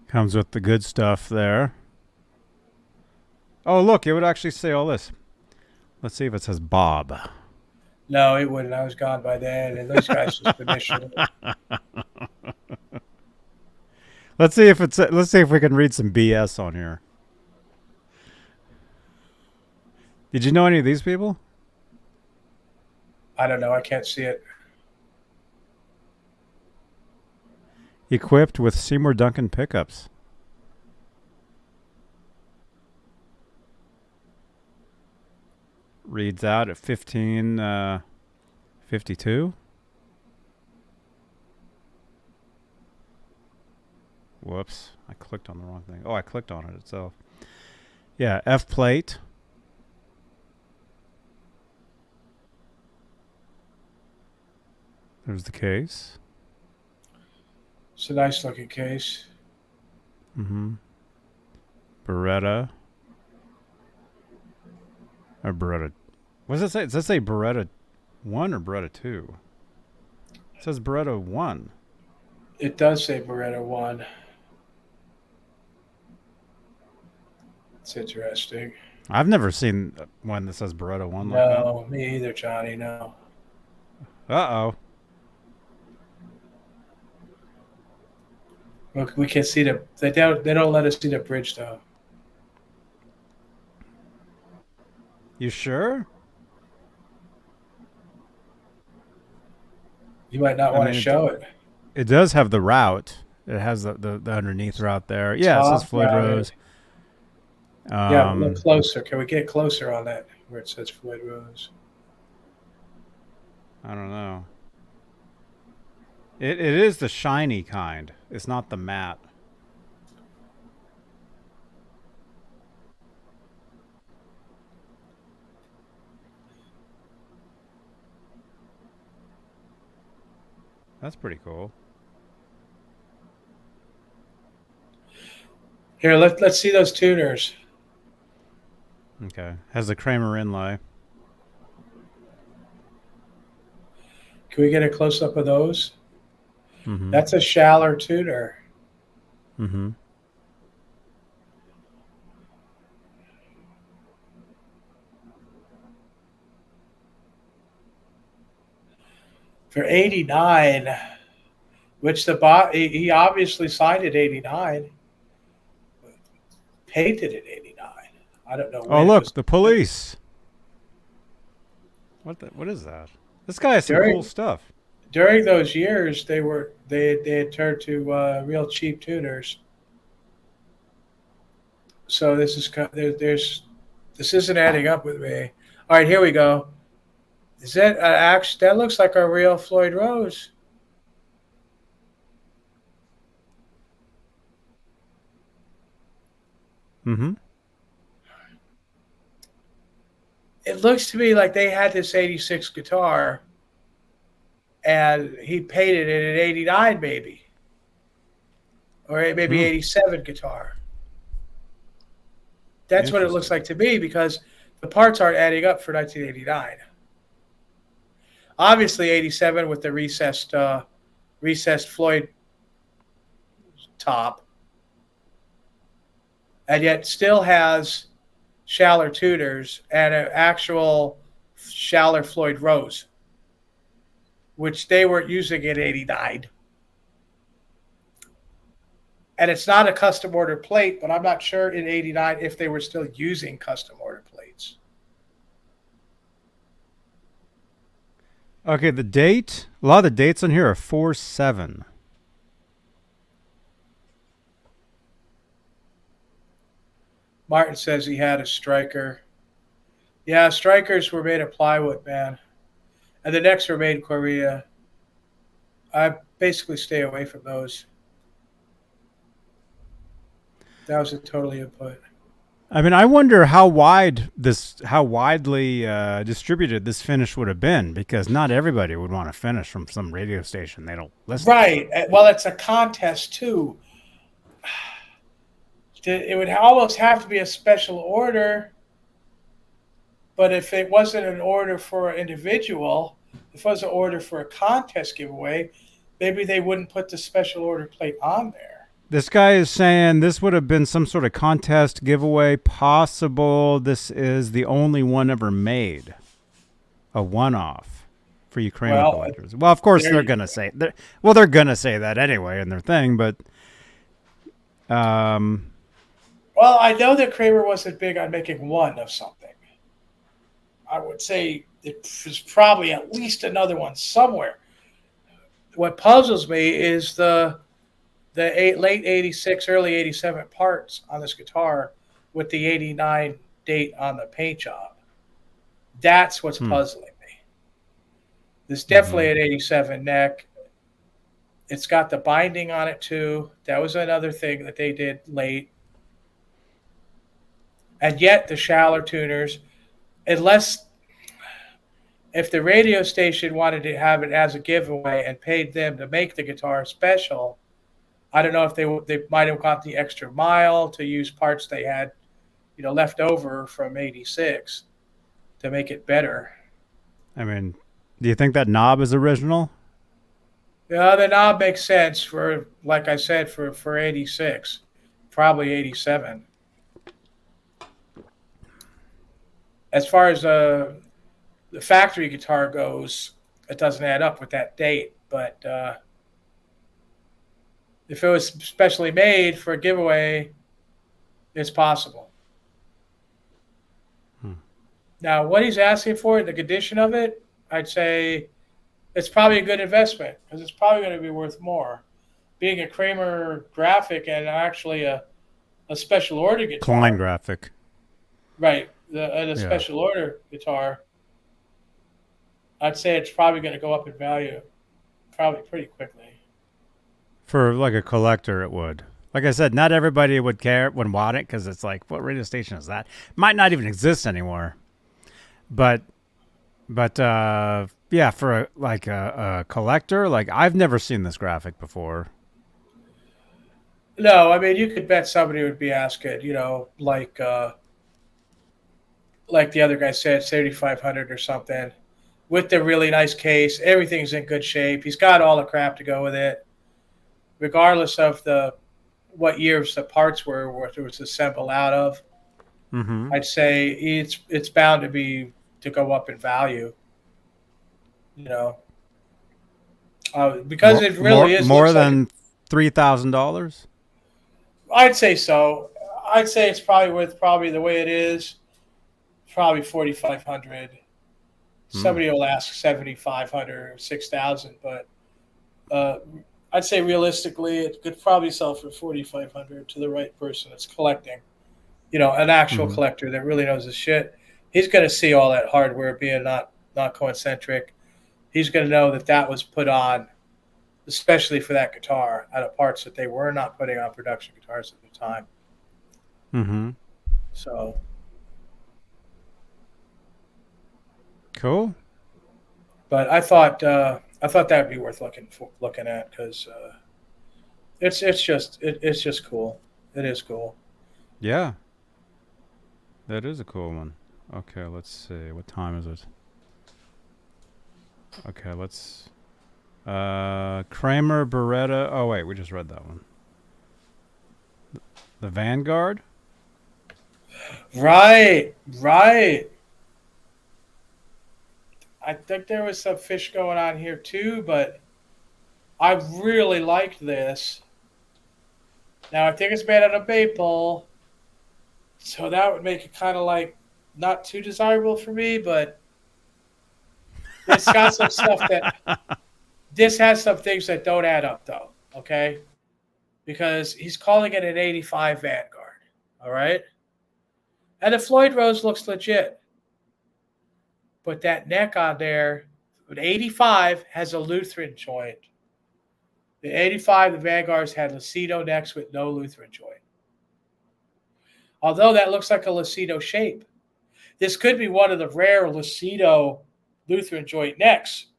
Comes with the good stuff there. Oh, look, it would actually say all this. Let's see if it says Bob. No, it wouldn't. I was gone by then, and those guys just initially. Let's see if we can read some BS on here. Did you know any of these people? I don't know. I can't see it. Equipped with Seymour Duncan pickups. Reads out at 1552. Whoops. I clicked on the wrong thing. Oh, I clicked on it itself. Yeah, F plate. There's the case. It's a nice looking case. Mm-hmm. Beretta. Or Beretta. What does it say? Does it say Beretta 1 or Beretta 2? It says Beretta 1. It does say Beretta 1. It's interesting. I've never seen one that says Beretta 1 like that. No, me either, Johnny. No. Uh-oh. Look, we can see they don't let us see the bridge though. You sure? You might not want to show it. It does have the route. It has the underneath route there. Yeah, it says Floyd Rose. Yeah, look closer. Can we get closer on that where it says Floyd Rose? I don't know. It is the shiny kind. It's not the matte. That's pretty cool. Here, let's see those tuners. Okay. Has the Kramer inlay. Can we get a close up of those? Mm-hmm. That's a Schaller tuner. Mm-hmm. For 89, which he obviously signed at 89, painted at 89. I don't know. Oh, look, the police. What is that? This guy has some cool stuff. during those years, they had turned to real cheap tuners. So this isn't adding up with me. All right, here we go. Is that actually that looks like a real Floyd Rose? Mm-hmm. It looks to me like they had this '86 guitar, and he painted it in '89, maybe, or maybe '87 guitar. That's what it looks like to me because the parts aren't adding up for 1989. Obviously, '87 with the recessed Floyd top, and yet still has Schaller tuners and an actual Schaller Floyd Rose, which they weren't using in '89. And it's not a custom order plate, but I'm not sure in '89 if they were still using custom order plates. Okay, the date. A lot of the dates on here are 4/7. Martin says he had a striker. Yeah, strikers were made of plywood, man. And the necks were made in Korea. I basically stay away from those. That was a totally input. I mean, I wonder how widely distributed this finish would have been, because not everybody would want a finish from some radio station they don't listen to. Right. Well, it's a contest too. It would almost have to be a special order. But if it wasn't an order for an individual, if it was an order for a contest giveaway, maybe they wouldn't put the special order plate on there. This guy is saying this would have been some sort of contest giveaway. Possible this is the only one ever made. A one-off for you Kramer collectors. Well, of course they're going to say that. Well, they're going to say that anyway in their thing, but well, I know that Kramer wasn't big on making one of something. I would say there's probably at least another one somewhere. What puzzles me is the late '86, early '87 parts on this guitar with the '89 date on the paint job. That's what's puzzling me. There's definitely an '87 neck. It's got the binding on it too. That was another thing that they did late. And yet the Schaller tuners, unless if the radio station wanted to have it as a giveaway and paid them to make the guitar special, I don't know if they might have got the extra mile to use parts they had, left over from '86 to make it better. I mean, do you think that knob is original? Yeah, the knob makes sense for, like I said, for '86, probably '87. As far as the factory guitar goes, it doesn't add up with that date. But if it was specially made for a giveaway, it's possible. Now, what he's asking for, the condition of it, I'd say it's probably a good investment because it's probably going to be worth more. Being a Kramer graphic and actually a special order guitar. Klein graphic. Right. A special order guitar, I'd say it's probably going to go up in value probably pretty quickly. For like a collector, it would. Like I said, not everybody would want it because it's like, what radio station is that? Might not even exist anymore. But yeah, for a collector, like I've never seen this graphic before. No, I mean you could bet somebody would be asking, like the other guy said, 7,500 or something, with the really nice case. Everything's in good shape. He's got all the crap to go with it, regardless of what years the parts were, what it was assembled out of. I'd say it's bound to go up in value. Because it really is more than $3,000. I'd say so. I'd say it's probably worth the way it is. Probably 4,500 Somebody will ask 7,500 or 6,000, but I'd say realistically, it could probably sell for 4,500 to the right person that's collecting. You know, an actual collector that really knows his shit. He's going to see all that hardware being not concentric. He's going to know that that was put on, especially for that guitar, out of parts that they were not putting on production guitars at the time. Mm-hmm. So cool. but I thought that'd be worth looking at because it's just cool. It is cool. Yeah. That is a cool one. Okay, let's see. What time is it? Okay, let's... Kramer, Beretta... Oh, wait, we just read that one. The Vanguard? Right. I think there was some fish going on here too, but I really liked this. Now, I think it's made out of maple, so that would make it kind of like not too desirable for me, but it's got some stuff that... This has some things that don't add up, though, okay? Because he's calling it an 85 Vanguard, all right? And the Floyd Rose looks legit. But that neck on there, an 85 has a Lutheran joint. The 85, the Vanguards had Lucido necks with no Lutheran joint. Although that looks like a Lucido shape. This could be one of the rare Lucido Lutheran joint necks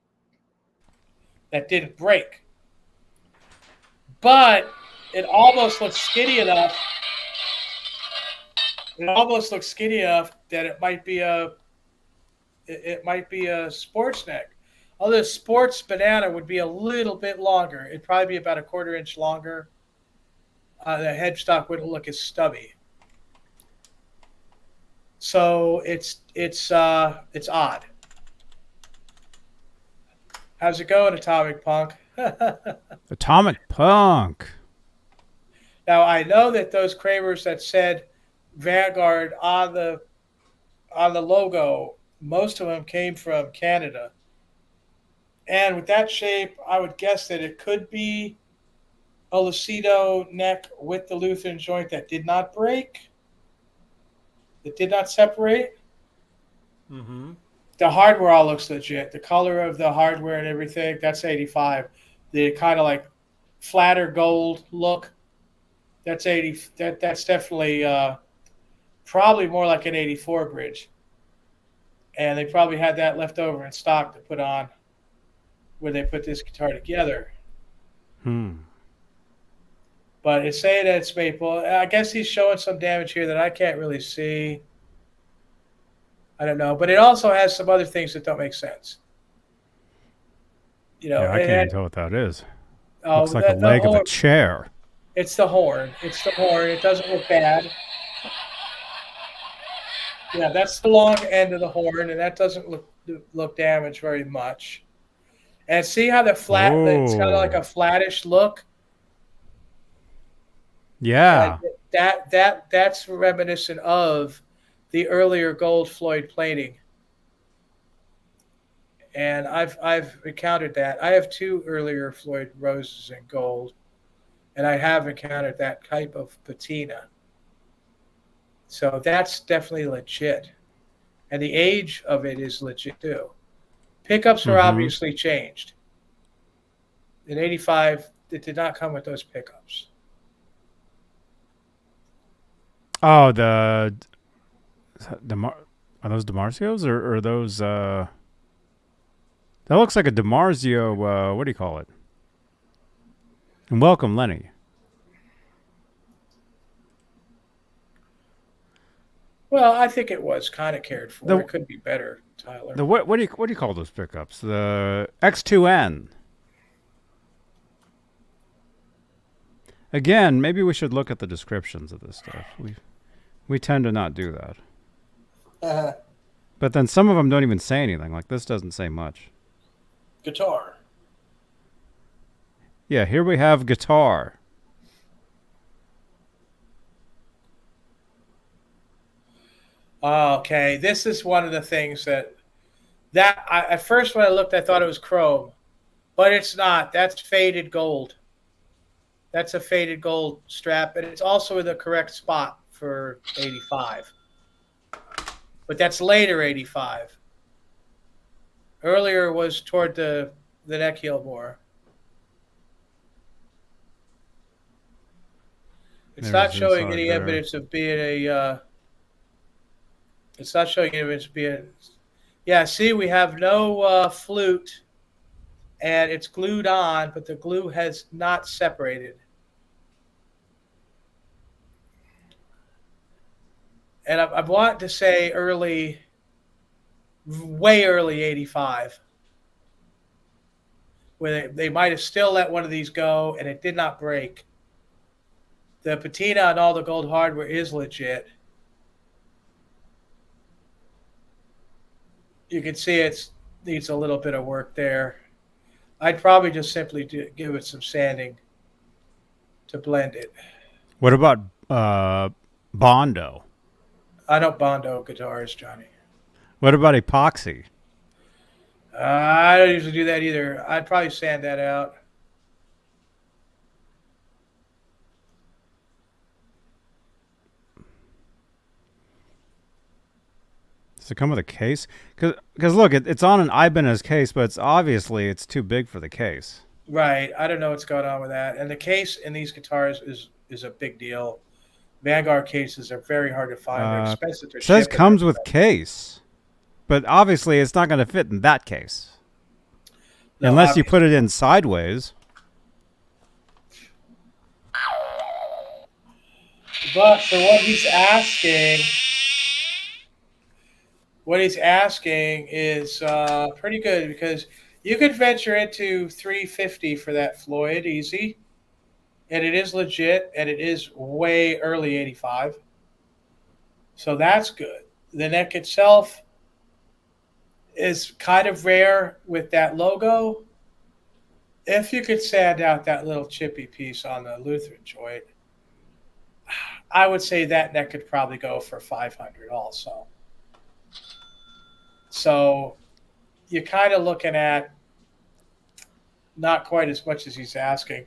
that didn't break. But it almost looks skinny enough. It almost looks skinny enough that it might be a sports neck. Although the sports banana would be a little bit longer. It'd probably be about a 1/4 inch longer. The headstock wouldn't look as stubby. So it's odd. How's it going, Atomic Punk? Atomic Punk. Now, I know that those Kramers that said Vanguard on the logo, most of them came from Canada. And with that shape, I would guess that it could be a Lucido neck with the Lutheran joint that did not break, that did not separate. Mm-hmm. The hardware all looks legit. The color of the hardware and everything, that's 85. The kind of like flatter gold look, that's 80. That's definitely probably more like an 84 bridge. And they probably had that left over in stock to put on when they put this guitar together. But it's saying that it's maple. I guess he's showing some damage here that I can't really see. I don't know. But it also has some other things that don't make sense. You know, yeah, I can't even tell what that is. Oh, looks like a leg of a chair. It's the horn. It's the horn. It doesn't look bad. Yeah, that's the long end of the horn, and that doesn't look damaged very much. And see how the flat, it's kind of like a flattish look. Yeah. That's reminiscent of the earlier gold Floyd plating. And I've encountered that. I have 2 earlier Floyd Roses in gold, and I have encountered that type of patina. So that's definitely legit. And the age of it is legit too. Pickups are obviously changed. In 85, it did not come with those pickups. Oh, are those DiMarzios or are those that looks like a DiMarzio, what do you call it? And welcome, Lenny. Well, I think it was kind of cared for. It could be better, Tyler. What do you call those pickups? The X2N. Again, maybe we should look at the descriptions of this stuff. We tend to not do that. But then some of them don't even say anything. Like this doesn't say much. Guitar. Yeah, here we have guitar. Okay, this is one of the things that At first when I looked, I thought it was chrome, but it's not. That's faded gold. That's a faded gold strap, and it's also in the correct spot for 85. But that's later 85. Earlier was toward the neck heel more. It's not showing any evidence of being a. It's not showing evidence of being. Yeah, see, we have no flute, and it's glued on, but the glue has not separated. And I want to say early, way early 85, where they might have still let one of these go, and it did not break. The patina on all the gold hardware is legit. You can see it needs a little bit of work there. I'd probably just simply give it some sanding to blend it. What about Bondo? I don't Bondo guitars, Johnny. What about epoxy? I don't usually do that either. I'd probably sand that out. Does it come with a case? Because look, it's on an Ibanez case, but it's too big for the case. Right. I don't know what's going on with that. And the case in these guitars is a big deal. Vanguard cases are very hard to find. They're expensive to ship. It says comes with case, but obviously it's not going to fit in that case. No, unless you put it in sideways. But for what he's asking is pretty good, because you could venture into $350 for that Floyd easy, and it is legit, and it is way early 85. So that's good. The neck itself is kind of rare with that logo. If you could sand out that little chippy piece on the Lutheran joint, I would say that neck could probably go for $500 also. So you're kind of looking at not quite as much as he's asking.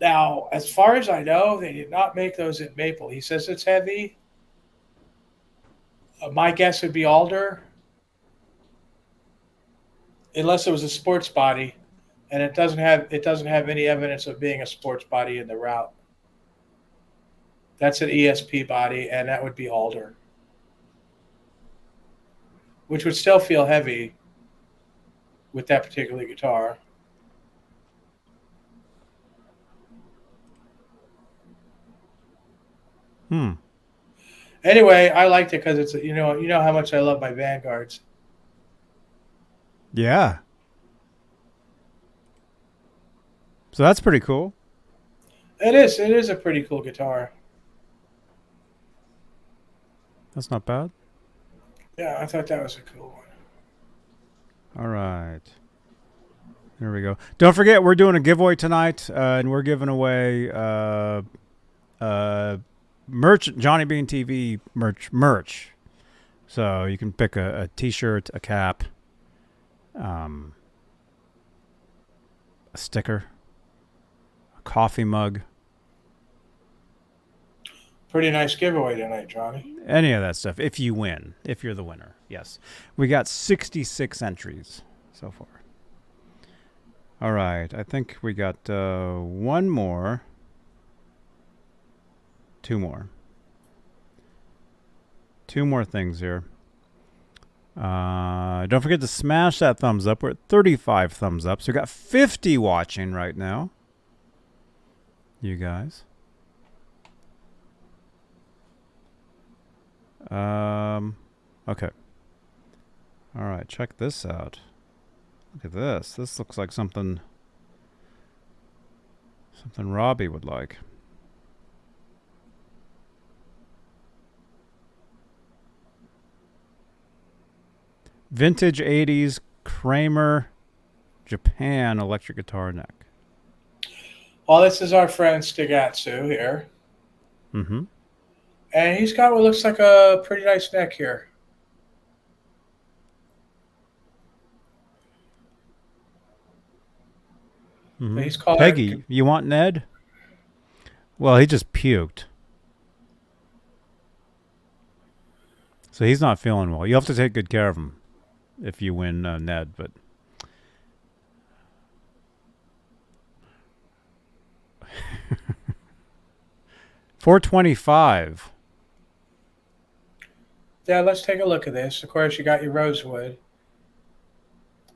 Now, as far as I know, they did not make those in maple. He says it's heavy. My guess would be alder, unless it was a sports body, and it doesn't have any evidence of being a sports body in the route. That's an ESP body, and that would be alder, which would still feel heavy with that particular guitar. Anyway, I liked it because it's you know how much I love my Vanguards. Yeah. So that's pretty cool. It is. It is a pretty cool guitar. That's not bad. Yeah, I thought that was a cool one. All right. There we go. Don't forget, we're doing a giveaway tonight, and we're giving away merch, Johnny Beane TV merch. So you can pick a T-shirt, a cap, a sticker, a coffee mug. Pretty nice giveaway tonight, Johnny. Any of that stuff, if you win, if you're the winner. Yes. We got 66 entries so far. All right. I think we got one more. Two more things here. Don't forget to smash that thumbs up. We're at 35 thumbs up. So we got 50 watching right now. You guys. Okay. All right, check this out. Look at this. This looks like something Robbie would like. Vintage 80s Kramer Japan electric guitar neck. Well, this is our friend Stigatsu here. Mm-hmm. And he's got what looks like a pretty nice neck here. But he's called Peggy, you want Ned? Well, he just puked. So he's not feeling well. You have to take good care of him if you win Ned, but... $425. Yeah, let's take a look at this. Of course, you got your rosewood.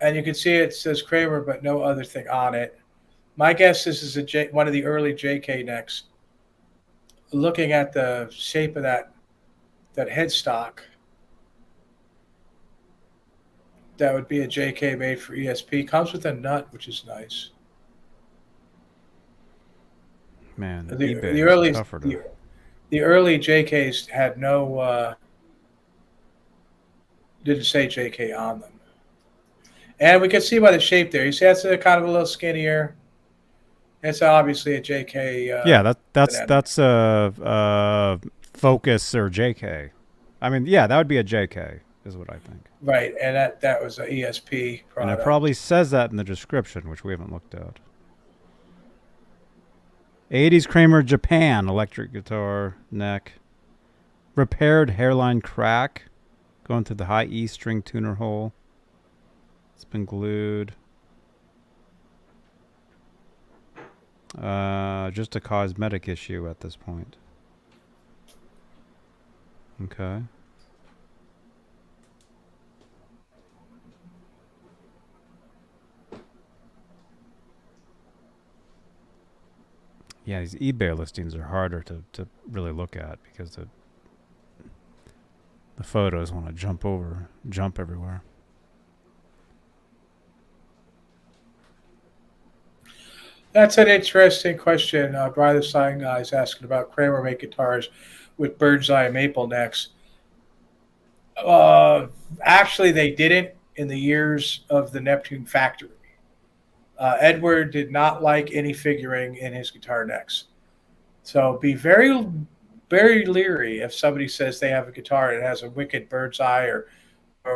And you can see it says Kramer, but no other thing on it. My guess this is one of the early JK necks. Looking at the shape of that headstock, that would be a JK made for ESP. Comes with a nut, which is nice. Man, the early JKs had no didn't say JK on them, and we can see by the shape there. You see, that's kind of a little skinnier. It's obviously a JK. Yeah, that's a Focus or JK. I mean, yeah, that would be a JK, is what I think. Right, and that was an ESP product. And it probably says that in the description, which we haven't looked at. 80s Kramer Japan electric guitar neck. Repaired hairline crack going through the high E string tuner hole. It's been glued. Just a cosmetic issue at this point. Okay. Yeah, these eBay listings are harder to really look at because the photos want to jump everywhere. That's an interesting question. Brian the Sign Guy is asking about Kramer make guitars with bird's eye maple necks. Actually, they didn't in the years of the Neptune factory. Edward did not like any figuring in his guitar necks. So be very, very leery if somebody says they have a guitar that has a wicked bird's eye or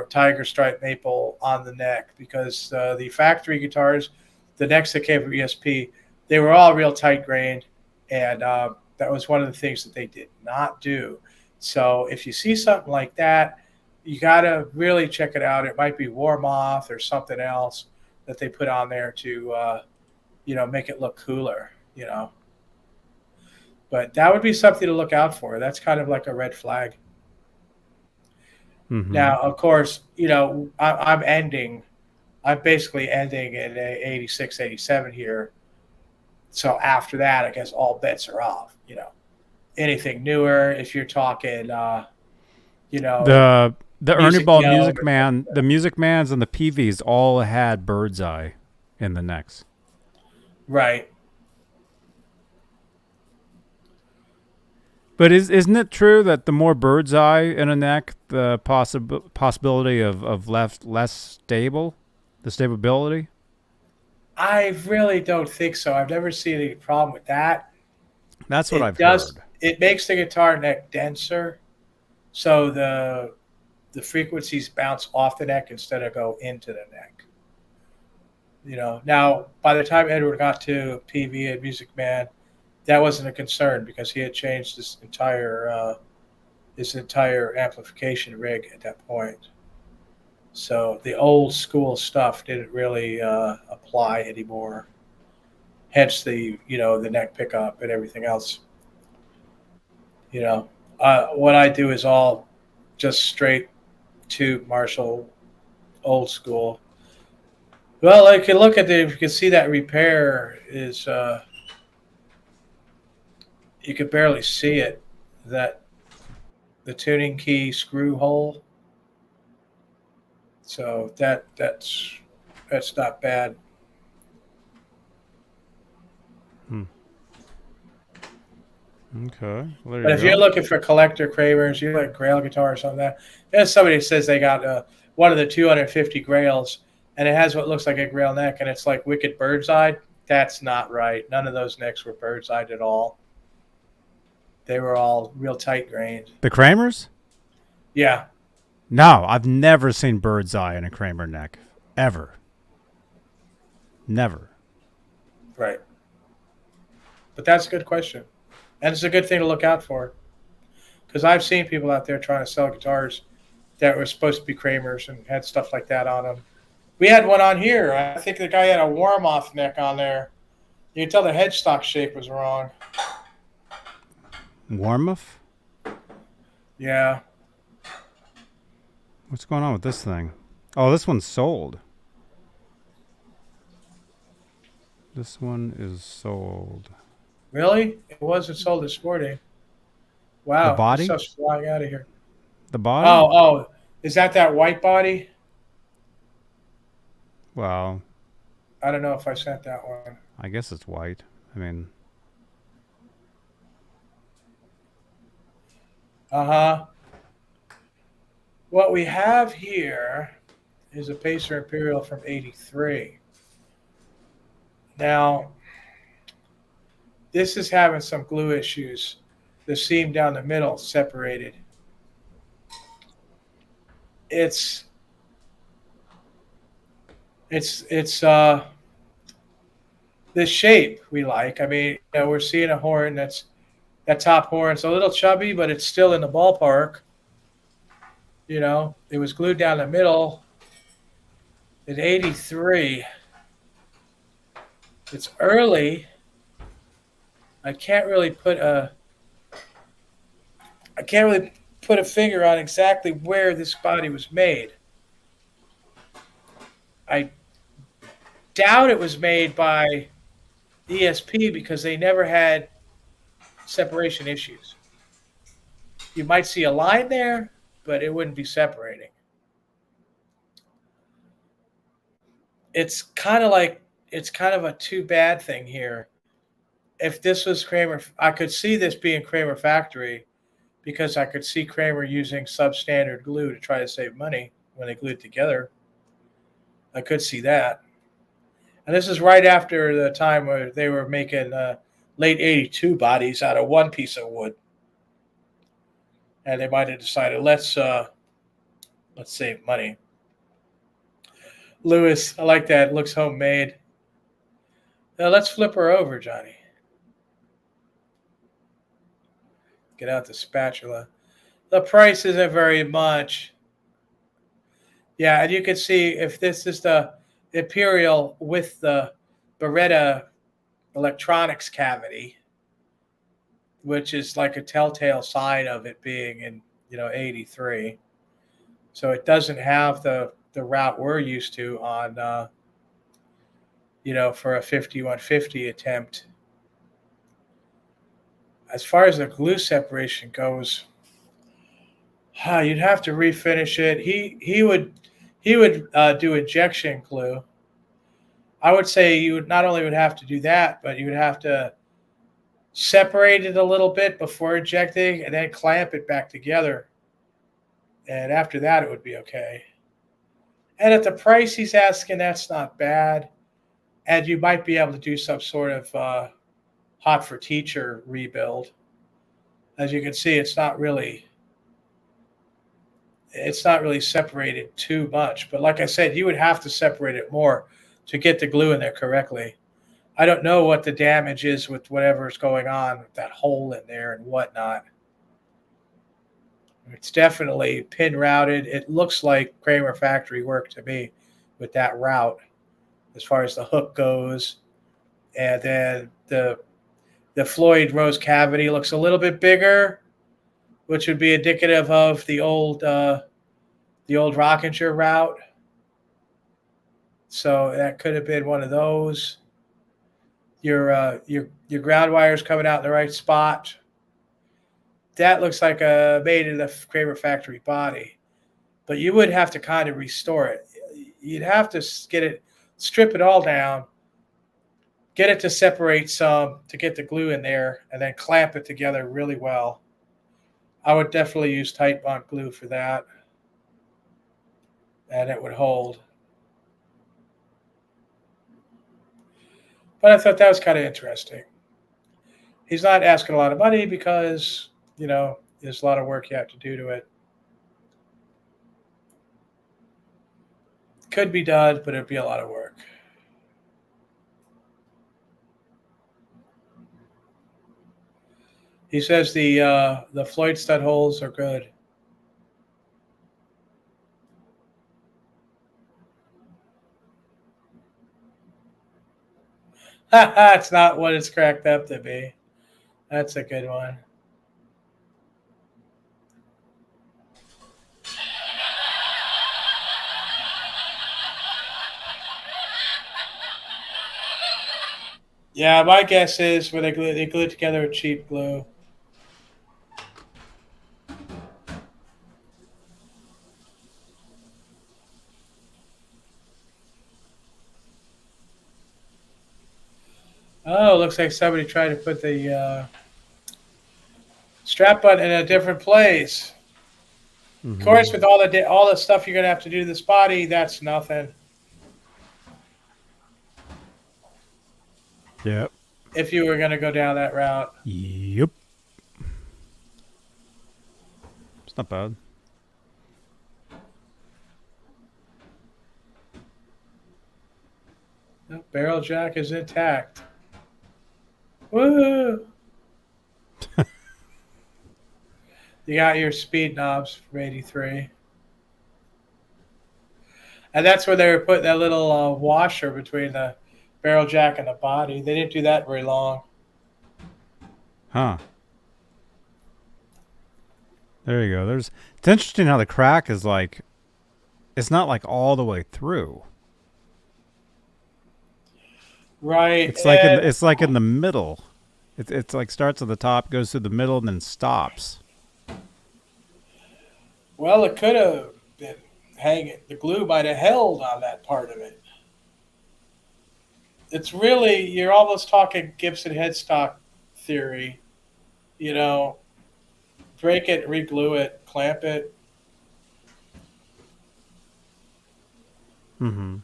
tiger stripe maple on the neck, because the factory guitars, the necks that came from ESP, they were all real tight grained, and that was one of the things that they did not do. So if you see something like that, you got to really check it out. It might be war moth or something else that they put on there to, make it look cooler, But that would be something to look out for. That's kind of like a red flag. Mm-hmm. Now, of course, I'm basically ending at 86, 87 here. So after that, I guess all bets are off, Anything newer, if you're talking, The Ernie Ball Music Man, the Music Mans and the PVs all had bird's eye in the necks. Right. But isn't it true that the more bird's eye in a neck, the possibility of less stable, the stability? I really don't think so. I've never seen any problem with that. That's what I've heard. It makes the guitar neck denser, so the frequencies bounce off the neck instead of go into the neck. Now by the time Edward got to PV and Music Man, that wasn't a concern because he had changed his entire amplification rig at that point. So the old school stuff didn't really apply anymore. Hence the neck pickup and everything else. What I do is all just straight tube Marshall, old school. Well, I can look at if you can see that repair is, you could barely see it, that the tuning key screw hole. So that's not bad. Okay. But if you're looking for collector Kramers, you like Grail guitar or something like that, there's somebody who says they got one of the 250 Grails, and it has what looks like a Grail neck, and it's like wicked bird's eye. That's not right. None of those necks were bird's eyed at all. They were all real tight grained. The Kramers? Yeah. No, I've never seen bird's eye in a Kramer neck. Ever. Never. Right. But that's a good question. And it's a good thing to look out for. Because I've seen people out there trying to sell guitars that were supposed to be Kramers and had stuff like that on them. We had one on here. I think the guy had a warm-off neck on there. You can tell the headstock shape was wrong. Warmoth? Yeah. What's going on with this thing? Oh, this one's sold. This one is sold. Really? It wasn't sold this morning. Wow. The body? This stuff's flying out of here. The body? Oh. Is that white body? Well, I don't know if I sent that one. I guess it's white. I mean, uh-huh. What we have here is a Pacer Imperial from 83. Now, this is having some glue issues. The seam down the middle separated. It's the shape we like. I mean, we're seeing a horn that top horn's a little chubby, but it's still in the ballpark. It was glued down the middle in 83. It's early. I can't really put a finger on exactly where this body was made. I doubt it was made by ESP because they never had separation issues. You might see a line there, but it wouldn't be separating. It's kind of a too bad thing here. If this was Kramer, I could see this being Kramer factory because I could see Kramer using substandard glue to try to save money when they glued it together. I could see that. And this is right after the time where they were making late 82 bodies out of one piece of wood. And they might have decided, let's save money. Lewis, I like that. It looks homemade. Now let's flip her over, Johnny. Get out the spatula. The price isn't very much. Yeah, and you can see if this is the Imperial with the Beretta electronics cavity, which is like a telltale sign of it being in 83. So it doesn't have the route we're used to on for a 5150 attempt. As far as the glue separation goes, you'd have to refinish it. He would do injection glue. I would say you would not only would have to do that, but you would have to separate it a little bit before injecting and then clamp it back together. And after that, it would be okay. And at the price he's asking, that's not bad. And you might be able to do some sort of Hot for Teacher rebuild. As you can see, it's not really separated too much. But like I said, you would have to separate it more to get the glue in there correctly. I don't know what the damage is with whatever's going on with that hole in there and whatnot. It's definitely pin routed. It looks like Kramer factory work to me with that route as far as the hook goes. And then the Floyd Rose cavity looks a little bit bigger, which would be indicative of the old Rockinger route. So that could have been one of those. Your ground wire's coming out in the right spot. That looks like a made in the Kramer factory body, but you would have to kind of restore it. You'd have to strip it all down, get it to separate some to get the glue in there, and then clamp it together really well. I would definitely use tight bond glue for that, and it would hold. But I thought that was kind of interesting. He's not asking a lot of money because, there's a lot of work you have to do to it. Could be done, but it'd be a lot of work. He says the Floyd stud holes are good. It's not what it's cracked up to be. That's a good one. Yeah, my guess is when they glue it together with cheap glue. Oh, looks like somebody tried to put the strap button in a different place. Of course, with all the stuff you're gonna have to do to this body, that's nothing. Yep. If you were gonna go down that route. Yep. It's not bad. No, barrel jack is intact. Woo! You got your speed knobs from '83. And that's where they were putting that little washer between the barrel jack and the body. They didn't do that very long. Huh. There you go. It's interesting how the crack is like, it's not like all the way through. Right. It's like in the middle. It's like starts at the top, goes through the middle, and then stops. Well, it could have been hanging. The glue might have held on that part of it. It's really, you're almost talking Gibson headstock theory. You know, break it, re-glue it, clamp it. Mm-hmm.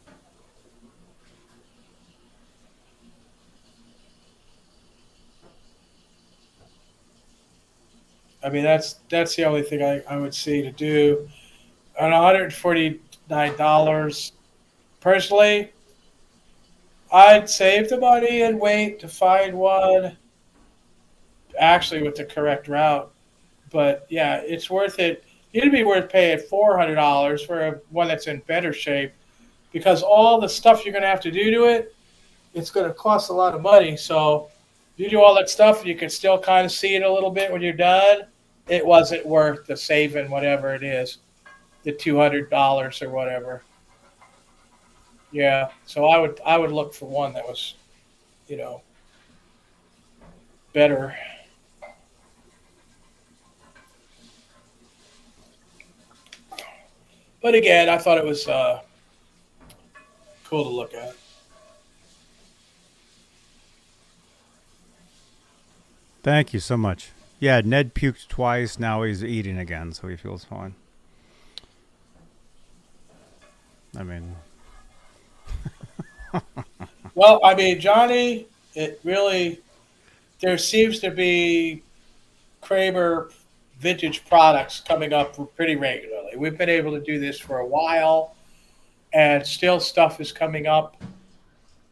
I mean, that's the only thing I would see to do. On $149, personally, I'd save the money and wait to find one actually with the correct route. But yeah, it's worth it. It'd be worth paying $400 for one that's in better shape, because all the stuff you're going to have to do to it, it's going to cost a lot of money. So if you do all that stuff, you can still kind of see it a little bit when you're done. It wasn't worth the saving, whatever it is, the $200 or whatever. Yeah, so I would look for one that was, you know, better. But again, I thought it was cool to look at. Thank you so much. Yeah, Ned puked twice. Now he's eating again, so he feels fine. I mean... Well, I mean, Johnny, it really, there seems to be Kramer vintage products coming up pretty regularly. We've been able to do this for a while, and still stuff is coming up.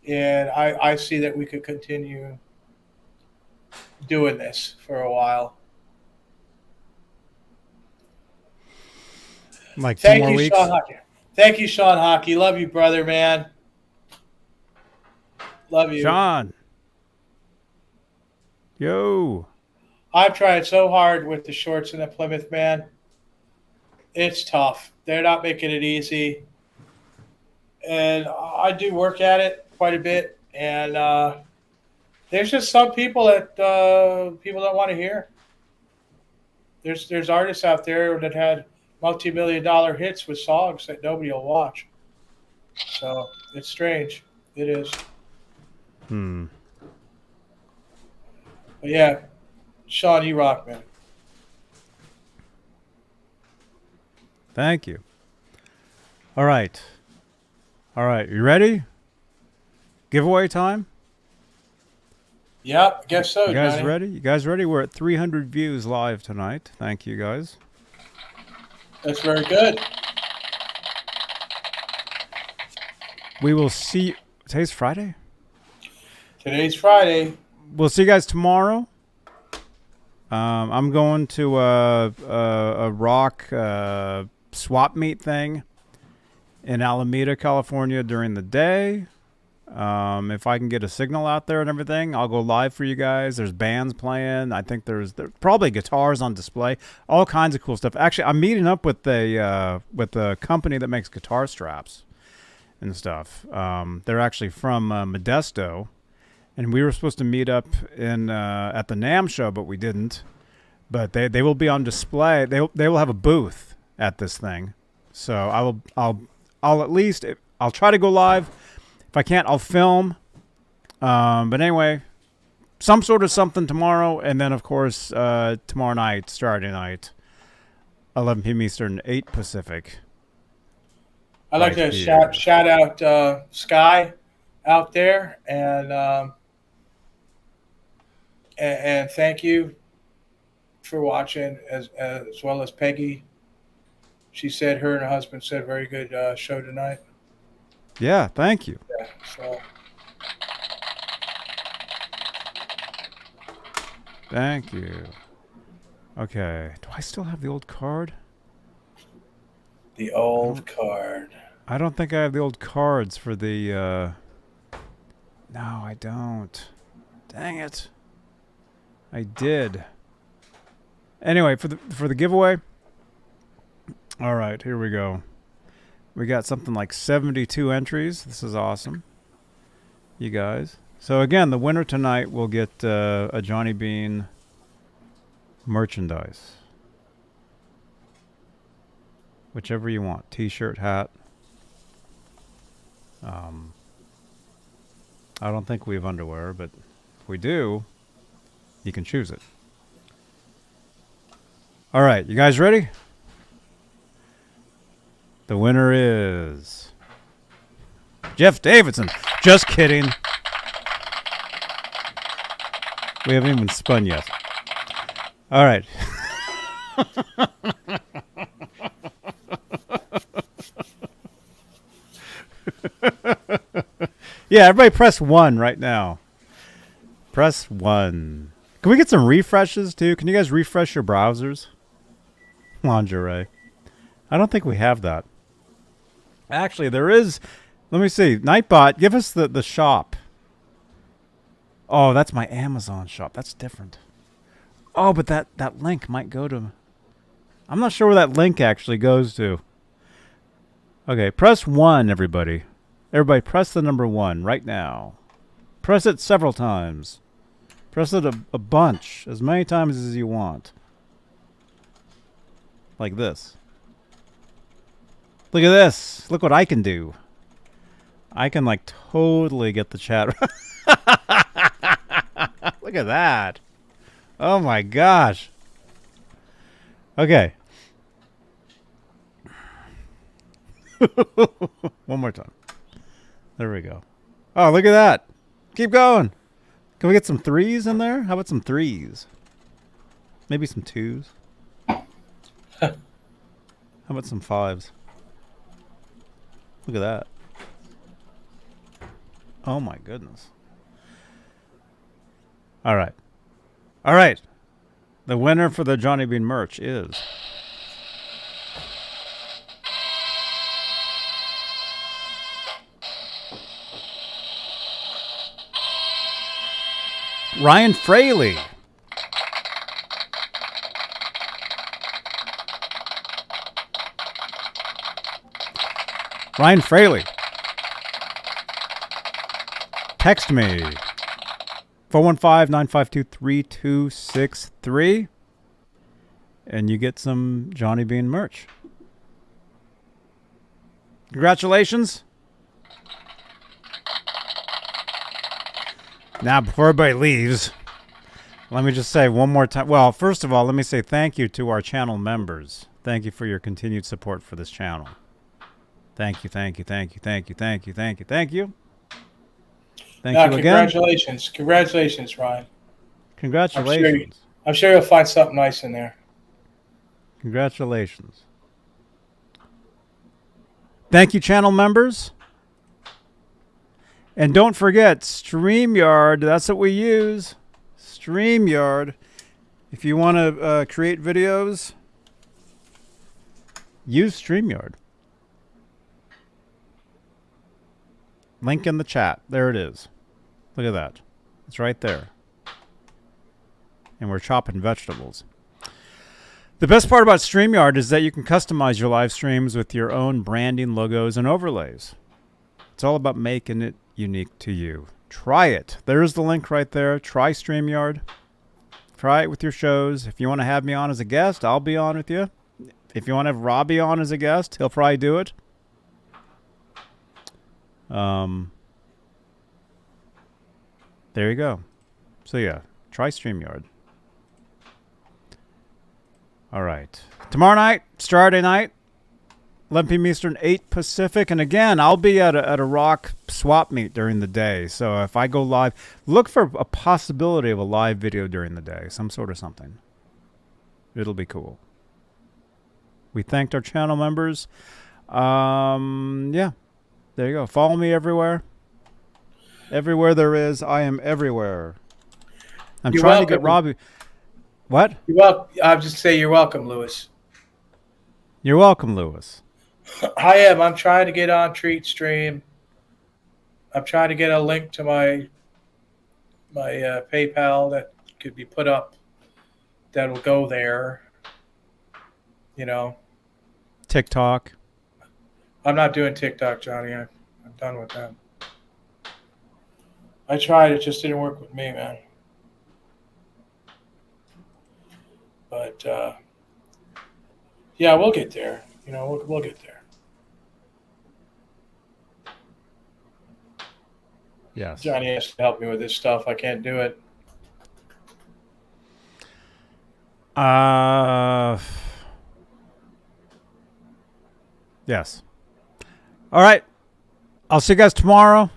And I see that we could continue doing this for a while. Like 2 Thank more you, weeks? Sean Hockey. Thank you, Sean Hockey. Love you, brother, man. Love you. Sean. Yo. I've tried so hard with the shorts in the Plymouth, man. It's tough. They're not making it easy. And I do work at it quite a bit. And there's just some people that people don't want to hear. There's artists out there that had multi-million-dollar hits with songs that nobody will watch. So it's strange. It is. But yeah, Sean, you rock, man. Thank you. All right. All right. You ready? Giveaway time? Yep, I guess so, You guys Johnny. ready? You guys ready? We're at 300 views live tonight. Thank you, guys. That's very good. We will see... Today's Friday? Today's Friday. We'll see you guys tomorrow. I'm going to a rock swap meet thing in Alameda, California during the day. If I can get a signal out there and everything, I'll go live for you guys. There's bands playing. I think there's probably guitars on display. All kinds of cool stuff. Actually, I'm meeting up with a company that makes guitar straps and stuff. They're actually from Modesto, and we were supposed to meet up in at the NAMM show, but we didn't. But they will be on display. They will have a booth at this thing. So I'll at least I'll try to go live. If I can't, I'll film. But anyway, some sort of something tomorrow. And then, of course, tomorrow night, Saturday night, 11 p.m. Eastern, 8 Pacific. I'd like to shout out Sky out there. And thank you for watching, as well as Peggy. She said her and her husband said very good show tonight. Yeah, thank you. Yeah, so. Thank you. Okay. Do I still have the old card? The old card. I don't think I have the old cards for the... No, I don't. Dang it. I did. Anyway, for the giveaway... All right, here we go. We got something like 72 entries. This is awesome. You guys. So again, the winner tonight will get a Johnny Beane merchandise. Whichever you want. T-shirt, hat. I don't think we have underwear, but if we do, you can choose it. All right, you guys ready? The winner is Jeff Davidson. Just kidding. We haven't even spun yet. All right. Yeah, everybody press 1 right now. Press 1. Can we get some refreshes too? Can you guys refresh your browsers? Lingerie. I don't think we have that. Actually, there is. Let me see. Nightbot, give us the shop. Oh, that's my Amazon shop. That's different. Oh, but that link might go to... I'm not sure where that link actually goes to. Okay, press 1, everybody. Everybody, press the number 1 right now. Press it several times. Press it a bunch. As many times as you want. Like this. Look at this. Look what I can do. I can like totally get the chat. Look at that. Oh my gosh. Okay. One more time. There we go. Oh, look at that. Keep going. Can we get some 3s in there? How about some 3s? Maybe some 2s. How about some 5s? Look at that. Oh my goodness. All right. All right. The winner for the Johnny Beane merch is... Ryan Fraley. Ryan Fraley. Text me. 415-952-3263. And you get some Johnny Beane merch. Congratulations. Now, before everybody leaves, let me just say one more time. Well, first of all, let me say thank you to our channel members. Thank you for your continued support for this channel. Thank you, thank you, thank you, thank you, thank you, thank you, thank you. Thank you again. Congratulations. Congratulations, Ryan. Congratulations. I'm sure you'll find something nice in there. Congratulations. Thank you, channel members. And don't forget, StreamYard, that's what we use. StreamYard. If you want to create videos, use StreamYard. Link in the chat. There it is. Look at that. It's right there. And we're chopping vegetables. The best part about StreamYard is that you can customize your live streams with your own branding, logos, and overlays. It's all about making it unique to you. Try it. There's the link right there. Try StreamYard. Try it with your shows. If you want to have me on as a guest, I'll be on with you. If you want to have Robbie on as a guest, he'll probably do it. There you go. So yeah, try StreamYard. All right. Tomorrow night, Saturday night, 11 p.m. Eastern, 8 Pacific. And again, I'll be at a rock swap meet during the day. So if I go live, look for a possibility of a live video during the day. Some sort of something. It'll be cool. We thanked our channel members. Yeah. There you go. Follow me everywhere. Everywhere there is, I am everywhere. I'm trying to get Robbie. What? You're welcome. I'll just say you're welcome, Lewis. You're welcome, Lewis. I am. I'm trying to get on Treat Stream. I'm trying to get a link to my PayPal that could be put up. That'll go there. You know. TikTok. I'm not doing TikTok, Johnny. I'm done with that. I tried. It just didn't work with me, man. But yeah, we'll get there. You know, we'll get there. Yes. Johnny has to help me with this stuff. I can't do it. Yes. All right. I'll see you guys tomorrow.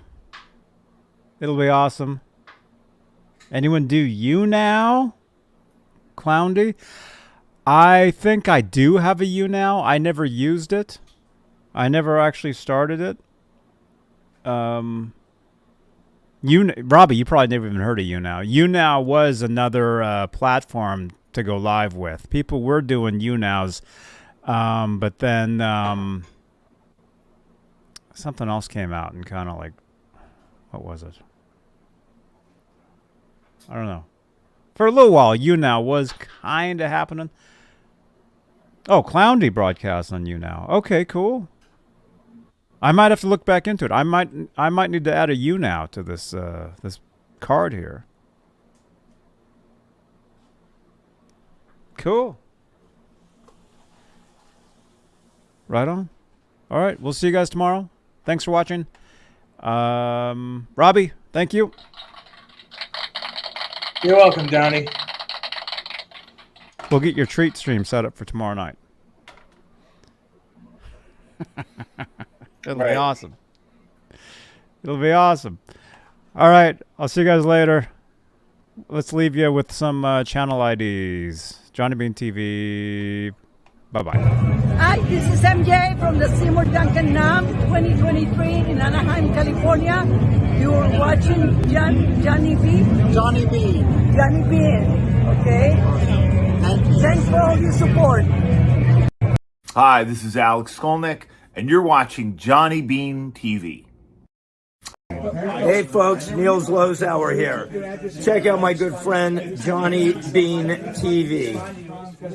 It'll be awesome. Anyone do you now? Clowndy? I think I do have a you now. I never used it. I never actually started it. Robbie, you probably never even heard of you now. You now was another platform to go live with. People were doing you nows, but then something else came out and kind of like, what was it? I don't know. For a little while, you now was kind of happening. Oh, Clowndy broadcast on you now. Okay, cool. I might have to look back into it. I might need to add a you now to this this card here. Cool. Right on. All right, we'll see you guys tomorrow. Thanks for watching. Robbie, thank you. You're welcome, Johnny. We'll get your treat stream set up for tomorrow night. It'll be awesome. It'll be awesome. All right. I'll see you guys later. Let's leave you with some channel IDs. Johnny Beane TV. Bye-bye. Hi, this is MJ from the Seymour Duncan NAM 2023 in Anaheim, California. You're watching Johnny B. Johnny Beane. Johnny Beane. Okay? Thanks for all your support. Hi, this is Alex Skolnick, and you're watching Johnny Beane TV. Hey folks, Niels Lozauer here. Check out my good friend Johnny Beane TV.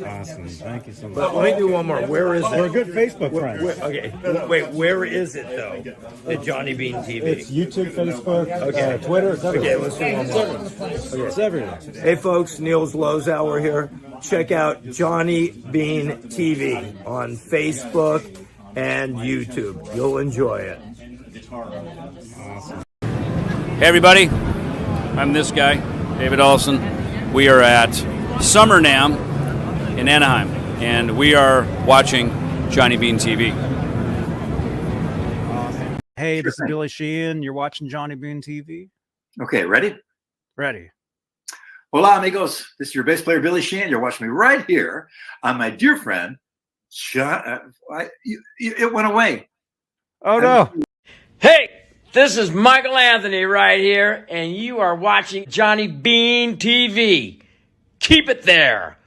Awesome. Thank you so much. But let me do one more. Where is it? We're good Facebook friends. Okay. Wait, where is it though? The Johnny Beane TV. It's YouTube, Facebook, okay, Twitter. It's everywhere. Okay, let's do one more. Okay. It's everywhere. Hey folks, Niels Lozauer here. Check out Johnny Beane TV on Facebook and YouTube. You'll enjoy it. Hey everybody, I'm this guy, David Olson. We are at Summer NAMM in Anaheim, and we are watching Johnny Beane TV. Hey, this is Billy Sheehan. You're watching Johnny Beane TV. Okay, ready? Ready. Hola, amigos. This is your bass player, Billy Sheehan. You're watching me right here on my dear friend, John. It went away. Oh, no. Hey, this is Michael Anthony right here, and you are watching Johnny Beane TV. Keep it there.